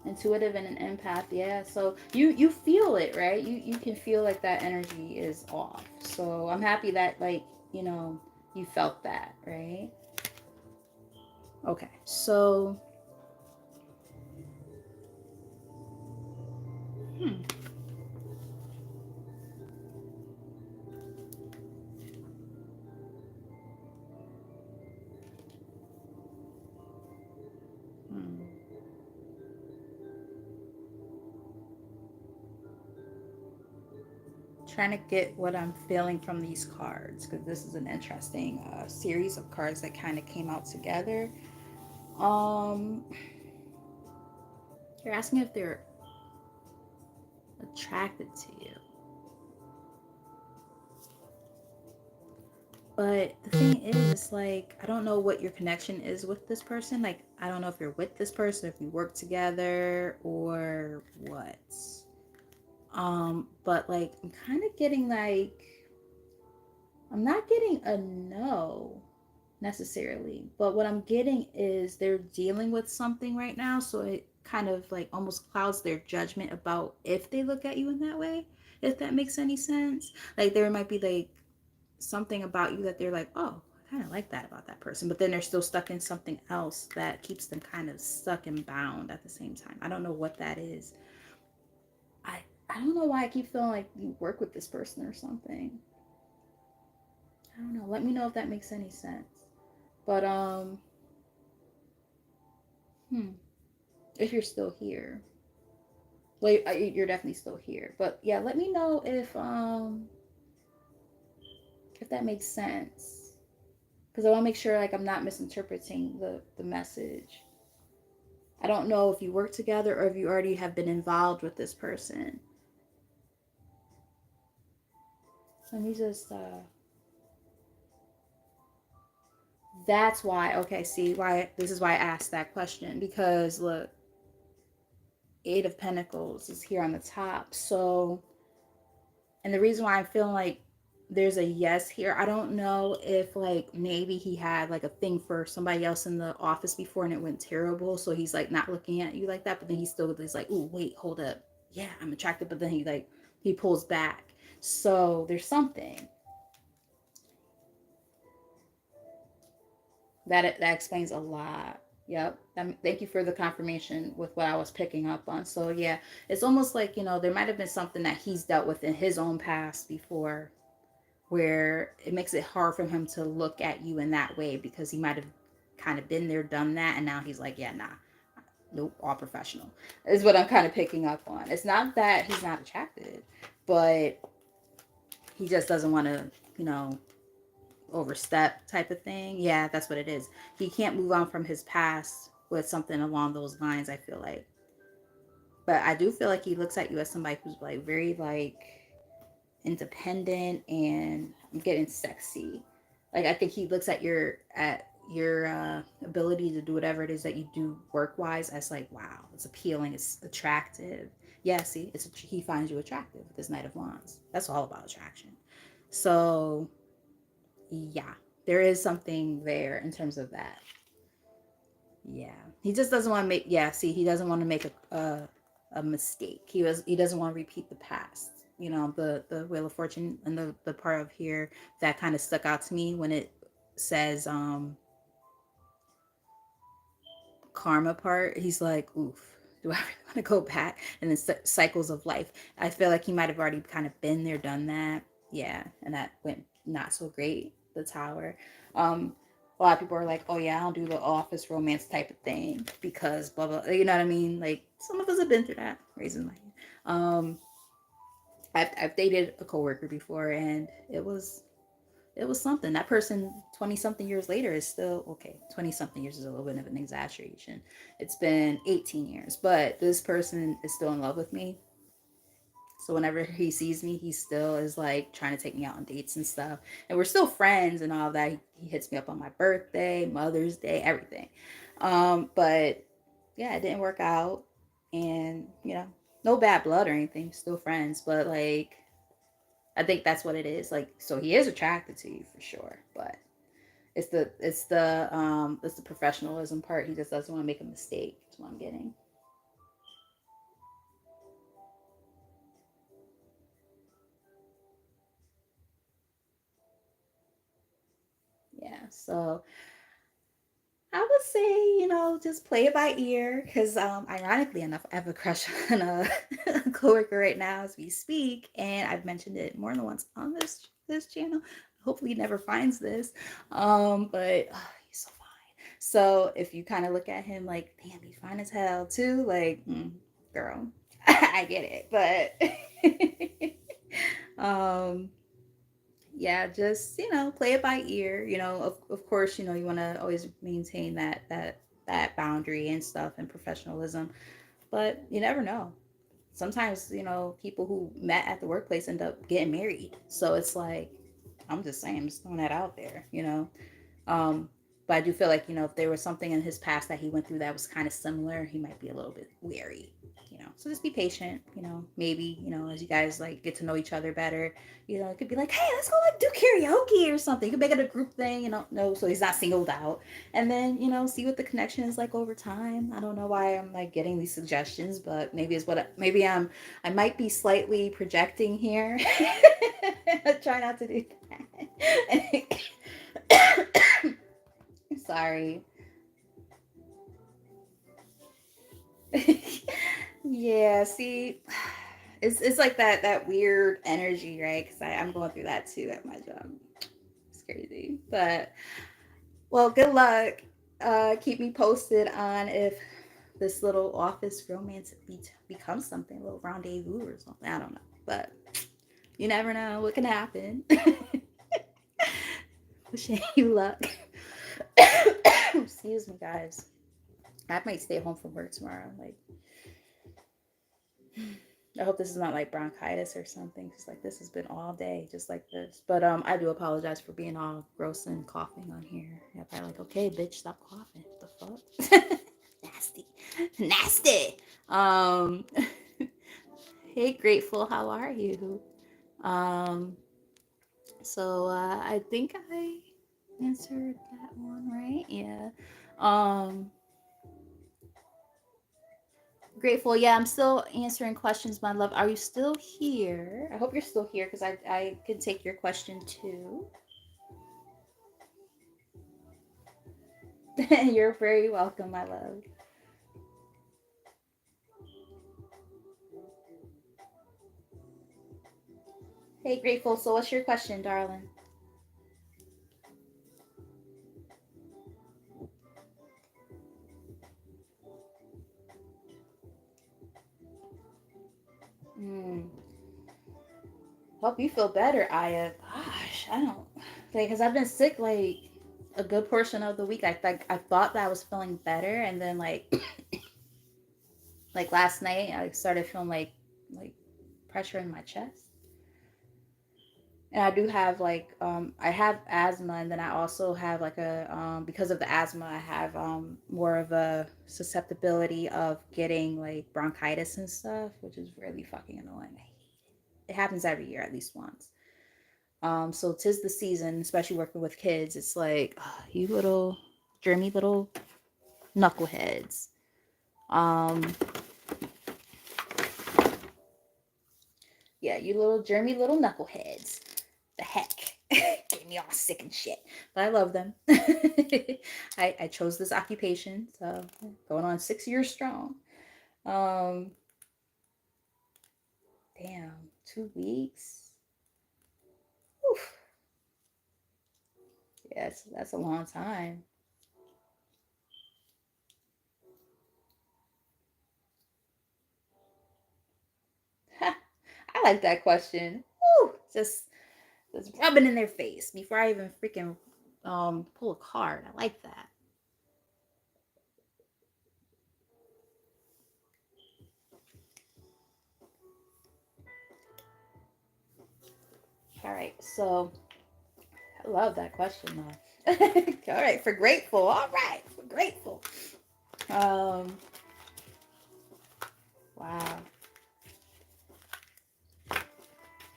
Intuitive and an empath, yeah. So you feel it, right? You can feel like that energy is off. So I'm happy that like you felt that, right? Okay, so hmm, hmm. Trying to get what I'm feeling from these cards, because this is an interesting series of cards that kind of came out together. Um, you're asking if they're attracted to you. But the thing is, it's like, I don't know what your connection is with this person. Like, I don't know if you're with this person, if you work together, or what. But like, I'm kind of getting like, I'm not getting a no necessarily, but what I'm getting is they're dealing with something right now, so it kind of like almost clouds their judgment about if they look at you in that way, if that makes any sense. Like, there might be like something about you that they're like, oh, I kind of like that about that person, but then they're still stuck in something else that keeps them kind of stuck and bound at the same time. I don't know what that is. I I don't know why I keep feeling like you work with this person or something. I don't know. Let me know if that makes any sense. But hmm, if you're still here, well, you're definitely still here. But yeah, let me know if that makes sense, because I want to make sure like I'm not misinterpreting the message. I don't know if you work together or if you already have been involved with this person. Let me just that's why, okay, see why this is why I asked that question, because look, Eight of Pentacles is here on the top. So, and the reason why I'm feeling like there's a yes here, I don't know if like maybe he had like a thing for somebody else in the office before and it went terrible. So he's like not looking at you like that, but then he still is like, oh, wait, hold up. Yeah, I'm attracted. But then he pulls back. So there's something that explains a lot. Yep. Thank you for the confirmation with what I was picking up on. So yeah, it's almost like, there might have been something that he's dealt with in his own past before, where it makes it hard for him to look at you in that way, because he might have kind of been there, done that, and now he's like, yeah, nah, nope, all professional. Is what I'm kind of picking up on. It's not that he's not attracted, but he just doesn't want to, you know, overstep type of thing. Yeah, that's what it is. He can't move on from his past with something along those lines, I feel like. But I do feel like he looks at you as somebody who's like very like independent, and I'm getting sexy. Like I think he looks at your ability to do whatever it is that you do work wise as like, wow, it's appealing, it's attractive. Yeah, see, he finds you attractive with this Knight of Wands. That's all about attraction. So yeah, there is something there in terms of that. Yeah, he just doesn't want to make. Yeah, see, he doesn't want to make a mistake. He doesn't want to repeat the past. The Wheel of Fortune, and the part of here that kind of stuck out to me when it says karma part. He's like, oof. Do I really want to go back? And then cycles of life. I feel like he might have already kind of been there, done that. Yeah, and that went not so great. The Tower. A lot of people are like, oh yeah, I'll do the office romance type of thing because blah blah. You know what I mean? Like some of us have been through that. Raising my hand. I've dated a coworker before, and it was something. That person 20 something years later is still okay. 20 something years is a little bit of an exaggeration. It's been 18 years, but this person is still in love with me. So whenever he sees me, he still is like trying to take me out on dates and stuff. And we're still friends and all that. He hits me up on my birthday, Mother's Day, everything. But yeah, it didn't work out. And, no bad blood or anything, still friends. But like, I think that's what it is. Like, so he is attracted to you for sure. But it's the professionalism part. He just doesn't want to make a mistake. That's what I'm getting. Yeah. So I would say, just play it by ear, because ironically enough, I have a crush on a coworker right now as we speak, and I've mentioned it more than once on this channel. Hopefully, he never finds this, but he's so fine. So if you kind of look at him like, damn, he's fine as hell too, like, girl, I get it, but yeah, just play it by ear. Of course, you want to always maintain that boundary and stuff and professionalism, but you never know. Sometimes people who met at the workplace end up getting married, so it's like, I'm just saying, I'm just throwing that out there. But I do feel like, if there was something in his past that he went through that was kind of similar, he might be a little bit wary. So just be patient. Maybe, as you guys like get to know each other better, it could be like, hey, let's go like do karaoke or something. You could make it a group thing, no, so he's not singled out. And then, see what the connection is like over time. I don't know why I'm like getting these suggestions, but maybe it's maybe I might be slightly projecting here. Try not to do that. Sorry. Yeah, see, it's like that weird energy, right? Because I'm going through that too at my job. crazy. But well, good luck. Keep me posted on if this little office romance becomes something, a little rendezvous or something. I don't know, but you never know what can happen. Wishing you luck. Excuse me, guys. I might stay home from work tomorrow. Like, I hope this is not like bronchitis or something. Cause like this has been all day, just like this. But I do apologize for being all gross and coughing on here. Yeah, probably like, okay, bitch, stop coughing. What the fuck? Nasty, nasty. Um, hey, grateful. How are you? Um, I think I answered that one right. Yeah. Um, Grateful. Yeah, I'm still answering questions, my love. Are you still here? I hope you're still here because I can take your question too. You're very welcome, my love. Hey, Grateful. So, what's your question, darling? Hmm. Hope you feel better, Aya. Gosh, I don't like because I've been sick like a good portion of the week. I thought that I was feeling better, and then like last night I started feeling like pressure in my chest. And I do have I have asthma, and then I also have like a because of the asthma I have more of a susceptibility of getting like bronchitis and stuff, which is really fucking annoying. It happens every year at least once. So 'tis the season, especially working with kids. It's like you little germy little knuckleheads. Um, yeah, you little germy little knuckleheads. The heck, get me all sick and shit. But I love them. I chose this occupation, so going on 6 years strong. Um, damn, 2 weeks. Oof. Yeah, that's a long time. I like that question. Woo, just rubbing in their face before I even freaking pull a card. I like that. All right, so I love that question though. All right, for grateful. All right, for grateful. Um, wow.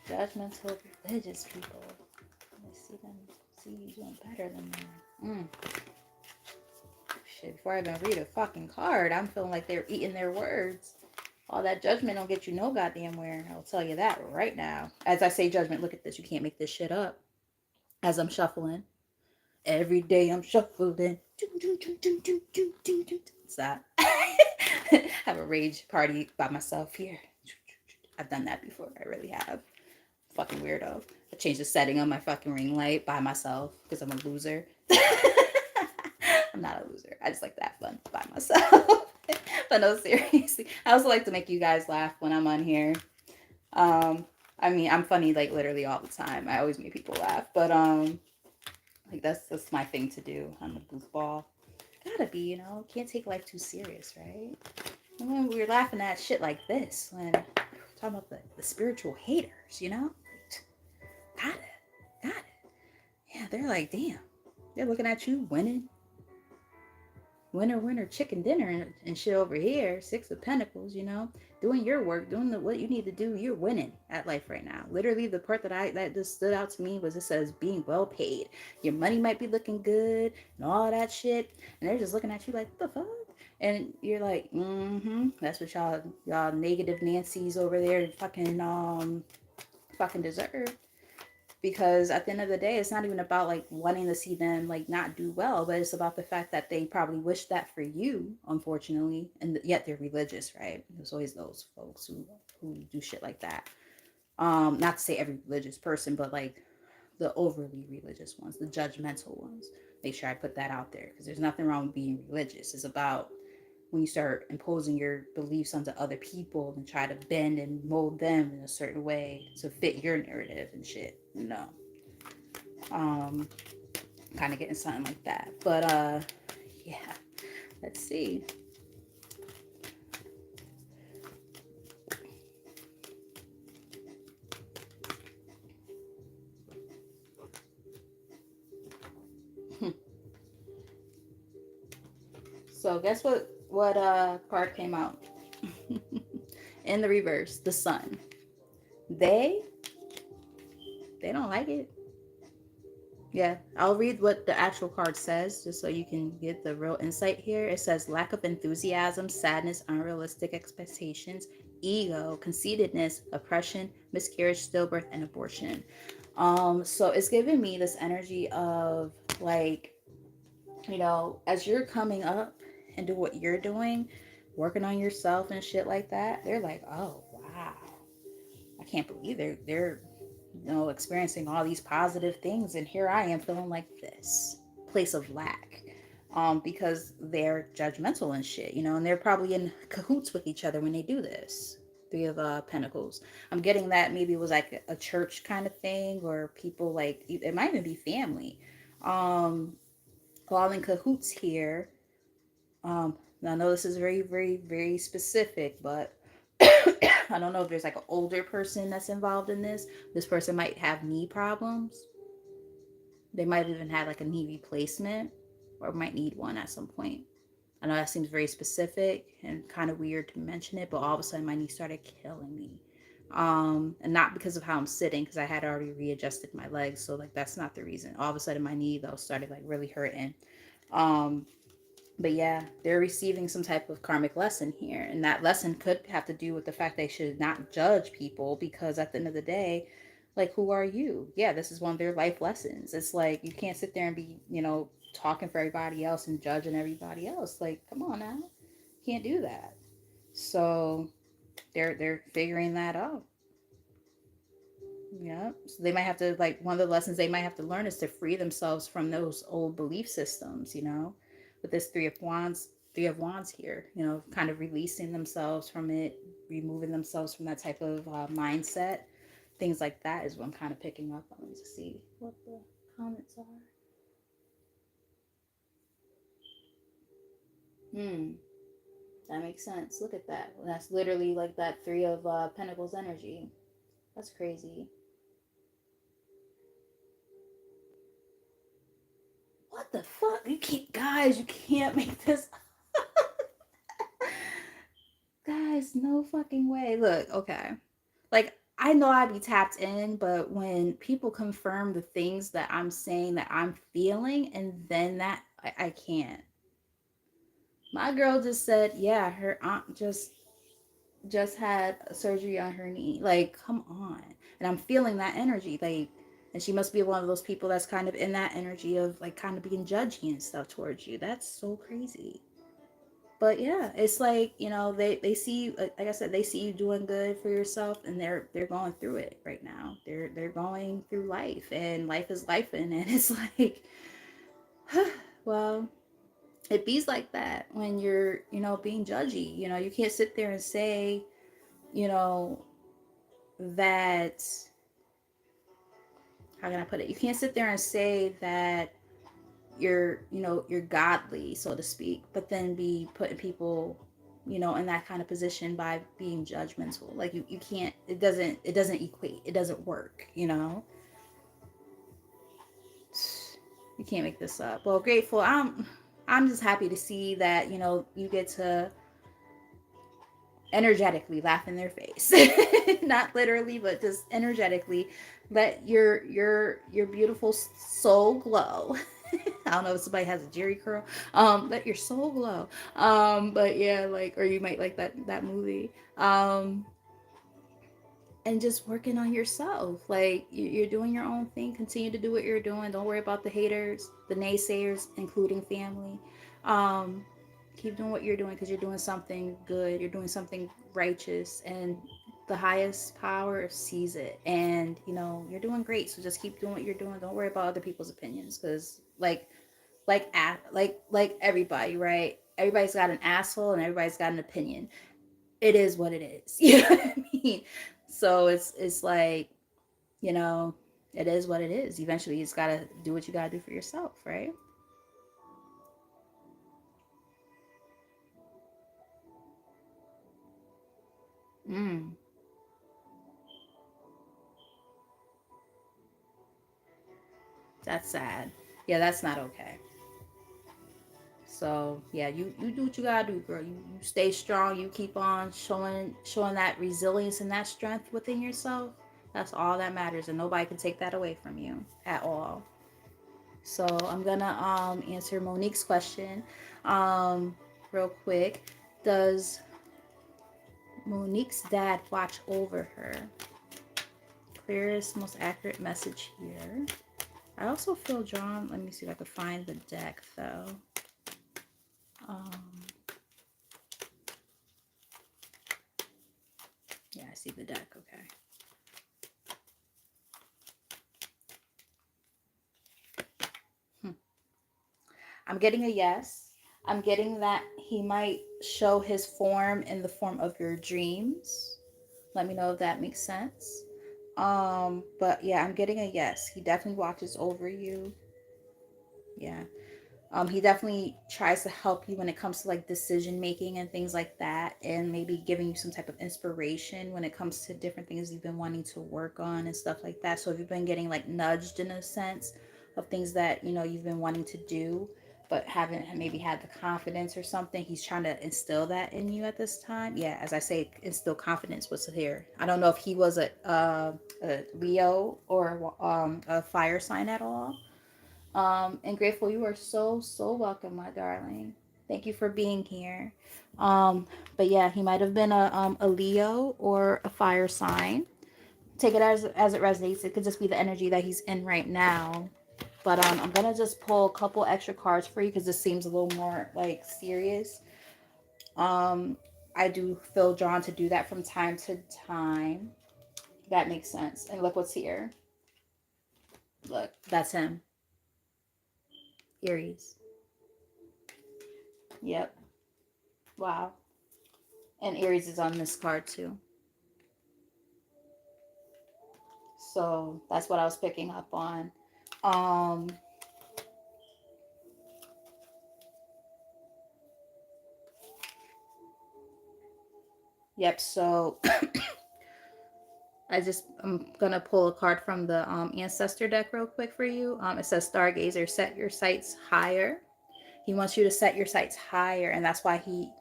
Judgmental religious people. I see them, see you doing better than them. Shit, before I even read a fucking card, I'm feeling like they're eating their words. All that judgment don't get you no goddamn where. I'll tell you that right now. As I say judgment, look at this. You can't make this shit up. As I'm shuffling. Every day I'm shuffling. It's that. Have a rage party by myself here. I've done that before. I really have. Fucking weirdo. I changed the setting on my fucking ring light by myself because I'm a loser. I'm not a loser. I just like to have fun by myself. But no, seriously. I also like to make you guys laugh when I'm on here. I mean, I'm funny like literally all the time. I always make people laugh. But like that's my thing to do. I'm a goofball. Gotta be, can't take life too serious, right? And when we're laughing at shit like this, when we're talking about the spiritual haters. Got it. Got it. Yeah, they're like, damn. They're looking at you winning. Winner, winner, chicken dinner and shit over here. Six of Pentacles. Doing your work, doing what you need to do. You're winning at life right now. Literally, the part that just stood out to me was it says being well paid. Your money might be looking good and all that shit, and they're just looking at you like, what the fuck? And you're like, that's what y'all negative Nancy's over there fucking deserve. Because at the end of the day, it's not even about like wanting to see them like not do well, but it's about the fact that they probably wish that for you, unfortunately, and yet they're religious, right? There's always those folks who do shit like that. Not to say every religious person, but like the overly religious ones, the judgmental ones. Make sure I put that out there because there's nothing wrong with being religious. It's about when you start imposing your beliefs onto other people and try to bend and mold them in a certain way to fit your narrative and shit. No. Um, Kind of getting something like that. But yeah. Let's see. So guess what card came out? In the reverse, the sun. They they don't like it. Yeah, I'll read what the actual card says just so you can get the real insight here. It says lack of enthusiasm, sadness, unrealistic expectations, ego, conceitedness, oppression, miscarriage, stillbirth, and abortion. So it's giving me this energy of like, as you're coming up and do what you're doing, working on yourself and shit like that, they're like, oh wow, I can't believe they're experiencing all these positive things, and here I am feeling like this place of lack. Because they're judgmental and shit, and they're probably in cahoots with each other when they do this. Three of Pentacles. I'm getting that maybe it was like a church kind of thing, or people like it might even be family. All in cahoots here. I know this is very, very, very specific, but I don't know if there's like an older person that's involved in this. This person might have knee problems. They might have even had like a knee replacement or might need one at some point. I know that seems very specific and kind of weird to mention it, but all of a sudden my knee started killing me. And not because of how I'm sitting, because I had already readjusted my legs. So like that's not the reason. All of a sudden my knee though started like really hurting. Um, but yeah, they're receiving some type of karmic lesson here. And that lesson could have to do with the fact they should not judge people because at the end of the day, like, who are you? Yeah, this is one of their life lessons. It's like you can't sit there and be, talking for everybody else and judging everybody else. Like, come on now. Can't do that. So they're figuring that out. Yeah. So they might have to like one of the lessons they might have to learn is to free themselves from those old belief systems, with this three of wands here, kind of releasing themselves from it, removing themselves from that type of mindset. Things like that is what I'm kind of picking up on to see what the comments are. Hmm. That makes sense. Look at that. That's literally like that three of pentacles energy. That's crazy. What the fuck? You can't, guys. You can't make this. Guys, no fucking way. Look, okay. Like, I know I'd be tapped in, but when people confirm the things that I'm saying that I'm feeling, and then that, I can't. My girl just said, yeah, her aunt just had surgery on her knee. Like, come on. And I'm feeling that energy. Like, and she must be one of those people that's kind of in that energy of like kind of being judgy and stuff towards you. That's so crazy. But yeah, it's like they see you, like I said, they see you doing good for yourself, and they're going through it right now. They're going through life, and life is life, and it's like, well, it bees like that when you're being judgy. You can't sit there and say you know that, how can I put it? You can't sit there and say that you're godly, so to speak, but then be putting people in that kind of position by being judgmental. Like you can't, it doesn't equate, it doesn't work. You can't make this up. Well, grateful, I'm just happy to see that you get to energetically laugh in their face. Not literally, but just energetically let your beautiful soul glow. I don't know if somebody has a Jerry curl. Let your soul glow. But yeah, like, or you might like that movie. And just working on yourself. Like, you're doing your own thing. Continue to do what you're doing. Don't worry about the haters, the naysayers, including family. Keep doing what you're doing because you're doing something good. You're doing something righteous, and the highest power sees it, and you know you're doing great. So just keep doing what you're doing. Don't worry about other people's opinions, because like everybody, right? Everybody's got an asshole and everybody's got an opinion. It is what it is. You know what I mean? So it's like, you know, it is what it is. Eventually, you just gotta do what you gotta do for yourself, right? Mm, that's sad. Yeah, that's not okay. So yeah, you do what you gotta do, girl. You stay strong. You keep on showing that resilience and that strength within yourself. That's all that matters, and nobody can take that away from you at all. So I'm gonna answer Monique's question, um, real quick. Does Monique's dad watch over her? Clearest, most accurate message here. I also feel drawn. Let me see if I can find the deck though. Um, yeah, I see the deck. Okay. Hmm. I'm getting a yes. I'm getting that he might show his form in the form of your dreams. Let me know if that makes sense. But yeah, I'm getting a yes. He definitely watches over you. Yeah. He definitely tries to help you when it comes to like decision making and things like that, and maybe giving you some type of inspiration when it comes to different things you've been wanting to work on and stuff like that. So if you've been getting like nudged in a sense of things that you know you've been wanting to do, but haven't maybe had the confidence or something, he's trying to instill that in you at this time. Yeah, as I say, instill confidence was here. I don't know if he was a Leo or a fire sign at all. And grateful, you are so, so welcome, my darling. Thank you for being here. Um, but yeah, he might have been a Leo or a fire sign. Take it as it resonates. It could just be the energy that he's in right now. But I'm gonna just pull a couple extra cards for you because this seems a little more like serious. Um, I do feel drawn to do that from time to time. That makes sense. And look what's here. Look, that's him. Aries. Yep. Wow. And Aries is on this card too. So that's what I was picking up on. Um, yep. So I'm gonna pull a card from the ancestor deck real quick for you. It says Stargazer, set your sights higher. He wants you to set your sights higher, and that's why he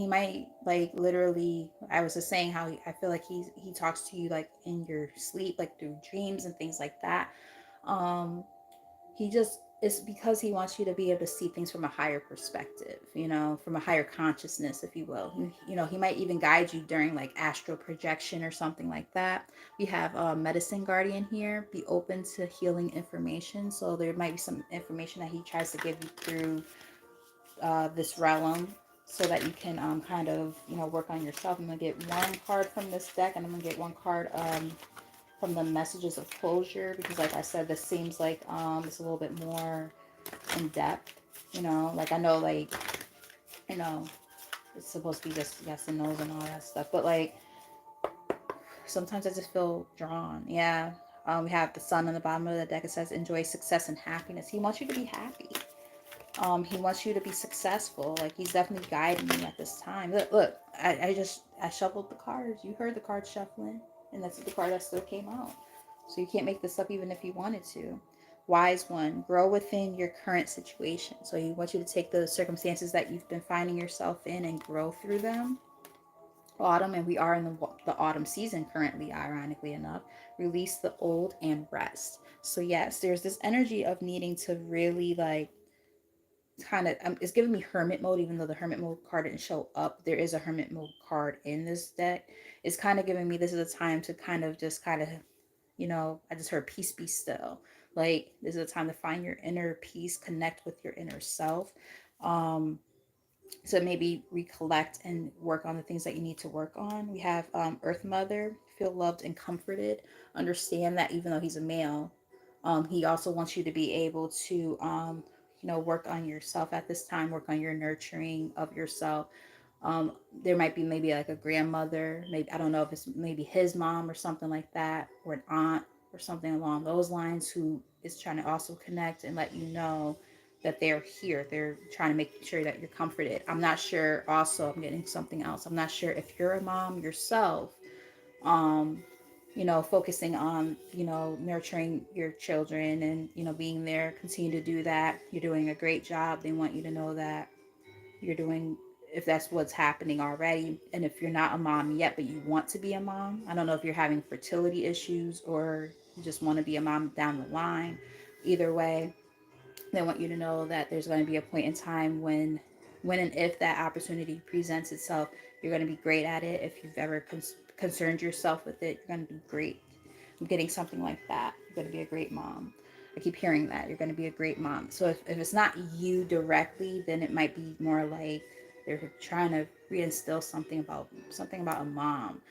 might like literally. I was just saying how I feel like he talks to you like in your sleep, like through dreams and things like that. Um, he just it's because he wants you to be able to see things from a higher perspective, from a higher consciousness, if you will. He might even guide you during like astral projection or something like that. We have a medicine guardian here. Be open to healing information. So there might be some information that he tries to give you through this realm, so that you can kind of work on yourself. I'm gonna get one card from this deck, and I'm gonna get one card from the messages of closure, because like I said, this seems like it's a little bit more in depth. Like I know, like, you know it's supposed to be just yes and no's and all that stuff, but like sometimes I just feel drawn. Yeah. We have the sun on the bottom of the deck. It says enjoy success and happiness. He wants you to be happy. He wants you to be successful. Like he's definitely guiding you at this time. Look, I shuffled the cards. You heard the cards shuffling, and that's the card that still came out. So you can't make this up even if you wanted to. Wise one, grow within your current situation. So he wants you to take the circumstances that you've been finding yourself in and grow through them. Autumn, and we are in the autumn season currently, ironically enough. Release the old and rest. So yes, there's this energy of needing to really like kind of it's giving me hermit mode, even though the hermit mode card didn't show up. There is a hermit mode card in this deck. It's kind of giving me this is a time to kind of just kind of I just heard peace be still. Like this is a time to find your inner peace, connect with your inner self. um So maybe recollect and work on the things that you need to work on. We have Earth Mother, feel loved and comforted. Understand that even though he's a male, he also wants you to be able to, work on yourself at this time, work on your nurturing of yourself. There might be maybe like a grandmother, maybe I don't know if it's maybe his mom or something like that, or an aunt or something along those lines, who is trying to also connect and let you know that they're here. They're trying to make sure that you're comforted. I'm not sure. Also, I'm getting something else. I'm not sure if you're a mom yourself. Um, focusing on, nurturing your children and, being there, continue to do that. You're doing a great job. They want you to know that you're doing, if that's what's happening already. And if you're not a mom yet, but you want to be a mom, I don't know if you're having fertility issues or you just want to be a mom down the line. Either way, they want you to know that there's going to be a point in time when and if that opportunity presents itself, you're going to be great at it. If you've ever concerned yourself with it, you're going to be great. I'm getting something like that. You're going to be a great mom. I keep hearing that you're going to be a great mom. So if it's not you directly, then it might be more like they're trying to reinstill something about a mom,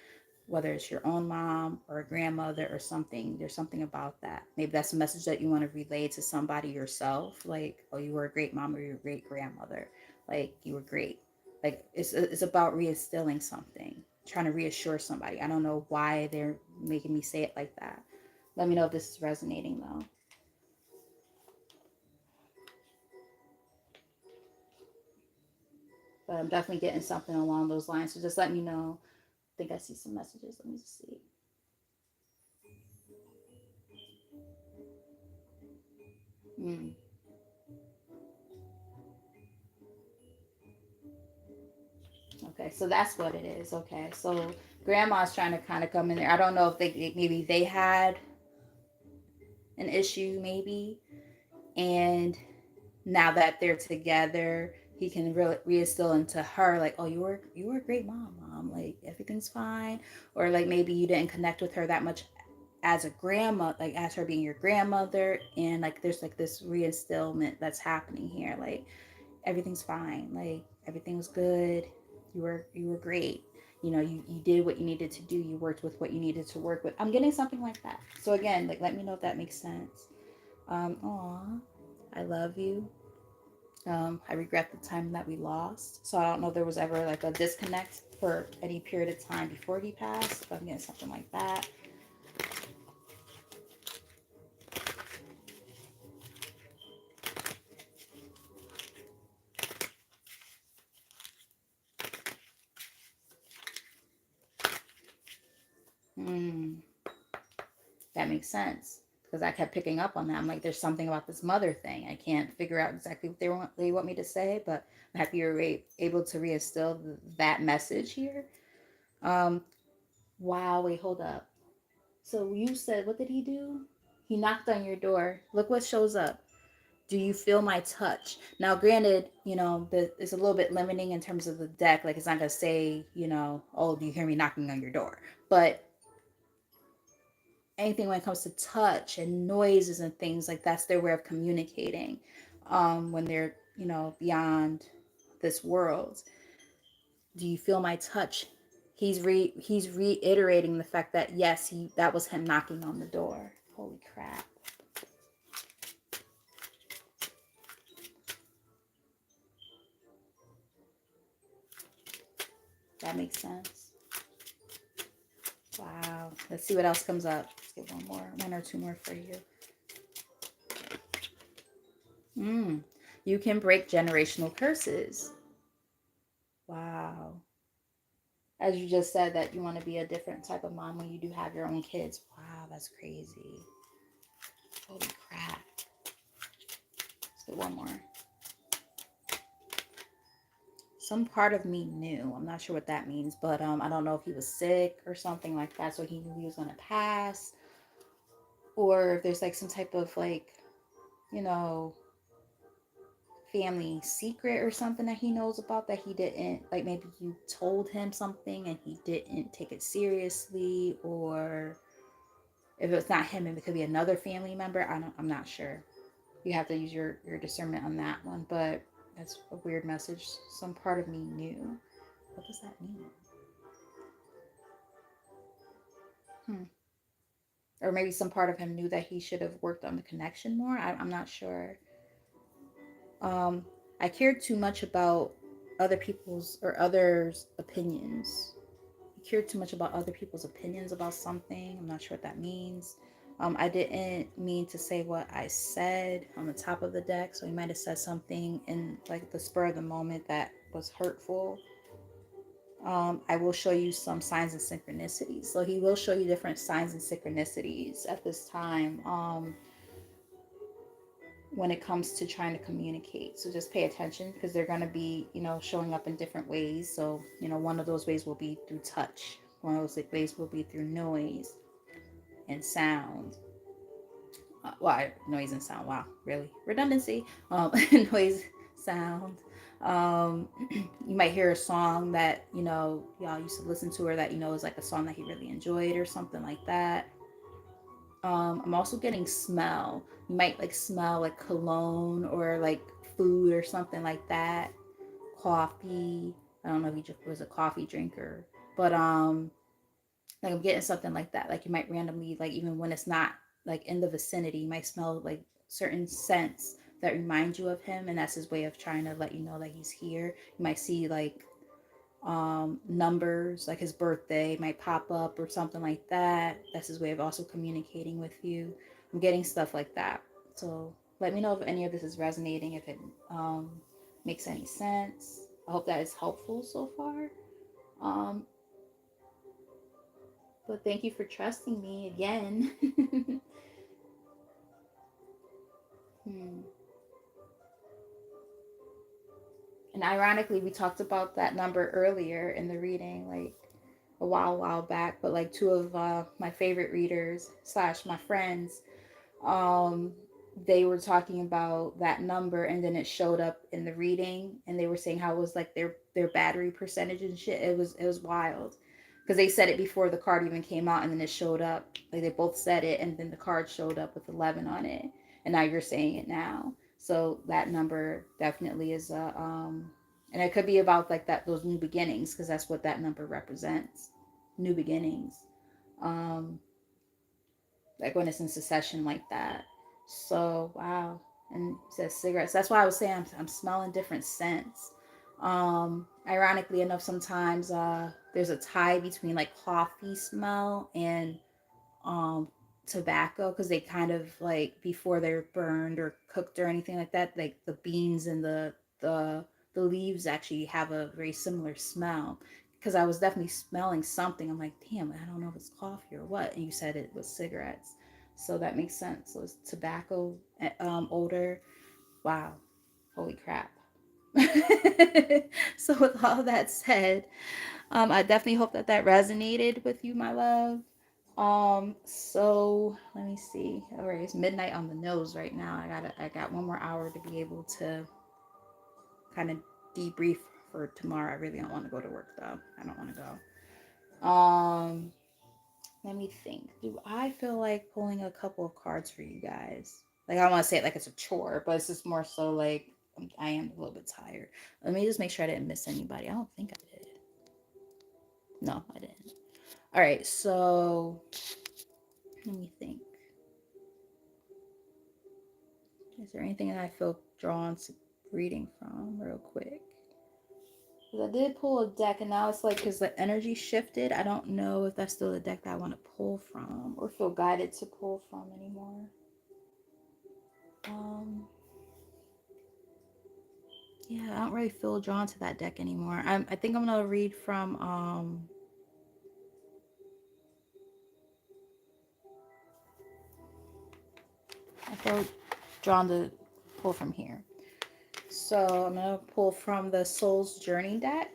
whether it's your own mom or a grandmother or something. There's something about that. Maybe that's a message that you want to relay to somebody yourself, like, oh, you were a great mom or you're a great grandmother, like you were great. Like it's about reinstilling something, trying to reassure somebody. I don't know why they're making me say it like that. Let me know if this is resonating though. But I'm definitely getting something along those lines, so just let me know. I think I see some messages. Let me just see. mm. Okay, so that's what it is. Okay, so grandma's trying to kind of come in there. I don't know if maybe they had an issue, maybe, and now that they're together, he can really reinstill into her like, oh, you were a great mom, like everything's fine, or like maybe you didn't connect with her that much as a grandma, like as her being your grandmother, and like there's like this reinstillment that's happening here, like everything's fine, like everything was good, you were great, you did what you needed to do, you worked with what you needed to work with. I'm getting something like that. So again, like let me know if that makes sense. Aw, I love you. I regret the time that we lost. So I don't know if there was ever like a disconnect for any period of time before he passed, but I'm getting something like that. Hmm. That makes sense because I kept picking up on that. I'm like, there's something about this mother thing. I can't figure out exactly what they want me to say, but I'm happy you're able to reinstill that message here. Um, wow, wait, hold up. So you said, what did he do? He knocked on your door. Look what shows up. Do you feel my touch? Now, granted, it's a little bit limiting in terms of the deck. Like, it's not going to say, oh, do you hear me knocking on your door? But anything when it comes to touch and noises and things like that's their way of communicating, when they're beyond this world. Do you feel my touch? He's reiterating the fact that yes, that was him knocking on the door. Holy crap. That makes sense. Wow. Let's see what else comes up. Let's get one or two more for you. You can break generational curses. Wow. As you just said that you want to be a different type of mom when you do have your own kids. Wow, that's crazy. Holy crap. Let's get one more. Some part of me knew. I'm not sure what that means, but I don't know if he was sick or something like that, so he knew he was gonna pass, or if there's like some type of like, you know, family secret or something that he knows about that he didn't, like maybe you told him something and he didn't take it seriously, or if it's not him, it could be another family member. I'm not sure. You have to use your discernment on that one, but That's a weird message. Some part of me knew. What does that mean? Hmm. Or maybe some part of him knew that he should have worked on the connection more. I'm not sure. Um, I cared too much about other people's or others' opinions. I cared too much about other people's opinions about something. I'm not sure what that means. I didn't mean to say what I said on the top of the deck, so he might have said something in like the spur of the moment that was hurtful. I will show you some signs and synchronicities. So he will show you different signs and synchronicities at this time. When it comes to trying to communicate. So just pay attention because they're going to be, showing up in different ways. So, one of those ways will be through touch. One of those ways will be through noise and sound. Noise and sound. Wow, really? Redundancy. Noise, sound. You might hear a song that, y'all used to listen to, or that, is like a song that he really enjoyed or something like that. I'm also getting smell. You might like smell like cologne or like food or something like that. Coffee. I don't know if he just was a coffee drinker, but like I'm getting something like that. Like you might randomly, like even when it's not like in the vicinity, you might smell like certain scents that remind you of him, and that's his way of trying to let you know that he's here. You might see like numbers, like his birthday might pop up or something like that. That's his way of also communicating with you. I'm getting stuff like that. So let me know if any of this is resonating, if it makes any sense. I hope that is helpful so far. Um, but thank you for trusting me again. hmm. And ironically, we talked about that number earlier in the reading, like a while back. But like two of my favorite readers slash my friends, um, they were talking about that number, and then it showed up in the reading, and they were saying how it was like their battery percentage and shit. It was wild because they said it before the card even came out, and then it showed up. Like they both said it, and then the card showed up with 11 on it, and now you're saying it now. So that number definitely is a and it could be about like that those new beginnings, because that's what that number represents, new beginnings. Um, like when it's in succession like that. So wow. And it says cigarettes. That's why I was saying I'm smelling different scents. Ironically enough, sometimes there's a tie between like coffee smell and um tobacco, because they kind of like before they're burned or cooked or anything like that, like the beans and the the leaves actually have a very similar smell. Because I was definitely smelling something. I'm like, damn, I don't know if it's coffee or what. And you said it was cigarettes, so that makes sense. So it's tobacco odor. Wow, holy crap. So with all that said, I definitely hope that that resonated with you, my love. So let me see. All right, it's midnight on the nose right now. I got one more hour to be able to kind of debrief for tomorrow. I really don't want to go to work though. I don't want to go. Let me think. Do I feel like pulling a couple of cards for you guys? Like I don't want to say it like it's a chore, but it's just more so like I am a little bit tired. Let me just make sure I didn't miss anybody. I don't think I did. No, I didn't. All right, so let me think. Is there anything that I feel drawn to reading from real quick? Because I did pull a deck, and now it's like because the energy shifted. I don't know if that's still the deck that I want to pull from or feel guided to pull from anymore. Um, yeah, I don't really feel drawn to that deck anymore. I think I'm gonna read from I feel drawn to pull from here. So I'm gonna pull from the Soul's Journey deck.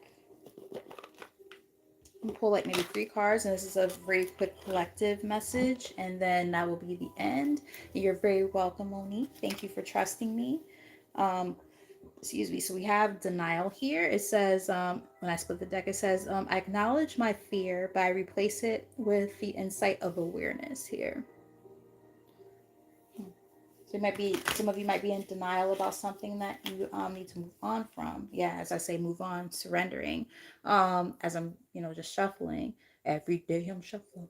Pull like maybe 3 cards, and this is a very quick collective message, and then that will be the end. You're very welcome, Monique. Thank you for trusting me. Um, excuse me. So we have denial here. It says, when I split the deck, it says, I acknowledge my fear, but I replace it with the insight of awareness here. So it might be, some of you might be in denial about something that you need to move on from. Yeah, as I say, move on, surrendering. As I'm, just shuffling. Every day I'm shuffling.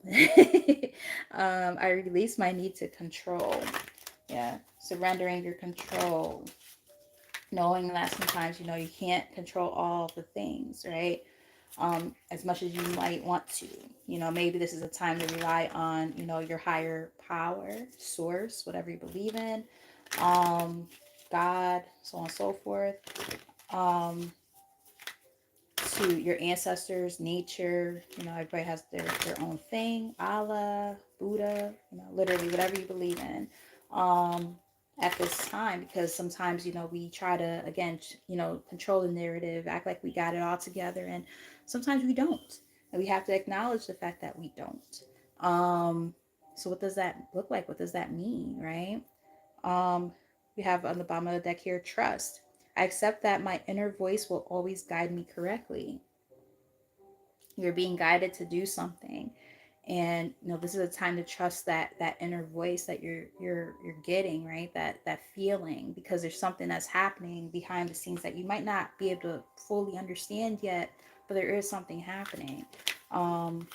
I release my need to control. Yeah, surrendering your control. Knowing that sometimes, you can't control all the things, right? As much as you might want to. Maybe this is a time to rely on, your higher power, source, whatever you believe in, um, God, so on and so forth, um, to your ancestors, nature. Everybody has their own thing, Allah, Buddha, literally whatever you believe in. At this time, because sometimes we try to, again, control the narrative, act like we got it all together, and sometimes we don't, and we have to acknowledge the fact that we don't. So what does that look like? What does that mean, right? um we have on the bottom of the deck here, trust. I accept that my inner voice will always guide me correctly. You're being guided to do something, and this is a time to trust that inner voice that you're getting, right? That feeling, because there's something that's happening behind the scenes that you might not be able to fully understand yet, but there is something happening. um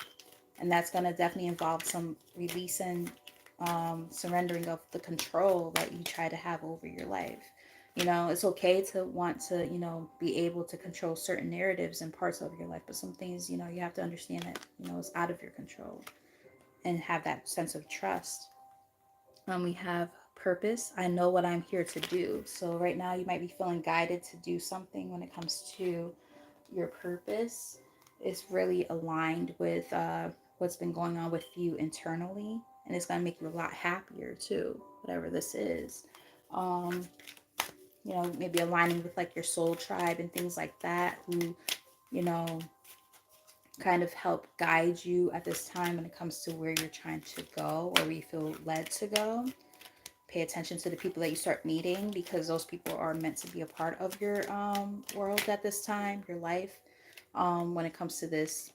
and that's going to definitely involve some releasing, surrendering of the control that you try to have over your life. It's okay to want to, be able to control certain narratives and parts of your life, but some things, you have to understand that, it's out of your control, and have that sense of trust. We have purpose. I know what I'm here to do. So right now you might be feeling guided to do something when it comes to your purpose. Is really aligned with what's been going on with you internally, and it's going to make you a lot happier too, whatever this is. um Maybe aligning with like your soul tribe and things like that, who you know kind of help guide you at this time when it comes to where you're trying to go, or where you feel led to go. Pay attention to the people that you start meeting, because those people are meant to be a part of your world at this time, your life, when it comes to this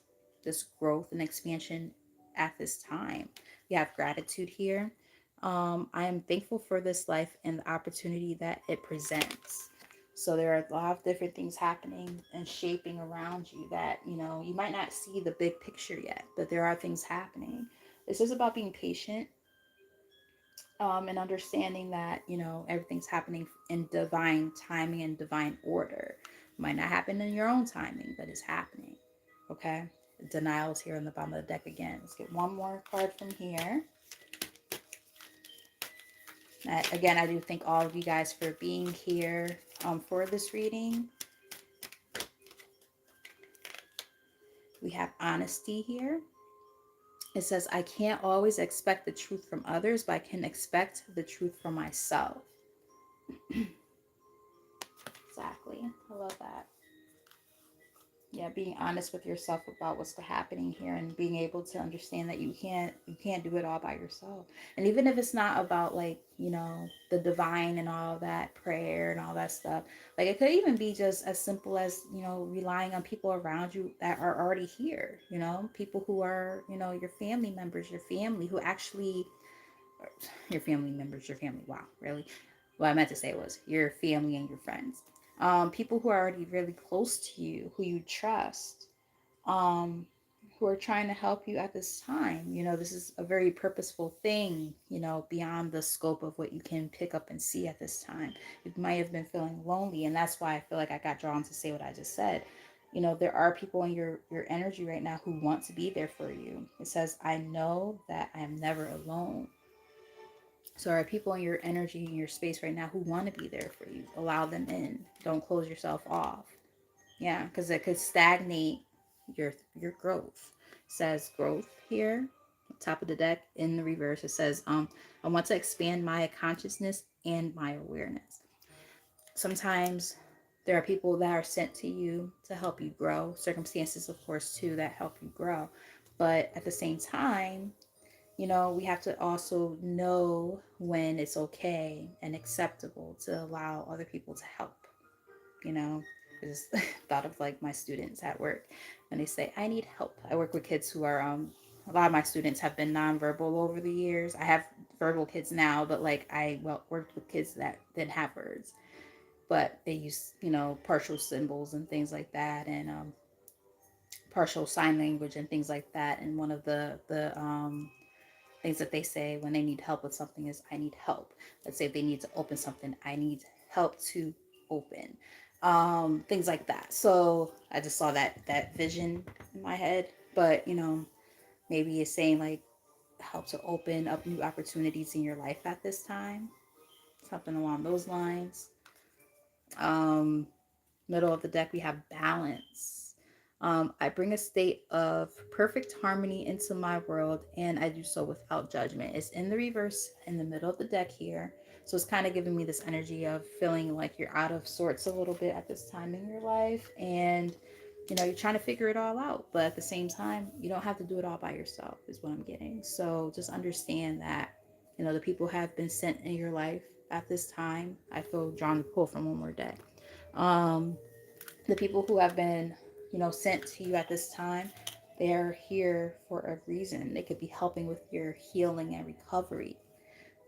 growth and expansion at this time. We have gratitude here. I am thankful for this life and the opportunity that it presents. So there are a lot of different things happening and shaping around you that, you might not see the big picture yet, but there are things happening. This is about being patient, and understanding that, everything's happening in divine timing and divine order. It might not happen in your own timing, but it's happening. Okay. Denial is here on the bottom of the deck again. Let's get one more card from here. Again, I do thank all of you guys for being here, for this reading. We have honesty here. It says, I can't always expect the truth from others, but I can expect the truth from myself. Exactly. I love that. Yeah, being honest with yourself about what's happening here, and being able to understand that you can't do it all by yourself. And even if it's not about, like, the divine and all that prayer and all that stuff, like, it could even be just as simple as, relying on people around you that are already here, people who are, your family members, your family who actually, your family members, your family, wow, really, what I meant to say was your family and your friends, people who are already really close to you, who you trust, um, who are trying to help you at this time. This is a very purposeful thing, beyond the scope of what you can pick up and see at this time. You might have been feeling lonely, and that's why I feel like I got drawn to say what I just said. There are people in your energy right now who want to be there for you. It says, I know that I am never alone. So there are people in your energy, in your space right now, who want to be there for you. Allow them in. Don't close yourself off. Yeah, because it could stagnate your growth. It says growth here, top of the deck. In the reverse, it says, I want to expand my consciousness and my awareness. Sometimes there are people that are sent to you to help you grow. Circumstances, of course, too, that help you grow. But at the same time, we have to also know when it's okay and acceptable to allow other people to help. I just thought of like my students at work when they say, I need help. I work with kids who are, a lot of my students have been nonverbal over the years. I have verbal kids now, but like I worked with kids that didn't have words, but they use, partial symbols and things like that, and partial sign language and things like that. And one of the things that they say when they need help with something is, I need help. Let's say if they need to open something, I need help to open. Things like that. So I just saw that vision in my head. But maybe it's saying like, help to open up new opportunities in your life at this time, something along those lines. um Middle of the deck, we have balance. I bring a state of perfect harmony into my world, and I do so without judgment. It's in the reverse in the middle of the deck here. So it's kind of giving me this energy of feeling like you're out of sorts a little bit at this time in your life. And, you're trying to figure it all out. But at the same time, you don't have to do it all by yourself, is what I'm getting. So just understand that, the people have been sent in your life at this time. I feel drawn to pull from one more deck. Um, the people who have been, sent to you at this time, they're here for a reason. They could be helping with your healing and recovery.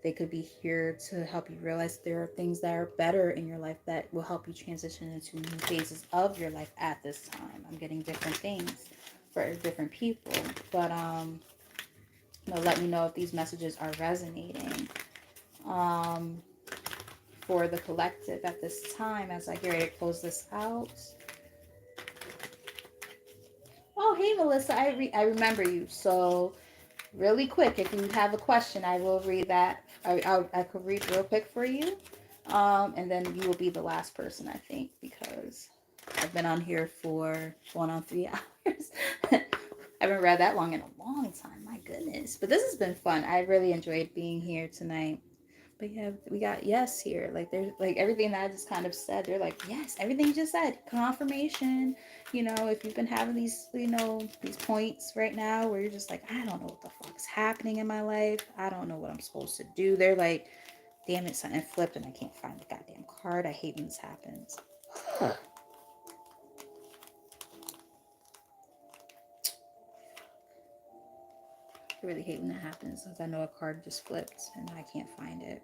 They could be here to help you realize there are things that are better in your life that will help you transition into new phases of your life at this time. I'm getting different things for different people, but let me know if these messages are resonating. Um, for the collective at this time, as I get ready to close this out. Oh, hey, Melissa, I remember you. So, really quick, if you have a question, I will read that. I could read real quick for you. And then you will be the last person, I think, because I've been on here for going on 3 hours. I haven't read that long in a long time. My goodness. But this has been fun. I really enjoyed being here tonight. But yeah, we got yes here. Like there's like everything that I just kind of said. They're like, yes, everything you just said. Confirmation. If you've been having these, these points right now where you're just like, I don't know what the fuck's happening in my life. I don't know what I'm supposed to do. They're like, damn it, something flipped and I can't find the goddamn card. I hate when this happens. I really hate when that happens since I know a card just flipped and I can't find it.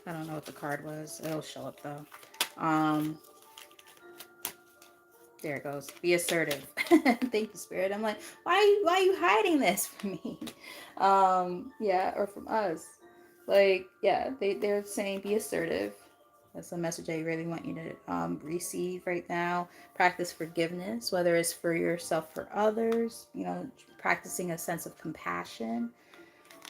I don't know what the card was. It'll show up though. There it goes. Be assertive. Thank you, Spirit. I'm like, why are you hiding this from me? Yeah, or from us. Like, yeah, they're saying be assertive. That's a message I really want you to receive right now. Practice forgiveness, whether it's for yourself, for others. Practicing a sense of compassion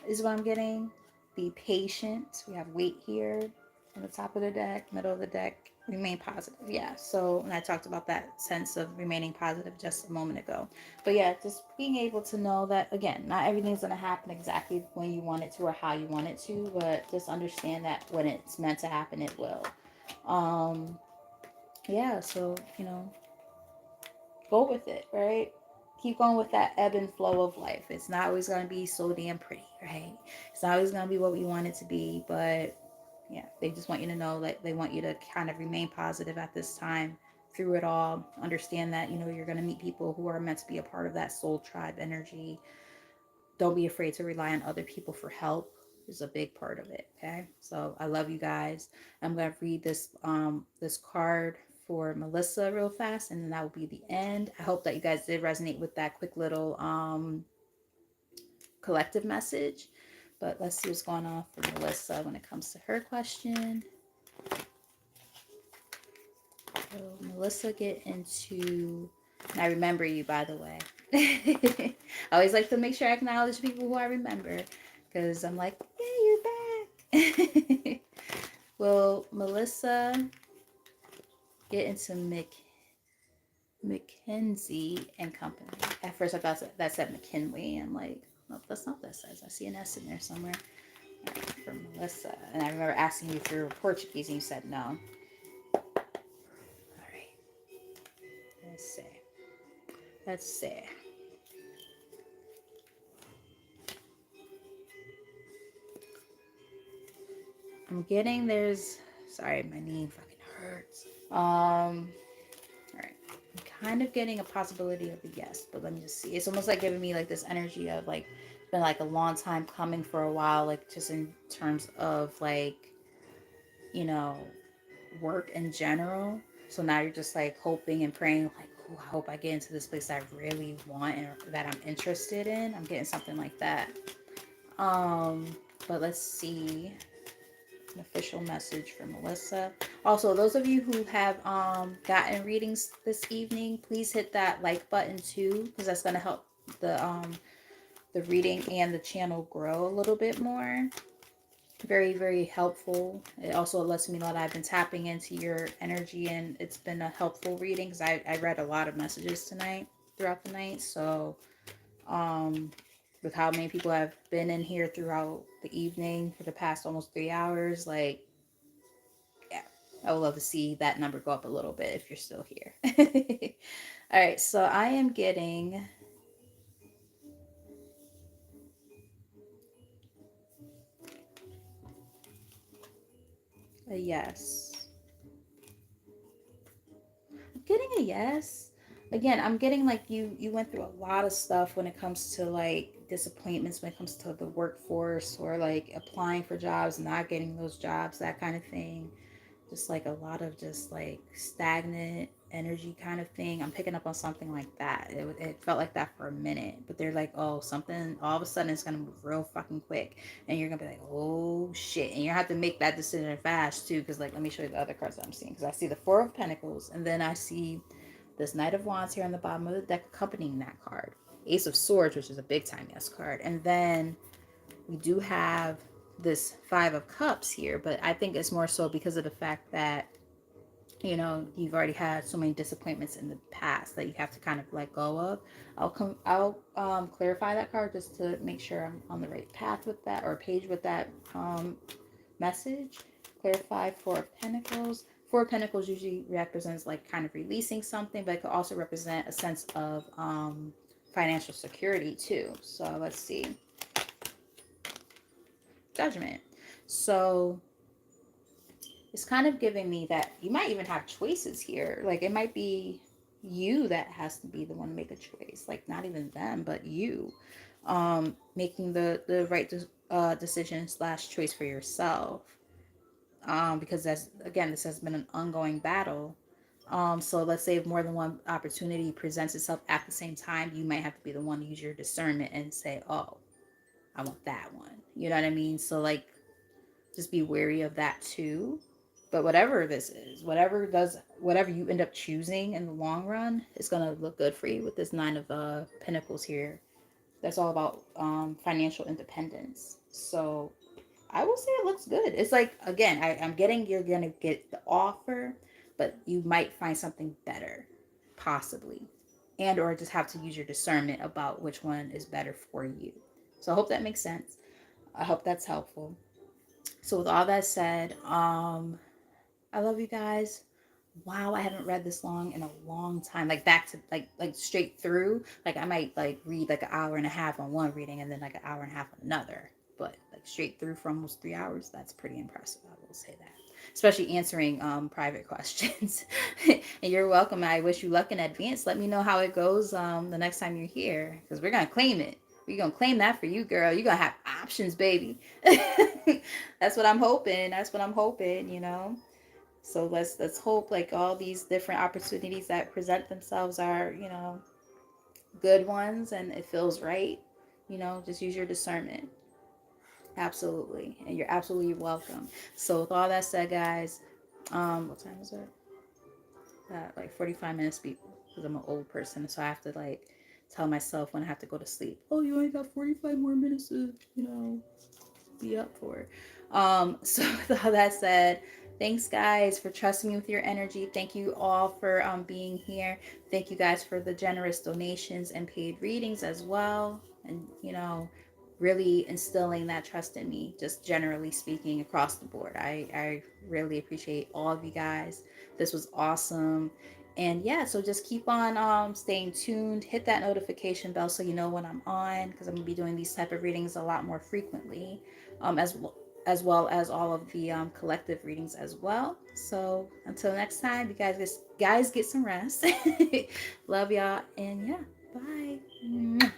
is what I'm getting. Be patient. We have weight here on the top of the deck, middle of the deck. Remain positive. Yeah. So, and I talked about that sense of remaining positive just a moment ago. But yeah, just being able to know that, again, not everything's going to happen exactly when you want it to or how you want it to, but just understand that when it's meant to happen, it will. Um, yeah. So, go with it, right? Keep going with that ebb and flow of life. It's not always going to be so damn pretty, right? It's not always going to be what we want it to be, but yeah, they just want you to know that they want you to kind of remain positive at this time through it all. Understand that, you're going to meet people who are meant to be a part of that soul tribe energy. Don't be afraid to rely on other people for help is a big part of it. Okay. So I love you guys. I'm going to read this card for Melissa real fast, and then that will be the end. I hope that you guys did resonate with that quick little collective message. But let's see what's going on for Melissa when it comes to her question. So Melissa, get into, and I remember you, by the way. I always like to make sure I acknowledge people who I remember, because I'm like, yeah, you're back. Will Melissa get into Mackenzie and Company? At first I thought that said McKinley. I'm like, nope, that's not what that says. I see an S in there somewhere. All right, for Melissa. And I remember asking you if you were Portuguese and you said no. All right. Let's see. Let's see. I'm getting sorry, my knee fucking hurts. kind of getting a possibility of a yes, but let me just see. It's almost like giving me like this energy of like it's been like a long time coming for a while, like just in terms of like, you know, work in general. So now you're just like hoping and praying, like, "Ooh, I hope I get into this place that I really want and that I'm interested in." I'm getting something like that. Um, but let's see an official message from Melissa. Also, those of you who have gotten readings this evening, please hit that like button too, because that's gonna help the reading and the channel grow a little bit more. Very, very helpful. It also lets me know that I've been tapping into your energy and it's been a helpful reading because I read a lot of messages tonight throughout the night. So um with how many people have been in here throughout the evening for the past almost 3 hours, like, yeah, I would love to see that number go up a little bit if you're still here. All right, so I am getting a yes. I'm getting a yes. Again, I'm getting like you went through a lot of stuff when it comes to like disappointments when it comes to the workforce or like applying for jobs, not getting those jobs, that kind of thing. Just like a lot of just like stagnant energy kind of thing. I'm picking up on something like that. It felt like that for a minute, but they're like, oh, something all of a sudden it's gonna move real fucking quick, and you're gonna be like, oh shit, and you have to make that decision fast too. Because like, let me show you the other cards that I'm seeing. Because I see the Four of Pentacles, and then I see this Knight of Wands here on the bottom of the deck accompanying that card. Ace of Swords, which is a big time yes card, and then we do have this Five of Cups here, but I think it's more so because of the fact that, you know, you've already had so many disappointments in the past that you have to kind of let go of. I'll clarify that card just to make sure I'm on the right path with that, or page with that message. Clarify Four of Pentacles. Four of Pentacles usually represents like kind of releasing something, but it could also represent a sense of financial security too. So let's see. Judgment. So it's kind of giving me that you might even have choices here. Like it might be you that has to be the one to make a choice. Like not even them, but you making the right decision slash choice for yourself. Because that's, again, this has been an ongoing battle. So let's say if more than one opportunity presents itself at the same time, you might have to be the one to use your discernment and say, oh, I want that one. You know what I mean? So like just be wary of that too. But whatever this is, whatever you end up choosing in the long run, it's gonna look good for you with this Nine of Pentacles here. That's all about financial independence. So I will say it looks good. It's like, again, I'm getting you're gonna get the offer, but you might find something better, possibly, and or just have to use your discernment about which one is better for you. So I hope that makes sense. I hope that's helpful. So with all that said, I love you guys. Wow, I haven't read this long in a long time. Like back to like straight through. Like I might like read like an hour and a half on one reading and then like an hour and a half on another. But like straight through for almost 3 hours, that's pretty impressive. I will say that. Especially answering private questions. And you're welcome. I wish you luck in advance. Let me know how it goes the next time you're here. Because we're gonna claim it. We're gonna claim that for you, girl. You're gonna have options, baby. That's what I'm hoping. That's what I'm hoping, you know. So let's hope like all these different opportunities that present themselves are, you know, good ones and it feels right. You know, just use your discernment. Absolutely. And you're absolutely welcome. So with all that said, guys, what time is it? Like 45 minutes because I'm an old person, so I have to like tell myself when I have to go to sleep. Oh, you only got 45 more minutes to, you know, be up for. So with all that said, thanks guys for trusting me with your energy. Thank you all for being here. Thank you guys for the generous donations and paid readings as well. And you know, really instilling that trust in me, just generally speaking across the board. I really appreciate all of you guys. This was awesome. And yeah, so just keep on staying tuned. Hit that notification bell so you know when I'm on, because I'm gonna be doing these type of readings a lot more frequently, as well. as well as all of the collective readings as well. So until next time, you guys get some rest. Love y'all, and yeah, bye.